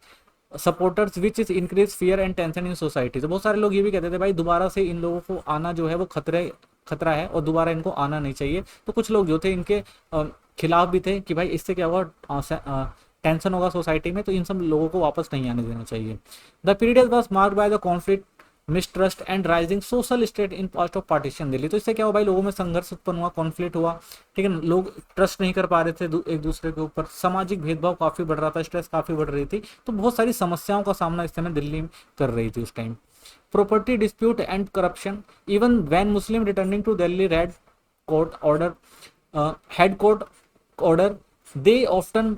supporters which is increase fear and tension in society, तो बहुत सारे लोग ये भी कहते थे भाई दोबारा से इन लोगों को आना जो है वो खतरा है और दोबारा इनको आना नहीं चाहिए। तो कुछ लोग जो थे इनके खिलाफ भी थे कि भाई इससे क्या हुआ, टेंशन होगा सोसाइटी में, तो इन सब लोगों को वापस नहीं आने देना चाहिए। The period was marked by the conflict mistrust and rising social state in past of partition Delhi, तो इससे क्या हुआ भाई, लोगों में संघर्ष उत्पन्न हुआ, कॉन्फ्लिक्ट हुआ, ठीक है ना, लोग ट्रस्ट नहीं कर पा रहे थे एक दूसरे के ऊपर, सामाजिक भेदभाव काफी बढ़ रहा था, स्ट्रेस काफी बढ़ रही थी, तो बहुत सारी समस्याओं का सामना इस समय दिल्ली में कर रही थी उस time. Property dispute and corruption, even when Muslim returning to Delhi red court order had court order they often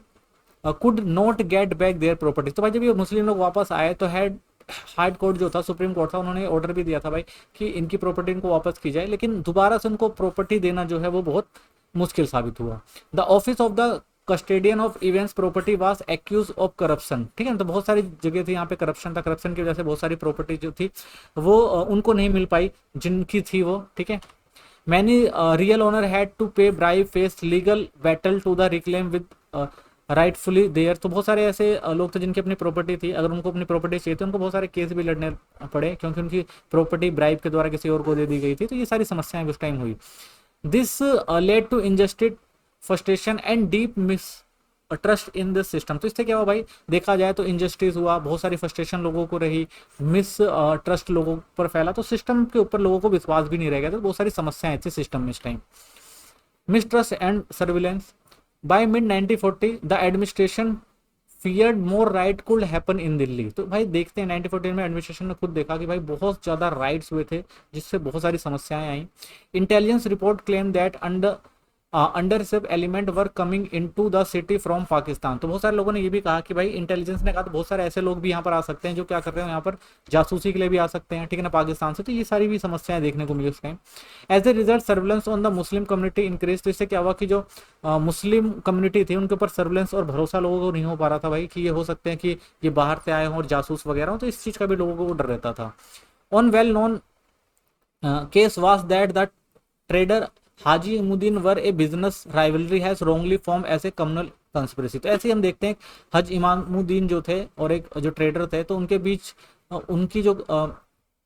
could not get back their properties, तो भाई जब ये मुस्लिम लोग वापस आए तो हाई कोर्ट जो था, सुप्रीम कोर्ट था, उन्होंने ऑर्डर भी दिया था भाई कि इनकी प्रॉपर्टी इनको वापस की जाए, लेकिन दोबारा से उनको प्रॉपर्टी देना जो है वो बहुत मुश्किल साबित हुआ। The office of the custodian of इवेंट्स property was accused of corruption, ठीक है ना, तो बहुत सारी जगह थी यहाँ पे करप्शन था, करप्शन की वजह से बहुत सारी प्रॉपर्टी जो थी वो उनको नहीं मिल पाई जिनकी थी वो, ठीक है। Many real owner had to pay bribe face legal battle to the reclaim with rightfully their, तो बहुत सारे ऐसे लोग थे जिनकी अपनी प्रॉपर्टी थी, अगर उनको अपनी प्रॉपर्टी चाहिए तो उनको बहुत सारे केस भी लड़ने पड़े क्योंकि उनकी प्रॉपर्टी ब्राइब के द्वारा किसी और को दे दी गई थी, तो ये सारी समस्याएं उस टाइम हुई। This led to injustice frustration and deep mistrust in this system, तो इससे क्या हुआ भाई, देखा जाए तो इंजस्टिस हुआ, बहुत सारी फ्रस्ट्रेशन लोगों को रही, मिस ट्रस्ट लोगों पर फैला, तो सिस्टम के ऊपर लोगों को विश्वास भी नहीं रह गया, तो बहुत सारी समस्याएं थी सिस्टम में इस time. Mistrust and surveillance, by mid 1940 the administration feared more right could happen in Delhi, तो भाई देखते हैं 1914 में एडमिनिस्ट्रेशन ने खुद देखा कि भाई बहुत ज्यादा राइट्स हुए थे जिससे बहुत सारी समस्याएं आई। Intelligence report claim that undesirable element were coming into the city from Pakistan, तो बहुत सारे लोगों ने ये भी कहा कि भाई इंटेलिजेंस ने कहा तो बहुत सारे ऐसे लोग भी यहाँ पर आ सकते हैं जो क्या कर रहे हैं यहाँ पर जासूसी के लिए भी आ सकते हैं, ठीक है ना, पाकिस्तान से, तो ये सारी भी समस्याएं देखने को मिली उस time. As a result surveillance on the Muslim community increase, तो इससे क्या हुआ कि जो मुस्लिम कम्युनिटी थी उनके ऊपर सर्विलेंस और भरोसा लोगों को नहीं हो पा रहा था भाई कि ये हो सकते हैं कि ये बाहर से आए हों और जासूस वगैरह हो, तो इस चीज का भी लोगों को डर रहता था। One well known case was that the trader Haji Imuddin were a business rivalry has wrongly framed as a communal conspiracy, तो ऐसे ही हम देखते हैं हज इमामुद्दीन जो थे और एक जो ट्रेडर थे, तो उनके बीच उनकी जो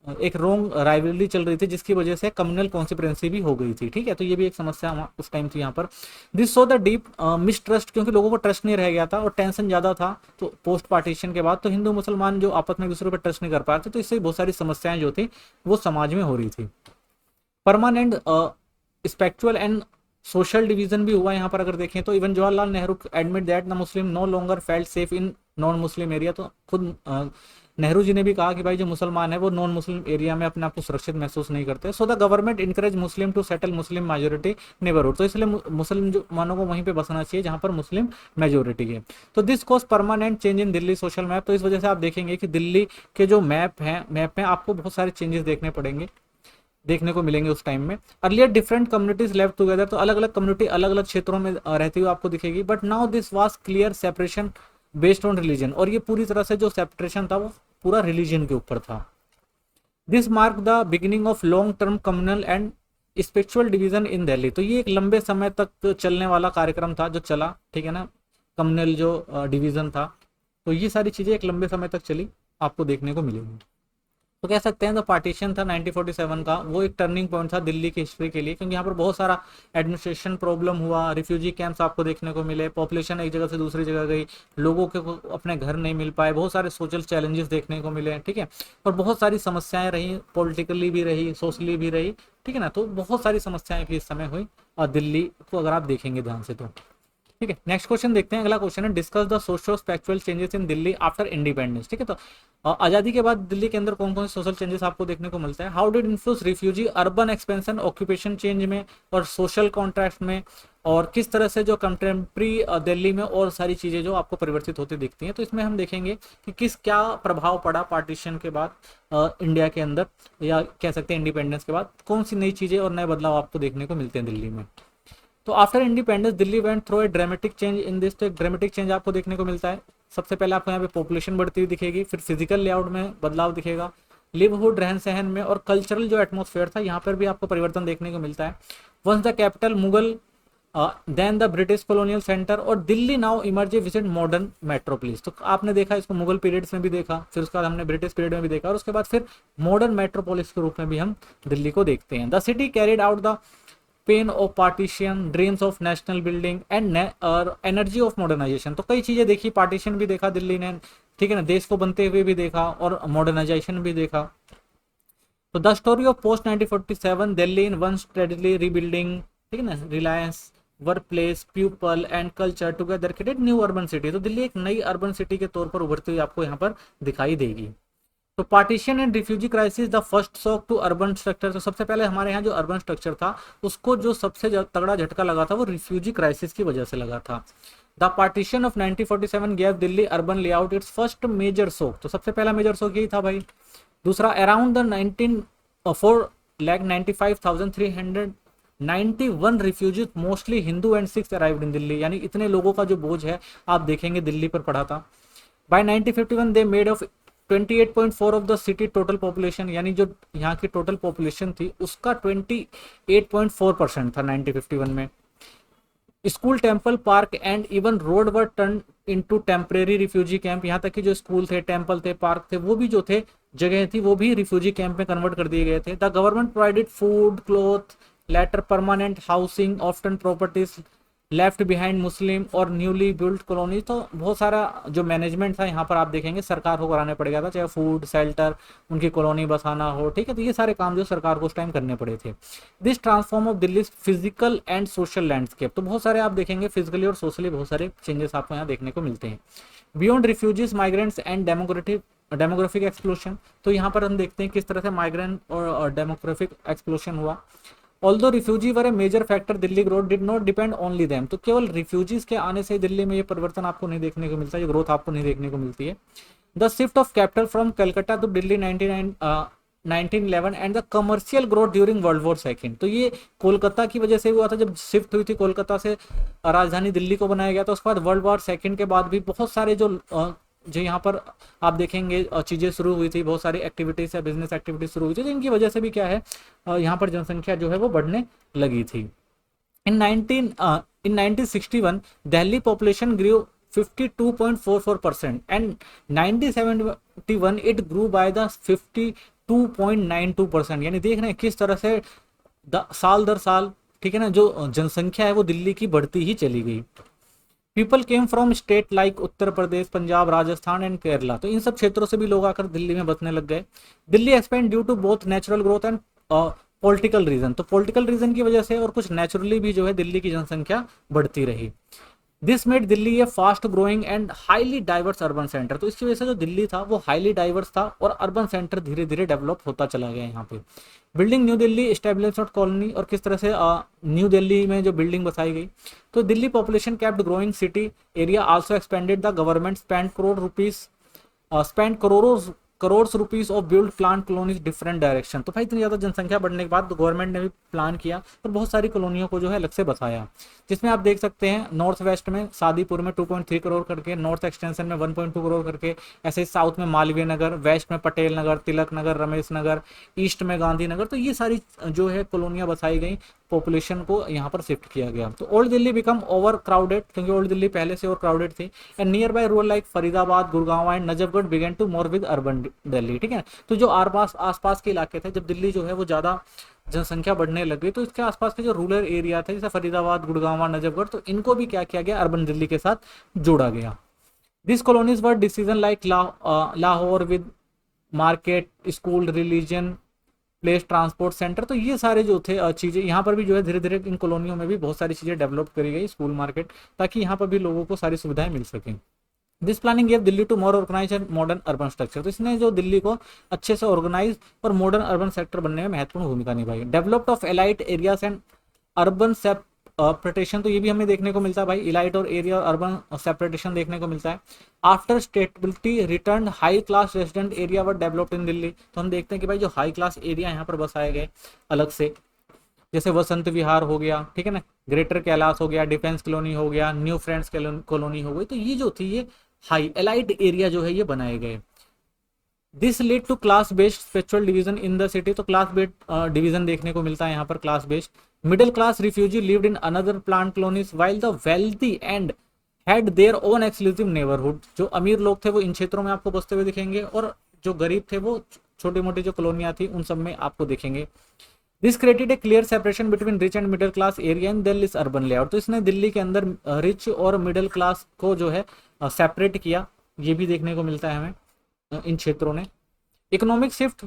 एक रॉन्ग राइवलरी चल रही थी जिसकी वजह से कम्युनल कॉन्सिपरेंसी भी हो गई थी, ठीक है। तो ये भी एक समस्या उस टाइम थी यहाँ पर। This so the deep mistrust, क्योंकि लोगों को ट्रस्ट नहीं रह गया था और टेंशन ज्यादा था तो पोस्ट पार्टीशन के बाद, तो हिंदू मुसलमान जो आपस में एक दूसरे पर ट्रस्ट नहीं कर पा रहे थे, तो इससे बहुत सारी समस्याएं जो थी वो समाज में हो रही थी। Permanent spatial and social division भी हुआ यहाँ पर अगर देखें तो। Even Jawaharlal Nehru admit that the Muslim no longer felt safe in non Muslim area, तो खुद नेहरू जी ने भी कहा कि भाई जो मुसलमान है वो नॉन मुस्लिम एरिया में अपने आप को सुरक्षित महसूस नहीं करते। So the government encourage Muslim to settle Muslim majority neighbourhood, तो इसलिए मुसलमानों को वहीं पे बसना चाहिए जहां पर मुस्लिम मेजोरिटी है। तो this cause permanent change in Delhi social map, तो इस वजह से आप देखेंगे कि दिल्ली के जो मैप में आपको बहुत सारे चेंजेस देखने को मिलेंगे उस टाइम में। अर्लियर डिफरेंट कम्युनिटीज लेव टुगेदर, तो अलग अलग कम्युनिटी अलग अलग क्षेत्रों में रहती हुई आपको दिखेगी। But now this was clear separation based on religion, और ये पूरी तरह से जो सेपरेशन था वो पूरा रिलीजन के ऊपर था। This mark the beginning of long term communal and spiritual division इन दिल्ली, तो ये एक लंबे समय तक चलने वाला कार्यक्रम था जो चला, ठीक है ना, कम्युनल जो डिवीजन था। तो ये सारी चीजें एक लंबे समय तक चली, आपको देखने को मिलेगी। तो कह सकते हैं जो पार्टीशन था 1947 का, वो एक टर्निंग पॉइंट था दिल्ली की हिस्ट्री के लिए, क्योंकि यहाँ पर बहुत सारा एडमिनिस्ट्रेशन प्रॉब्लम हुआ, रिफ्यूजी कैंप्स आपको देखने को मिले, पॉपुलेशन एक जगह से दूसरी जगह गई, लोगों के को अपने घर नहीं मिल पाए, बहुत सारे सोशल चैलेंजेस देखने को मिले, ठीक है। और बहुत सारी समस्याएं रही, पॉलिटिकली भी रही, सोशली भी रही, ठीक है ना। तो बहुत सारी समस्याएं भी इस समय हुई और दिल्ली को अगर आप देखेंगे ध्यान से तो, ठीक है। नेक्स्ट क्वेश्चन देखते हैं, अगला क्वेश्चन है discuss the socio spatial changes in Delhi after independence, ठीक है। तो आजादी के बाद दिल्ली के अंदर कौन कौन से सोशल चेंजेस आपको देखने को मिलता है। How did influence refugee urban expansion occupation change में और सोशल कॉन्ट्रैक्ट में, और किस तरह से जो कंटेम्प्रेरी दिल्ली में और सारी चीजें जो आपको परिवर्तित होती दिखती हैं। तो इसमें हम देखेंगे कि किस क्या प्रभाव पड़ा पार्टीशन के बाद इंडिया के अंदर, या कह सकते हैं इंडिपेंडेंस के बाद कौन सी नई चीजें और नए बदलाव आपको देखने को मिलते हैं दिल्ली में। तो after independence Delhi went through a dramatic change in this, तो एक ड्रामेटिक चेंज आपको देखने को मिलता है। सबसे पहले आपको यहाँ पे पॉपुलेशन बढ़ती हुई दिखेगी, फिर फिजिकल लेआउट में बदलाव दिखेगा, लिवहुड रहन सहन में, और कल्चरल जो एटमोसफेयर था यहाँ पर भी आपको परिवर्तन देखने को मिलता है। Once the capital Mughal then the British colonial centre, और Delhi now emerge a visit modern metropolis, तो आपने देखा इसको मुगल पीरियड्स में भी देखा, फिर उसके बाद हमने ब्रिटिश पीरियड में भी देखा, और उसके बाद फिर मॉडर्न मेट्रोपोलिस के रूप में भी हम दिल्ली को देखते हैं। The city carried out the pain of partition, dreams of national building and energy of modernisation, तो कई चीजें देखी, पार्टीशन भी देखा दिल्ली ने, ठीक है ना, देश को बनते हुए भी देखा और मॉडर्नाइजेशन भी देखा। तो the story of post 1947 Delhi in one steadily rebuilding, ठीक है ना, Reliance work place people and culture together created new urban city, तो दिल्ली एक नई अर्बन सिटी के तौर पर उभरती हुई आपको यहाँ पर दिखाई देगी। तो partition and refugee crisis the first shock to urban structure, तो सबसे पहले हमारे यहाँ जो अर्बन स्ट्रक्चर था उसको जो सबसे तगड़ा झटका लगा था वो रिफ्यूजी क्राइसिस की वजह से लगा था। The partition of 1947 gave Delhi urban layout its first major shock, तो सबसे पहला मेजर शॉक यही था भाई। दूसरा, around the 4,95,391 refugees mostly Hindu and Sikhs arrived in Delhi, यानी इतने लोगों का जो बोझ है आप देखेंगे दिल्ली पर पड़ा था। By 1951 they made of 28.4 of the city total population, यानी जो यहाँ की टोटल पॉपुलेशन थी उसका 28.4% था 1951 में। School, temple, park and even road were turn into temporary refugee camp, यहाँ तक कि जो स्कूल थे, टेम्पल थे, पार्क थे, वो भी जो थे जगह थी वो भी रिफ्यूजी कैंप में कन्वर्ट कर दिए गए थे। The government provided food, cloth, later permanent housing, often properties left behind Muslim और न्यूली बिल्ट कॉलोनी, तो बहुत सारा जो मैनेजमेंट था यहाँ पर आप देखेंगे सरकार को कराने पड़ेगा था, चाहे फूड, शेल्टर, उनकी कॉलोनी बसाना हो, ठीक है। तो ये सारे काम जो सरकार को उस टाइम करने पड़े थे। This transform of Delhi physical and social landscape, तो बहुत सारे आप देखेंगे फिजिकली और सोशली बहुत सारे चेंजेस आपको यहाँ देखने को मिलते हैं। Beyond refugees, migrants and demographic explosion, तो यहाँ पर हम देखते हैं किस तरह से माइग्रेंट और डेमोग्राफिक एक्सप्लोशन हुआ। Although refugee were a major factor Delhi growth did not depend only them, तो केवल रिफ्यूजीज के आने से दिल्ली में ये परिवर्तन आपको नहीं देखने को मिलता, ये ग्रोथ आपको नहीं देखने को मिलती है। The shift of capital from Calcutta to Delhi 1911 and the commercial growth during World War second, तो ये कोलकाता की वजह से हुआ था, जब शिफ्ट हुई थी कोलकाता से राजधानी दिल्ली को बनाया गया था। उसके बाद वर्ल्ड वॉर सेकंड के बाद भी बहुत सारे जो यहाँ पर आप देखेंगे चीजें शुरू हुई थी, बहुत सारी एक्टिविटीज या बिजनेस एक्टिविटीज शुरू हुई थी, तो इनकी वजह से भी क्या है यहाँ पर जनसंख्या जो है वो बढ़ने लगी थी। In 1961 Delhi population grew 52.44% and 1971 it grew by the 2.92%, यानी देख रहे हैं किस तरह से साल दर साल, ठीक है ना, जो जनसंख्या है वो दिल्ली की बढ़ती ही चली गई। People came from state like Uttar Pradesh, Punjab, Rajasthan and Kerala, तो इन सब क्षेत्रों से भी लोग आकर दिल्ली में बसने लग गए। Delhi expand due to both natural growth and political reason, तो पॉलिटिकल रीजन की वजह से और कुछ नेचुरली भी जो है दिल्ली की जनसंख्या बढ़ती रही। This made Delhi A fast growing and highly diverse urban centre, तो इसकी वजह से जो दिल्ली था वो हाईली डाइवर्स था और अर्बन सेंटर धीरे धीरे डेवलप होता चला गया यहाँ पे। Building new Delhi establishment colony, और किस तरह से न्यू दिल्ली में जो बिल्डिंग बसाई गई, तो Delhi population kept growing, city area also expanded, the government spend crore rupees of build plan colonies different direction, तो भाई इतनी ज़्यादा जनसंख्या बढ़ने के बाद गवर्नमेंट ने भी प्लान किया और बहुत सारी कॉलोनियों को जो है अलग से बसाया, जिसमें आप देख सकते हैं नॉर्थ वेस्ट में सादीपुर में 2.3 करोड़ करके, नॉर्थ एक्सटेंशन में 1.2 करोड़ करके, ऐसे साउथ में मालवीय नगर, वेस्ट में पटेल नगर, तिलक नगर, रमेश नगर, ईस्ट में गांधी नगर, तो ये सारी जो है कॉलोनियाँ बसाई गई, पॉपुलेशन को यहाँ पर शिफ्ट किया गया। तो old Delhi become overcrowded, क्योंकि ओल्ड दिल्ली पहले से और क्राउडेड थी, and nearby rural like Faridabad, Gurgaon and Najafgarh began to more with urban Delhi, ठीक है। तो जो आसपास के इलाके थे, जब दिल्ली जो है वो ज़्यादा जनसंख्या बढ़ने लगी, तो इसके आसपास के जो रूरल एरिया थे जैसे फरीदाबाद, गुड़गांव, नजफगढ़, तो इनको भी क्या किया गया, अर्बन दिल्ली के साथ जोड़ा गया। This colonies were decision like Lahore with market, school, religion place, transport centre, तो ये सारे जो थे चीज़ें यहाँ पर भी जो है धीरे धीरे इन कॉलोनियों में भी बहुत सारी चीज़ें डेवलप करी गई, स्कूल, मार्केट, ताकि यहाँ पर भी लोगों को सारी सुविधाएं मिल सकें। This planning gave Delhi to more organise and modern urban structure, तो इसने जो दिल्ली को अच्छे से ऑर्गेनाइज और मॉडर्न अर्बन सेक्टर बनने में महत्वपूर्ण भूमिका निभाई। Developed of elite areas and urban separation, तो ये भी हमें देखने को मिलता है भाई, इलाइट और एरिया और अर्बन सेपरेटेशन देखने को मिलता है। After stability return high class resident area were developed in Delhi, तो हम देखते हैं कि भाई जो हाई क्लास एरिया यहाँ पर बसाए गए अलग से, जैसे वसंत विहार हो गया, ठीक है ना, ग्रेटर कैलाश हो गया, डिफेंस कॉलोनी हो गया, न्यू फ्रेंड्स कॉलोनी हो गई, तो ये जो थी ये हाई एलाइट एरिया जो है ये बनाए गए। This lead to class based spiritual division in the city, तो क्लास बेस्ड डिवीजन देखने को मिलता है यहाँ पर, class based. Middle class refugee lived in another plant colonies while the wealthy and had their own exclusive neighbourhood, जो अमीर लोग थे वो इन क्षेत्रों में आपको बसते हुए दिखेंगे, और जो गरीब थे वो छोटी मोटी जो कॉलोनियां थी उन सब में आपको दिखेंगे। This created a clear separation between rich and middle class area in Delhi urban layout, तो इसने दिल्ली के अंदर रिच और मिडिल क्लास को जो है सेपरेट किया, ये भी देखने को मिलता है हमें इन क्षेत्रों ने। Economic shift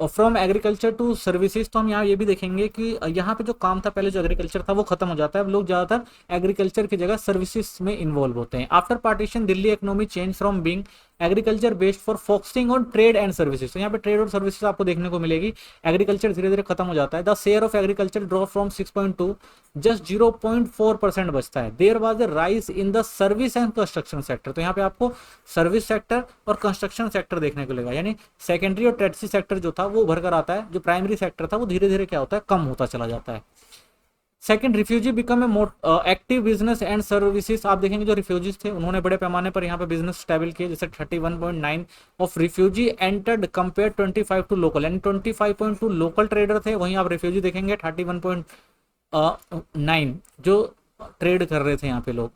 from agriculture to services, तो हम यहाँ ये भी देखेंगे कि यहाँ पे जो काम था पहले, जो एग्रीकल्चर था वो खत्म हो जाता है, अब लोग ज़्यादातर एग्रीकल्चर की जगह सर्विसेज में इन्वॉल्व होते हैं। After partition Delhi economy change from being agriculture based for focusing on trade and services, तो यहाँ पे ट्रेड और सर्विसेज आपको देखने को मिलेगी, एग्रीकल्चर धीरे धीरे खत्म हो जाता है। The share of agriculture drop from 6.2 just 0.4% बचता है। There was a rise in the service and construction sector, तो यहाँ पे आपको सर्विस सेक्टर और कंस्ट्रक्शन सेक्टर देखने को मिलेगा, यानी सेकेंडरी और टर्शियरी सेक्टर जो था वो उभर कर आता है, जो प्राइमरी सेक्टर था वो धीरे धीरे क्या होता है, कम होता चला जाता है। Second, refugee become a active business and services, आप देखेंगे जो रिफ्यूजीज थे उन्होंने बड़े पैमाने पर यहाँ पे बिजनेस स्टेबल किए, जैसे 31.9 of refugee entered compare 25 to local, यानी 25.2 लोकल ट्रेडर थे, वहीं आप रिफ्यूजी देखेंगे 31.9 जो ट्रेड कर रहे थे यहाँ पे लोग।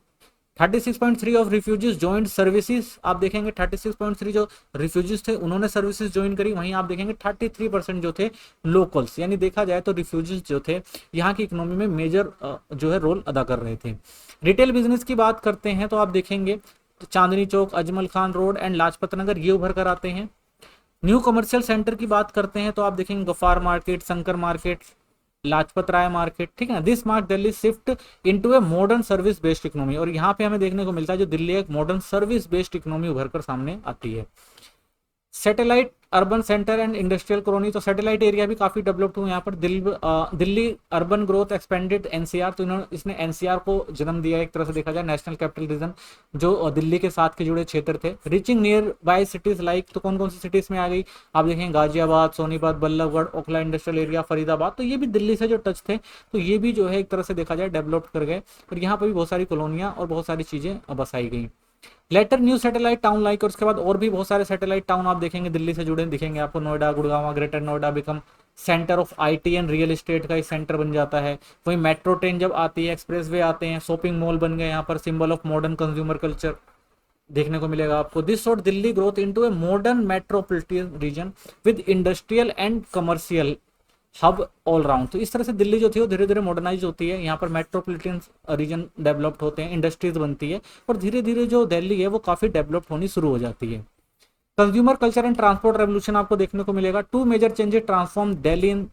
36.3 ऑफ रिफ्यूजीज ज्वाइंट सर्विसेज, आप देखेंगे 36.3 जो रिफ्यूजीज थे उन्होंने सर्विसेज ज्वाइन करी, वहीं आप देखेंगे 33% जो थे लोकल्स, यानी देखा जाए तो रिफ्यूजीज जो थे यहाँ की इकोनॉमी में मेजर जो है रोल अदा कर रहे थे। रिटेल बिजनेस की बात करते हैं तो आप देखेंगे तो चांदनी चौक, अजमल खान रोड एंड लाजपत नगर ये उभर कर आते हैं। न्यू कमर्शियल सेंटर की बात करते हैं तो आप देखेंगे Gaffar market, Shankar market, Lajpat Rai market, ठीक है ना। This mark Delhi shift into a modern service based economy, और यहाँ पे हमें देखने को मिलता है जो दिल्ली एक मॉडर्न सर्विस बेस्ड इकोनॉमी उभर कर सामने आती है। Satellite urban centre and industrial colony, तो सैटेलाइट एरिया भी काफी डेवलप्ड हुए यहाँ पर। Delhi urban growth expanded NCR, तो इन्होंने इसने एनसीआर को जन्म दिया, एक तरह से देखा जाए नेशनल कैपिटल रीजन, जो दिल्ली के साथ के जुड़े क्षेत्र थे। Reaching near by cities like, तो कौन कौन सी सिटीज में आ गई, आप देखेंगे गाजियाबाद, सोनीपत, बल्लभगढ़, ओखला इंडस्ट्रियल एरिया, फरीदाबाद, तो ये भी दिल्ली से जो टच थे, तो ये भी जो है एक तरह से देखा जाए डेवलप्ड कर गए, और यहाँ पर भी बहुत सारी कॉलोनियाँ और बहुत सारी चीजें बसाई गई। Later new satellite town like, और उसके बाद और भी बहुत सारे सैटेलाइट टाउन आप देखेंगे दिल्ली से जुड़े दिखेंगे आपको, Noida, Gurgaon, greater Noida become centre of IT and real estate का एक सेंटर बन जाता है। वहीं मेट्रो ट्रेन जब आती है, एक्सप्रेसवे आते हैं, शॉपिंग मॉल बन गए यहाँ पर, symbol of modern consumer culture. देखने को मिलेगा आपको। This showed Delhi growth into a modern metropolitan region with industrial and commercial hub all round. तो इस तरह से दिल्ली जो थी वो धीरे धीरे मॉडर्नाइज होती है, यहाँ पर मेट्रोपॉलिटन रीजन डेवलप्ड होते हैं, इंडस्ट्रीज बनती है, और धीरे धीरे जो दिल्ली है वो काफी डेवलप्ड होनी शुरू हो जाती है। Consumer culture and transport revolution आपको देखने को मिलेगा। Two major changes transform Delhi in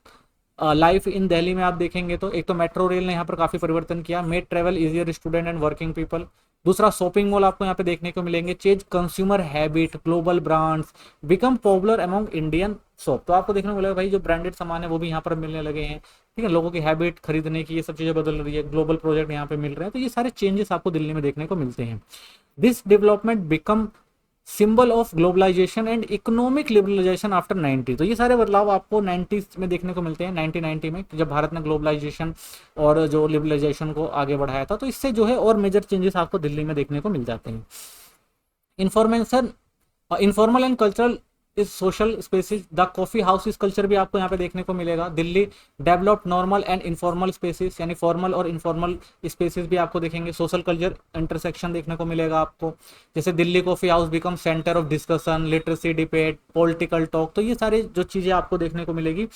life in Delhi में आप देखेंगे तो एक तो मेट्रो रेल ने यहाँ पर काफी परिवर्तन किया, made travel easier student and working people. दूसरा शॉपिंग मॉल आपको यहाँ पे देखने को मिलेंगे, change consumer habit, global brands become popular among Indian shop. तो आपको देखने को मिलेगा भाई जो ब्रांडेड सामान है वो भी यहाँ पर मिलने लगे हैं, ठीक है, लोगों की हैबिट खरीदने की ये सब चीजें बदल रही है, ग्लोबल प्रोजेक्ट यहाँ पे मिल रहे हैं, तो ये सारे चेंजेस आपको दिल्ली में देखने को मिलते हैं। This development become symbol of globalisation and economic liberalisation after 90। तो ये सारे बदलाव आपको 90s में देखने को मिलते हैं, 1990 में जब भारत ने ग्लोबलाइजेशन और जो लिबरलाइजेशन को आगे बढ़ाया था, तो इससे जो है और मेजर चेंजेस आपको दिल्ली में देखने को मिल जाते हैं। Information informal and cultural is social spaces, the coffee house इस कल्चर भी आपको यहाँ पे देखने को मिलेगा। Delhi developed normal and informal spaces, यानी फॉर्मल और इनफॉर्मल स्पेसिस भी आपको देखेंगे। सोशल कल्चर इंटरसेक्शन देखने को मिलेगा आपको, जैसे Delhi coffee house become centre of discussion, literacy debate, political talk. तो ये सारे जो चीजें आपको देखने को मिलेगी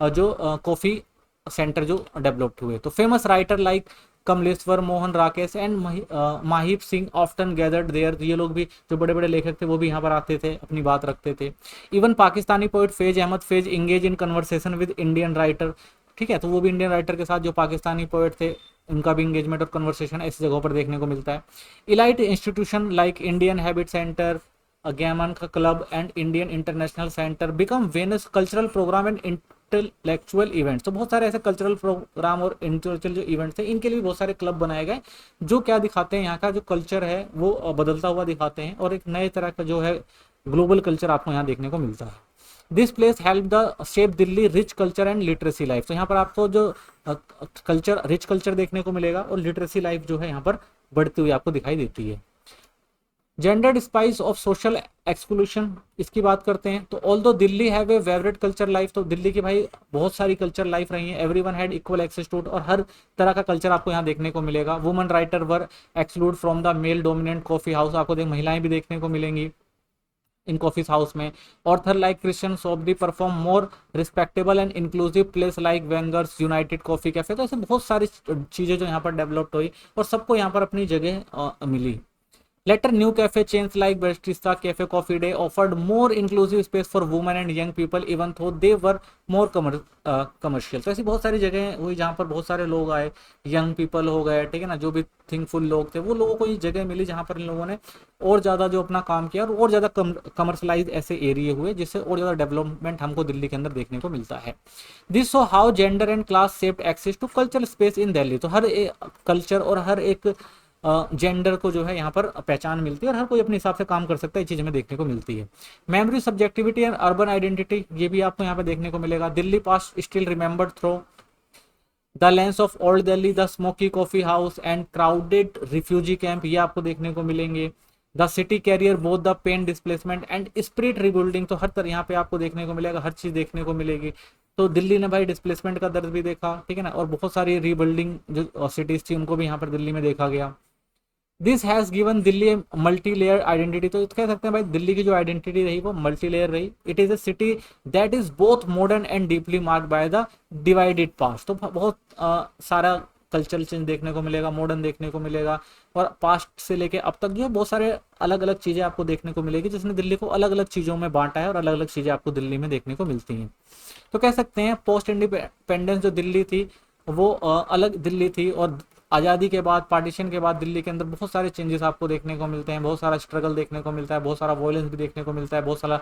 जो कॉफी सेंटर जो डेवलप्ड हुए। तो famous writer like Kamleshwar, Mohan, Rakesh and Mahib Singh often gathered there. ये लोग भी जो बड़े बड़े लेखक थे वो भी यहाँ पर आते थे, अपनी बात रखते थे। Even Pakistani poet Faiz Ahmad Faiz engage in conversation with Indian writer, ठीक है, तो वो भी इंडियन राइटर के साथ जो पाकिस्तानी पोइट थे उनका भी इंगेजमेंट और कन्वर्सेशन ऐसी जगहों पर देखने को मिलता है। Elite institution like Indian habitat centre, Gymkhana club and Indian international centre become venues cultural program and intellectual events. तो बहुत सारे ऐसे कल्चरल प्रोग्राम और इंटेलेक्चुअल जो इवेंट्स हैं इनके लिए बहुत सारे क्लब बनाए गए जो क्या दिखाते हैं, यहाँ का जो कल्चर है वो बदलता हुआ दिखाते हैं और एक नए तरह का जो है ग्लोबल कल्चर आपको यहाँ देखने को मिलता है। This place help the shape Delhi rich culture and literacy life. तो यहाँ पर आपको जो कल्चर रिच कल्चर देखने को मिलेगा और लिटरेसी लाइफ जो है यहाँ पर बढ़ती हुई आपको दिखाई देती है। Gendered spaces of social exclusion, इसकी बात करते हैं तो although Delhi have a vibrant culture life, तो दिल्ली की भाई बहुत सारी कल्चर लाइफ रही है, everyone had equal access to, और हर तरह का कल्चर आपको यहाँ देखने को मिलेगा। Women writer were excluded from the male dominant coffee house, आपको देख महिलाएं भी देखने को मिलेंगी इन कॉफी हाउस में। Author like Krishna Sobti preferred more respectable and inclusive place like Wenger's united coffee cafe. तो ऐसे बहुत सारी चीजें जो यहाँ पर डेवलप्ड हुई और सबको यहाँ पर अपनी जगह मिली। Later, new cafe chains like Barista Cafe Coffee Day offered more inclusive space for women and young people, even though they were more commercial। तो ऐसी बहुत सारी जगह हुई जहाँ पर बहुत सारे लोग आए, यंग पीपल हो गए, ठीक है ना, जो भी थिंकफुल लोग थे वो लोगों को ये जगह मिली जहाँ पर इन लोगों ने और ज़्यादा जो अपना काम किया और ज़्यादा कमर्शलाइज ऐसे एरिए हुए जिससे और ज़्यादा डेवलपमेंट हमको दिल्ली के अंदर देखने को मिलता है। This show how gender and class shaped access to cultural space in Delhi. तो हर एक कल्चर और हर एक जेंडर को जो है यहाँ पर पहचान मिलती है और हर कोई अपने हिसाब से काम कर सकता है, ये चीज हमें देखने को मिलती है। Memory, subjectivity and urban identity, ये भी आपको यहाँ पे देखने को मिलेगा। Delhi past still remembered through the lens of old Delhi, the smoky coffee house and crowded refugee camp, ये आपको देखने को मिलेंगे। The city carrier both the pain displacement and spirit rebuilding, तो हर तरह यहाँ पे आपको देखने को मिलेगा, हर चीज देखने को मिलेगी। तो दिल्ली ने भाई डिस्प्लेसमेंट का दर्द भी देखा, ठीक है ना, और बहुत सारी रीबिल्डिंग जो सिटीज थी उनको भी यहाँ पर दिल्ली में देखा गया। This has given Delhi multi layer identity, तो कह सकते हैं भाई दिल्ली की जो आइडेंटिटी रही वो मल्टी लेयर रही। It is a city that is both modern and deeply marked by the divided past. तो बहुत सारा कल्चरल चेंज देखने को मिलेगा, मॉडर्न देखने को मिलेगा और पास्ट से लेके अब तक जो बहुत सारे अलग अलग चीजें आपको देखने को मिलेगी जिसने दिल्ली को अलग अलग चीजों में बांटा है और अलग अलग चीजें आपको दिल्ली में देखने को मिलती हैं। तो कह सकते हैं पोस्ट इंडिपेंडेंस जो दिल्ली थी वो अलग दिल्ली थी और आज़ादी के बाद, पार्टीशन के बाद दिल्ली के अंदर बहुत सारे चेंजेस आपको देखने को मिलते हैं, बहुत सारा स्ट्रगल देखने को मिलता है, बहुत सारा वायलेंस भी देखने को मिलता है, बहुत सारा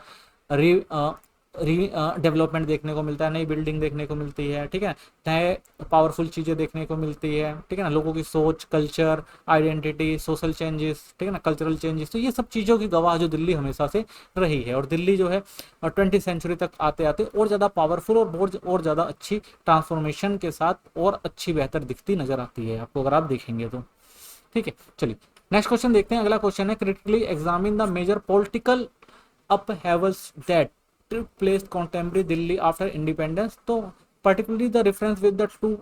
री डेवलपमेंट देखने को मिलता है, नई बिल्डिंग देखने को मिलती है, ठीक है, नए पावरफुल चीज़ें देखने को मिलती है, ठीक है ना, लोगों की सोच, कल्चर, आइडेंटिटी, सोशल चेंजेस, ठीक है ना, कल्चरल चेंजेस। तो ये सब चीज़ों की गवाह जो दिल्ली हमेशा से रही है और दिल्ली जो है 20वीं सेंचुरी तक आते आते और ज़्यादा पावरफुल और ज़्यादा अच्छी ट्रांसफॉर्मेशन के साथ और अच्छी बेहतर दिखती नजर आती है आपको अगर आप देखेंगे तो, ठीक है। चलिए नेक्स्ट क्वेश्चन देखते हैं। अगला क्वेश्चन है critically examine the major political upheavals that took place contemporary Delhi after independence। तो particularly the reference with the two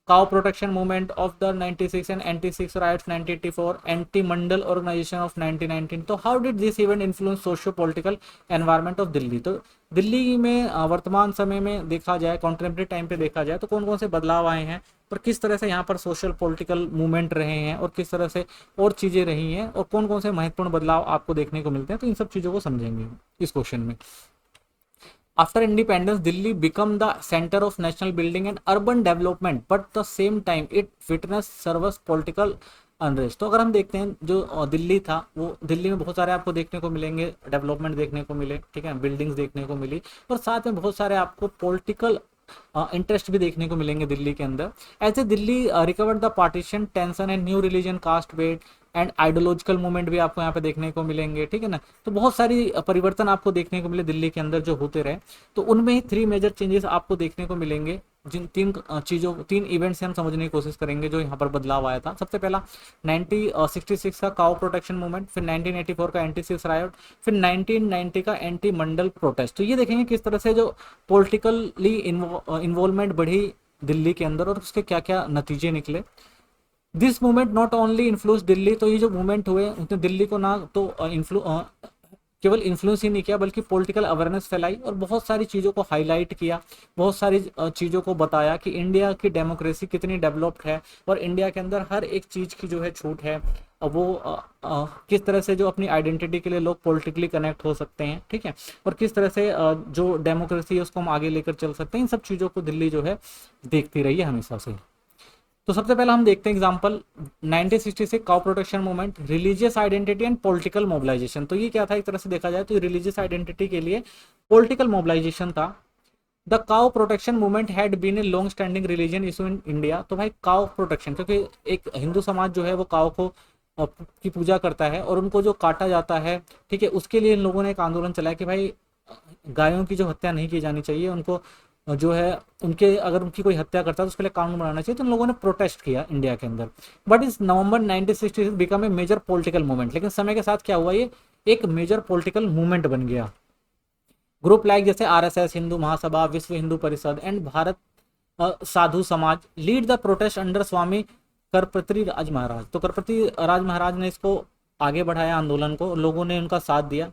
cow protection movement of the 96 and anti-6 riots 1984, anti-Mandal organization of 1919. तो how did this event influence socio-political environment of Delhi? तो दिल्ली में वर्तमान समय में देखा जाए, contemporary time पे देखा जाए तो कौन कौन से बदलाव आए हैं और किस तरह से यहाँ पर सोशल पॉलिटिकल मूवमेंट रहे हैं और किस तरह से और चीजें रही हैं और कौन कौन से महत्वपूर्ण बदलाव आपको देखने को मिलते हैं, तो इन सब चीजों को समझेंगे इस क्वेश्चन में। After independence, Delhi became the center of national building and urban development, but at the same time it witnessed serious political unrest. तो अगर हम देखते हैं जो दिल्ली था, वो दिल्ली में बहुत सारे आपको देखने को मिलेंगे, डेवलपमेंट देखने को मिले, ठीक है, बिल्डिंग्स देखने को मिली और साथ में बहुत सारे आपको पॉलिटिकल इंटरेस्ट भी देखने को मिलेंगे दिल्ली के अंदर। ऐसे Delhi recovered the partition tension and new religion caste weight and ideological movement भी आपको यहाँ पे देखने को मिलेंगे, ठीक है ना। तो बहुत सारी परिवर्तन आपको देखने को मिले दिल्ली के अंदर जो होते रहे, तो उनमें ही 3 मेजर चेंजेस आपको देखने को मिलेंगे, जिन 3 इवेंट से हम समझने की कोशिश करेंगे जो यहाँ पर बदलाव आया था। सबसे पहला 1966 का काउ प्रोटेक्शन मूवमेंट, फिर 1984 का एंटी-6 रायट, फिर 1990 का एंटी मंडल प्रोटेस्ट। तो ये देखेंगे किस तरह से जो पॉलिटिकली इन्वॉल्वमेंट बढ़ी दिल्ली के अंदर और उसके क्या क्या नतीजे निकले। This movement not only influence Delhi, तो ये जो मूवमेंट हुए उसने दिल्ली को ना तो केवल इन्फ्लुएंस ही नहीं किया बल्कि पॉलिटिकल अवेयरनेस फैलाई और बहुत सारी चीज़ों को हाईलाइट किया, बहुत सारी चीज़ों को बताया कि इंडिया की डेमोक्रेसी कितनी डेवलप्ड है और इंडिया के अंदर हर एक चीज़ की जो है छूट है, वो किस तरह से जो अपनी आइडेंटिटी के लिए लोग पॉलिटिकली कनेक्ट हो सकते हैं, ठीक है, और किस तरह से जो डेमोक्रेसी है उसको हम आगे लेकर चल सकते हैं। इन सब चीज़ों को दिल्ली जो है देखती रही है हमेशा से। तो सबसे पहला हम देखते हैं example 1966 cow protection movement, religious identity and political mobilisation. तो ये क्या था, एक तरह से देखा जाए तो रिलीजियस आइडेंटिटी के लिए पॉलिटिकल मोबिलाइजेशन था। The cow protection movement had been a long standing religion issue in India. तो भाई काउ प्रोटेक्शन, क्योंकि एक हिंदू समाज जो है वो काउ को की पूजा करता है और उनको जो काटा जाता है, ठीक है, उसके लिए इन लोगों ने एक आंदोलन चलाया कि भाई गायों की जो हत्या नहीं की जानी चाहिए, उनको जो है उनके अगर उनकी कोई हत्या करता है तो उसके लिए कानून बनाना चाहिए। तो उन लोगों ने प्रोटेस्ट किया इंडिया के अंदर। But is November 1966 become a major political movement, लेकिन समय के साथ क्या हुआ, ये एक मेजर पॉलिटिकल मूवमेंट बन गया। ग्रुप लाइक जैसे आरएसएस, हिंदू महासभा, विश्व हिंदू परिषद एंड भारत साधु समाज लीड द प्रोटेस्ट अंडर स्वामी करपत्री राज महाराज। तो करपत्री राज महाराज ने इसको आगे बढ़ाया आंदोलन को, लोगों ने उनका साथ दिया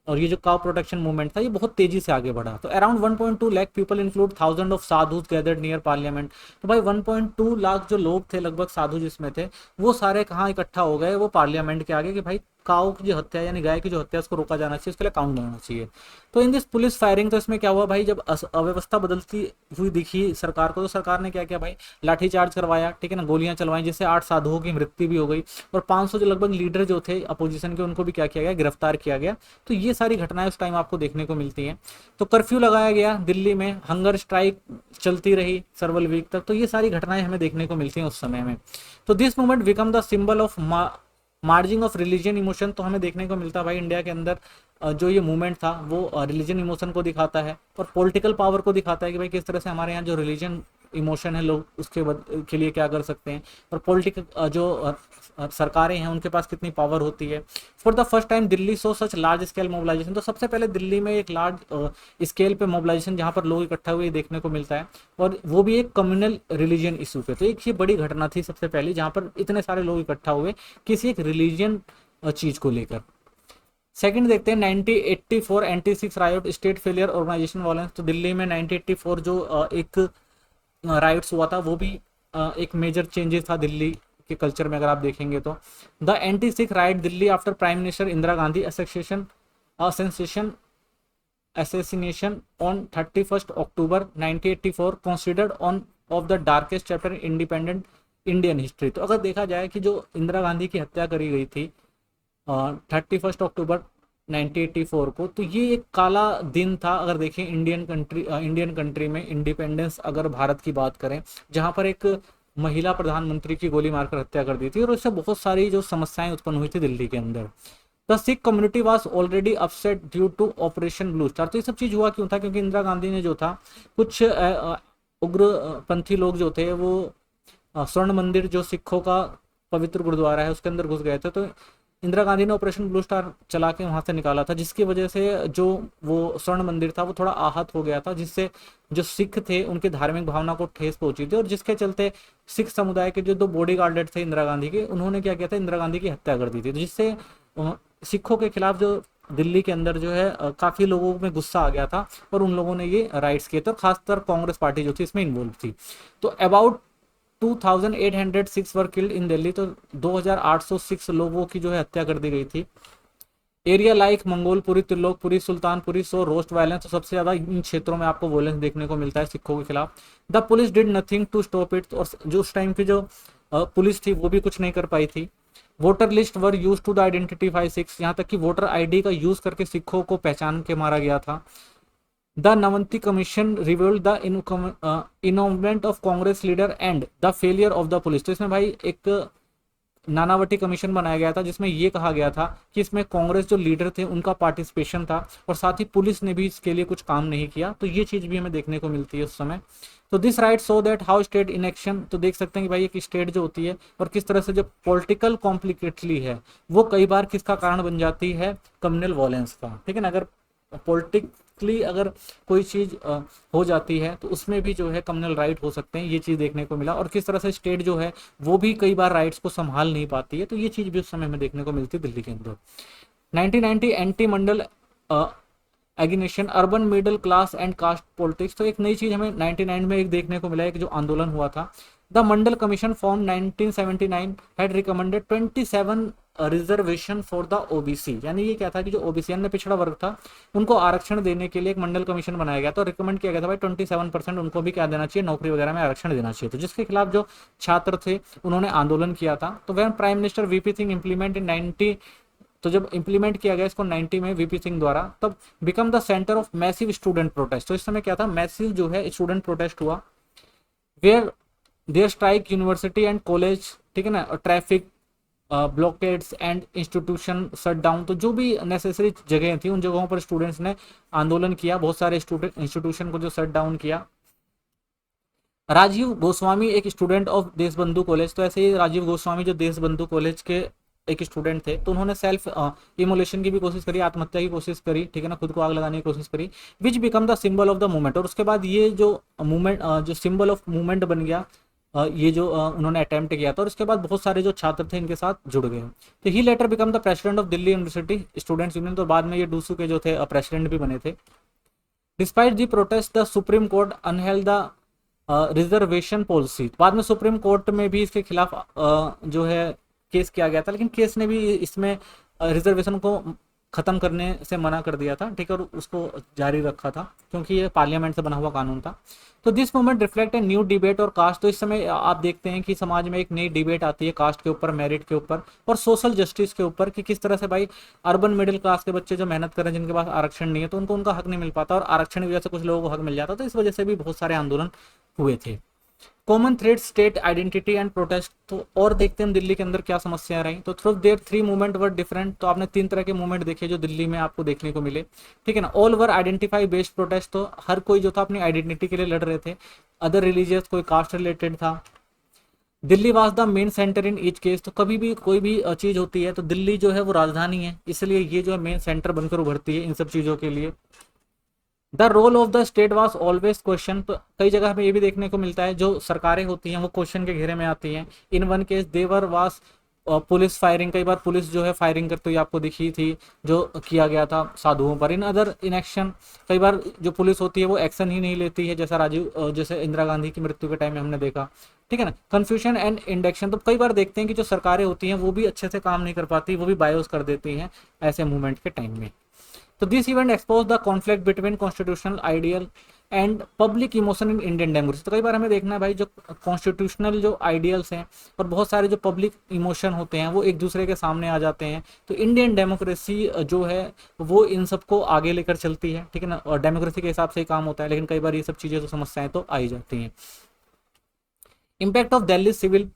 और ये जो काउ प्रोटेक्शन मूवमेंट था ये बहुत तेजी से आगे बढ़ा। तो around 1.2 lakh people include thousand of sadhus gathered near parliament. तो भाई 1.2 लाख जो लोग थे लगभग साधु जिसमें थे, वो सारे कहाँ इकट्ठा हो गए, वो पार्लियामेंट के आगे कि भाई काउ की जो हत्या यानी गाय की जो हत्या उसको रोका जाना चाहिए, उसके लिए कानून बनाना चाहिए। तो इन दिस पुलिस फायरिंग, तो इसमें क्या हुआ भाई, जब अव्यवस्था बदलती हुई दिखी सरकार को तो सरकार ने क्या किया भाई, लाठीचार्ज करवाया, ठीक है ना, गोलियां चलवाई, जिससे 8 साधुओं की मृत्यु भी हो गई और 500 जो लगभग लीडर जो थे अपोजिशन के उनको भी क्या किया गया, गिरफ्तार किया गया। तो ये सारी घटनाएं उस टाइम आपको देखने को मिलती हैं। तो कर्फ्यू लगाया गया दिल्ली में, हंगर स्ट्राइक चलती रही सर्वल वीक तक। तो ये सारी घटनाएं हमें देखने को मिलती हैं उस समय में। तो this movement become the symbol of margin of religion emotion. तो हमें देखने को मिलता है भाई इंडिया के अंदर जो ये मूवमेंट था वो रिलीजन इमोशन को दिखाता है और पॉलिटिकल पावर को दिखाता है कि भाई किस तरह से हमारे यहाँ जो रिलीजन इमोशन है लोग उसके के लिए क्या कर सकते हैं और पॉलिटिकल जो सरकारें हैं उनके पास कितनी पावर होती है। For the first time Delhi so such large scale mobilisation. तो सबसे पहले दिल्ली में एक लार्ज स्केल पे मोबिलाइजेशन जहाँ पर लोग इकट्ठा हुए देखने को मिलता है और वो भी एक कम्युनल रिलीजन इशू पे। तो एक ये बड़ी घटना थी सबसे पहली जहाँ पर इतने सारे लोग इकट्ठा हुए किसी एक रिलीजन चीज को लेकर। सेकंड देखते हैं 1984 एंटी-6 right state failure organisation violence. तो दिल्ली में 1984 जो एक राइट्स हुआ था वो भी एक मेजर चेंजेस था दिल्ली के कल्चर में। अगर आप देखेंगे तो the एंटी-6 right Delhi after prime minister Indira Gandhi assassination on 31st October 1984 considered on of the darkest chapter in independent Indian history. तो अगर देखा जाए कि जो इंदिरा गांधी की हत्या करी गई थी 31 अक्टूबर 1984 को, तो ये एक काला दिन था अगर देखें इंडियन कंट्री में इंडिपेंडेंस अगर भारत की बात करें, जहां पर एक महिला प्रधानमंत्री की गोली मारकर हत्या कर दी थी और इससे बहुत सारी जो समस्याएं उत्पन्न हुई थी दिल्ली के अंदर। The Sikh community was already upset due to Operation Blue Star. तो ये सब चीज हुआ क्यों था, क्योंकि इंदिरा गांधी ने जो था कुछ उग्रपंथी लोग जो थे वो स्वर्ण मंदिर जो सिखों का पवित्र गुरुद्वारा है उसके अंदर घुस गए थे। तो इंदिरा गांधी ने ऑपरेशन ब्लू स्टार चला के वहां से निकाला था, जिसकी वजह से जो वो स्वर्ण मंदिर था वो थोड़ा आहत हो गया था, जिससे जो सिख थे उनकी धार्मिक भावना को ठेस पहुंची थी, और जिसके चलते सिख समुदाय के जो 2 बॉडी गार्ड थे इंदिरा गांधी के, उन्होंने क्या किया था, इंदिरा गांधी की हत्या कर दी थी, जिससे सिखों के खिलाफ जो दिल्ली के अंदर जो है काफी लोगों में गुस्सा आ गया था, और उन लोगों ने ये राइट्स किए थे, और खासकर कांग्रेस पार्टी जो थी इसमें इन्वॉल्व थी। तो about 2806 were killed in Delhi, तो 2806 लोगों की जो है हत्या कर दी गई थी। एरिया लाइक मंगोलपुरी, त्रिलोकपुरी, सुल्तानपुरी सो रोस्ट वायलेंस, तो सबसे ज्यादा इन क्षेत्रों में आपको वायलेंस देखने को मिलता है सिखों के खिलाफ। The police did nothing to stop it, और जो उस टाइम की जो पुलिस थी वो भी कुछ नहीं कर पाई थी। Voter list were use to the identify Sikhs, यहाँ तक कि वोटर आईडी का यूज करके सिखों को पहचान के मारा गया था। The Nanavati commission revealed the involvement of Congress leader and the failure of the police, तो इसमें भाई एक नानावटी कमीशन बनाया गया था, जिसमें यह कहा गया था कि इसमें कांग्रेस जो लीडर थे उनका पार्टिसिपेशन था, और साथ ही पुलिस ने भी इसके लिए कुछ काम नहीं किया, तो ये चीज भी हमें देखने को मिलती है उस समय। तो this right so that how state in action, तो देख सकते हैं कि भाई एक स्टेट जो होती है और किस तरह से जो पॉलिटिकल कॉम्प्लिकेटली है वो कई बार किसका कारण बन जाती है, कम्युनल वॉयलेंस का, ठीक है ना। अगर पॉलिटिकली अगर कोई चीज हो जाती है तो उसमें भी जो है कम्युनल राइट हो सकते हैं, ये चीज देखने को मिला, और किस तरह से स्टेट जो है वो भी कई बार राइट्स को संभाल नहीं पाती है, तो ये चीज भी उस समय हमें देखने को मिलती है दिल्ली के अंदर। 1990 anti Mandal agitation, urban middle class and caste politics, तो एक नई चीज हमें 99 में एक देखने को मिला है कि जो आंदोलन हुआ था। The Mandal commission form 1979 had recommended 27 reservation for the OBC, यानी ये क्या था कि जो ओबीसी यानी पिछड़ा वर्ग था उनको आरक्षण देने के लिए एक मंडल कमीशन बनाया गया था, और रिकमेंड किया गया था भाई 27% उनको भी क्या देना चाहिए, नौकरी वगैरह में आरक्षण देना चाहिए। तो जिसके खिलाफ जो छात्र थे उन्होंने आंदोलन किया था। तो वह prime minister VP Singh implement in 90, तो जब इंप्लीमेंट किया गया इसको 90 में वीपी सिंह द्वारा, तब become the centre of massive student protest, तो इस समय क्या था, मैसिव जो है स्टूडेंट प्रोटेस्ट हुआ, where there strike university and college, ठीक है ना, traffic blockades and institution shut down, तो जो भी नेसेसरी जगह थी उन जगहों पर स्टूडेंट्स ने आंदोलन किया, बहुत सारे स्टूडेंट इंस्टीट्यूशन को जो शट डाउन किया। राजीव गोस्वामी एक स्टूडेंट ऑफ देशबंधु कॉलेज, तो ऐसे ही राजीव गोस्वामी जो देशबंधु कॉलेज के एक स्टूडेंट थे, तो उन्होंने सेल्फ इमोलेशन की भी कोशिश करी, आत्महत्या की कोशिश करी, ठीक है ना, खुद को आग लगाने की कोशिश करी, विच become the symbol of the movement, और उसके बाद ये जो मूवमेंट जो सिंबल ऑफ मूवमेंट बन गया, ये जो उन्होंने अटेम्प्ट किया था, और उसके बाद बहुत सारे जो छात्र थे इनके साथ जुड़ गए। तो he later become the president of Delhi university students union, तो बाद में ये डूसू के जो थे प्रेसिडेंट भी बने थे। Despite the protest the supreme court upheld the reservation policy, बाद में सुप्रीम कोर्ट में भी इसके खिलाफ जो है केस किया गया था, लेकिन केस ने भी इसमें रिजर्वेशन को खत्म करने से मना कर दिया था, ठीक है, और उसको जारी रखा था क्योंकि ये पार्लियामेंट से बना हुआ कानून था। तो this movement reflect a new debate और कास्ट, तो इस समय आप देखते हैं कि समाज में एक नई डिबेट आती है कास्ट के ऊपर, मेरिट के ऊपर और सोशल जस्टिस के ऊपर, कि किस तरह से भाई अर्बन मिडिल क्लास के बच्चे जो मेहनत कर रहे हैं, जिनके पास आरक्षण नहीं है, तो उनको उनका हक नहीं मिल पाता, और आरक्षण की वजह से कुछ लोगों को हक मिल जाता, तो इस वजह से भी बहुत सारे आंदोलन हुए थे। Common thread state identity and protest, तो और देखते हैं हम दिल्ली के अंदर क्या समस्याएं रही। तो through their 3 movement were different, तो आपने 3 तरह के मूवमेंट देखे जो दिल्ली में आपको देखने को मिले, ठीक है ना। All were identify based protest, तो हर कोई जो था अपनी आइडेंटिटी के लिए लड़ रहे थे, अदर रिलीजियस, कोई कास्ट रिलेटेड था। Delhi was the main centre in each case, तो कभी भी कोई भी चीज होती है तो दिल्ली जो है वो राजधानी है, इसलिए ये जो है मेन सेंटर बनकर उभरती है इन सब चीजों के लिए। The role of the state was always question, तो कई जगह हमें ये भी देखने को मिलता है जो सरकारें होती हैं वो क्वेश्चन के घेरे में आती हैं। In one case there was police firing, कई बार पुलिस जो है फायरिंग करते हुए आपको दिखी थी, जो किया गया था साधुओं पर। इन अदर इन एक्शन, कई बार जो पुलिस होती है वो एक्शन ही नहीं लेती है, जैसा जैसे इंदिरा गांधी की मृत्यु के टाइम में हमने देखा, ठीक है ना। कंफ्यूजन एंड इंडक्शन, तो कई बार देखते हैं कि जो सरकारें होती हैं वो भी अच्छे से काम नहीं कर पाती, वो भी बायोस कर देती हैं ऐसे मूवमेंट के टाइम में। तो this event expose the conflict between constitutional ideal and public emotion in Indian democracy, तो कई बार हमें देखना है भाई जो कॉन्स्टिट्यूशनल जो आइडियल्स हैं और बहुत सारे जो पब्लिक इमोशन होते हैं वो एक दूसरे के सामने आ जाते हैं। तो इंडियन डेमोक्रेसी जो है वो इन सबको आगे लेकर चलती है, ठीक है ना, और डेमोक्रेसी के हिसाब से ही काम होता है, लेकिन कई बार ये सब चीजें तो समस्याएं तो आई जाती हैं। Impact of Delhi civil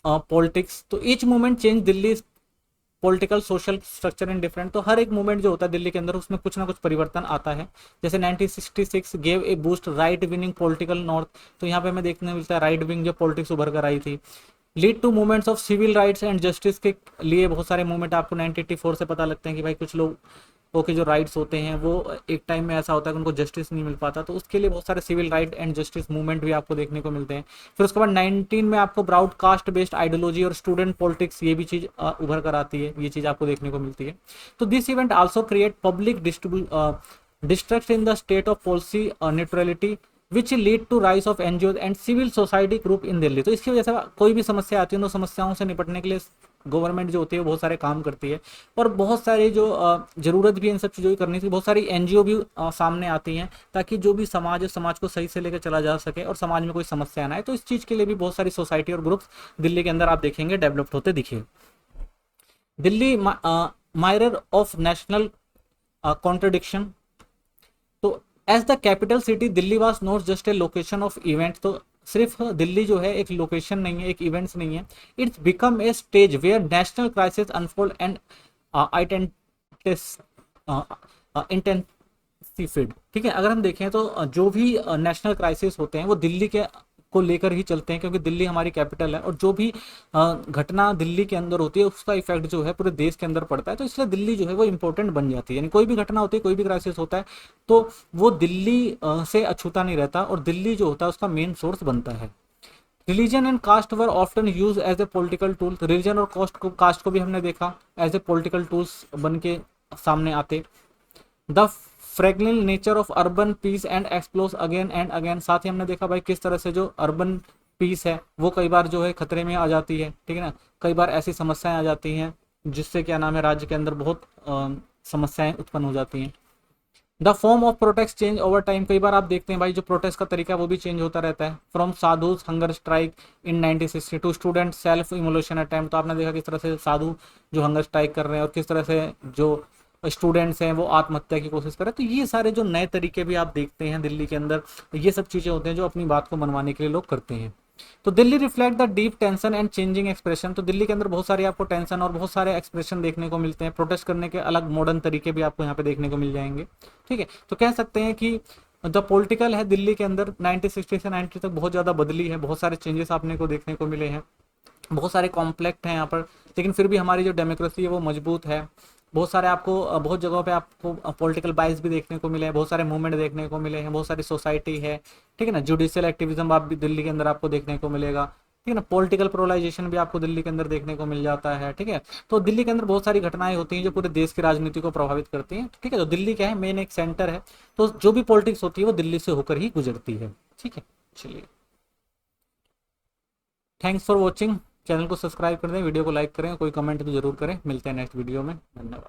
politics, तो each movement change Delhi political social structure in different, तो हर एक मूवमेंट जो होता है दिल्ली के अंदर उसमें कुछ ना कुछ परिवर्तन आता है। जैसे 1966 gave a boost right winning political north, तो यहाँ पे हमें देखने मिलता है राइट विंग जो पॉलिटिक्स उभर कर आई थी। Lead to movements of civil rights and justice के लिए बहुत सारे मूवमेंट आपको 1984 से पता लगते हैं कि भाई कुछ लोगों के जो राइट्स होते हैं वो एक टाइम में ऐसा होता है कि उनको जस्टिस नहीं मिल पाता, तो उसके लिए बहुत सारे civil right and justice movement भी आपको देखने को मिलते हैं। फिर उसके बाद 19 में आपको ब्रॉडकास्ट बेस्ड आइडियोलॉजी और स्टूडेंट पॉलिटिक्स ये भी चीज़ उभर कर आती है, ये चीज़ आपको देखने को मिलती है। तो this event also create public distrust in the state of policy neutrality which lead to rise of NGO and civil society group in Delhi. तो इसकी वजह से कोई भी समस्या आती है तो समस्याओं से निपटने के लिए गवर्नमेंट जो होती है वो बहुत सारे काम करती है, और बहुत सारे जो जरूरत भी है इन सब चीज़ों की करने की, बहुत सारी एनजीओ भी सामने आती हैं ताकि जो भी समाज है समाज को सही से लेकर चला जा सके और समाज में कोई समस्या ना आए। तो इस चीज़ के लिए भी बहुत सारी सोसाइटी और ग्रुप्स दिल्ली के अंदर आप देखेंगे डेवलप्ड होते दिखे। Delhi mirror of national contradiction. तो as the capital city Delhi was not just a location of event. तो सिर्फ दिल्ली जो है एक लोकेशन नहीं है, एक इवेंट्स नहीं है, it's become a stage where national crisis unfold and intensified. ठीक है, अगर हम देखें तो जो भी नेशनल क्राइसिस होते हैं वो दिल्ली के को लेकर ही चलते हैं, क्योंकि दिल्ली हमारी कैपिटल है और जो भी घटना दिल्ली के अंदर होती है उसका इफेक्ट जो है पूरे देश के अंदर पड़ता है। तो इसलिए दिल्ली जो है वो इंपॉर्टेंट बन जाती है, यानी कोई भी घटना होती है, कोई भी क्राइसिस होता है तो वो दिल्ली से अछूता नहीं रहता और दिल्ली जो होता है उसका मेन सोर्स बनता है। Religion and caste were often use as a political tool. Religion और कास्ट को भी हमने देखा एज ए पॉलिटिकल टूल्स बन के सामने आते। The fragile nature of urban peace and explodes again and again. साथ ही हमने देखा भाई किस तरह से जो अर्बन पीस है वो कई बार जो है खतरे में आ जाती है, ठीक है ना, कई बार ऐसी समस्याएं आ जाती हैं जिससे क्या नाम है राज्य के अंदर बहुत समस्याएं उत्पन्न हो जाती हैं। The form of protest change over time. कई बार आप देखते हैं भाई जो प्रोटेस्ट का तरीका है वो भी चेंज होता रहता है। From sadhus hunger strike in 1962 student self immolation attempt. तो आपने देखा किस तरह से साधु जो हंगर स्ट्राइक कर रहे हैं और किस तरह से जो स्टूडेंट्स हैं वो आत्महत्या की कोशिश कर रहे हैं। तो ये सारे जो नए तरीके भी आप देखते हैं दिल्ली के अंदर, ये सब चीज़ें होते हैं जो अपनी बात को मनवाने के लिए लोग करते हैं। तो Delhi reflect the deep tension and changing expression. तो दिल्ली के अंदर बहुत सारे आपको टेंशन और बहुत सारे एक्सप्रेशन देखने को मिलते हैं। प्रोटेस्ट करने के अलग मॉडर्न तरीके भी आपको यहाँ पे देखने को मिल जाएंगे। ठीक है, तो कह सकते हैं कि द पॉलिटिकल है दिल्ली के अंदर 1960 से 90 तक बहुत ज़्यादा बदली है, बहुत सारे चेंजेस आपने को देखने को मिले हैं, बहुत सारे कॉम्प्लेक्ट हैं यहाँ पर, लेकिन फिर भी हमारी जो डेमोक्रेसी है वो मजबूत है। बहुत सारे आपको बहुत जगहों पे आपको पॉलिटिकल बाइस भी देखने को मिले हैं, बहुत सारे मूवमेंट देखने को मिले हैं, बहुत सारी सोसाइटी है, ठीक है ना, जुडिशियल एक्टिविज्म आप भी दिल्ली के अंदर आपको देखने को मिलेगा, ठीक है ना, पॉलिटिकल पोलराइजेशन भी आपको दिल्ली के अंदर देखने को मिल जाता है। ठीक है, तो दिल्ली के अंदर बहुत सारी घटनाएं होती हैं जो पूरे देश की राजनीति को प्रभावित करती हैं। ठीक है, तो दिल्ली क्या है, मेन एक सेंटर है, तो जो भी पॉलिटिक्स होती है वो दिल्ली से होकर ही गुजरती है। ठीक है, चलिए, थैंक्स फॉर वॉचिंग। चैनल को सब्सक्राइब कर दें, वीडियो को लाइक करें, कोई कमेंट तो जरूर करें। मिलते हैं नेक्स्ट वीडियो में, धन्यवाद।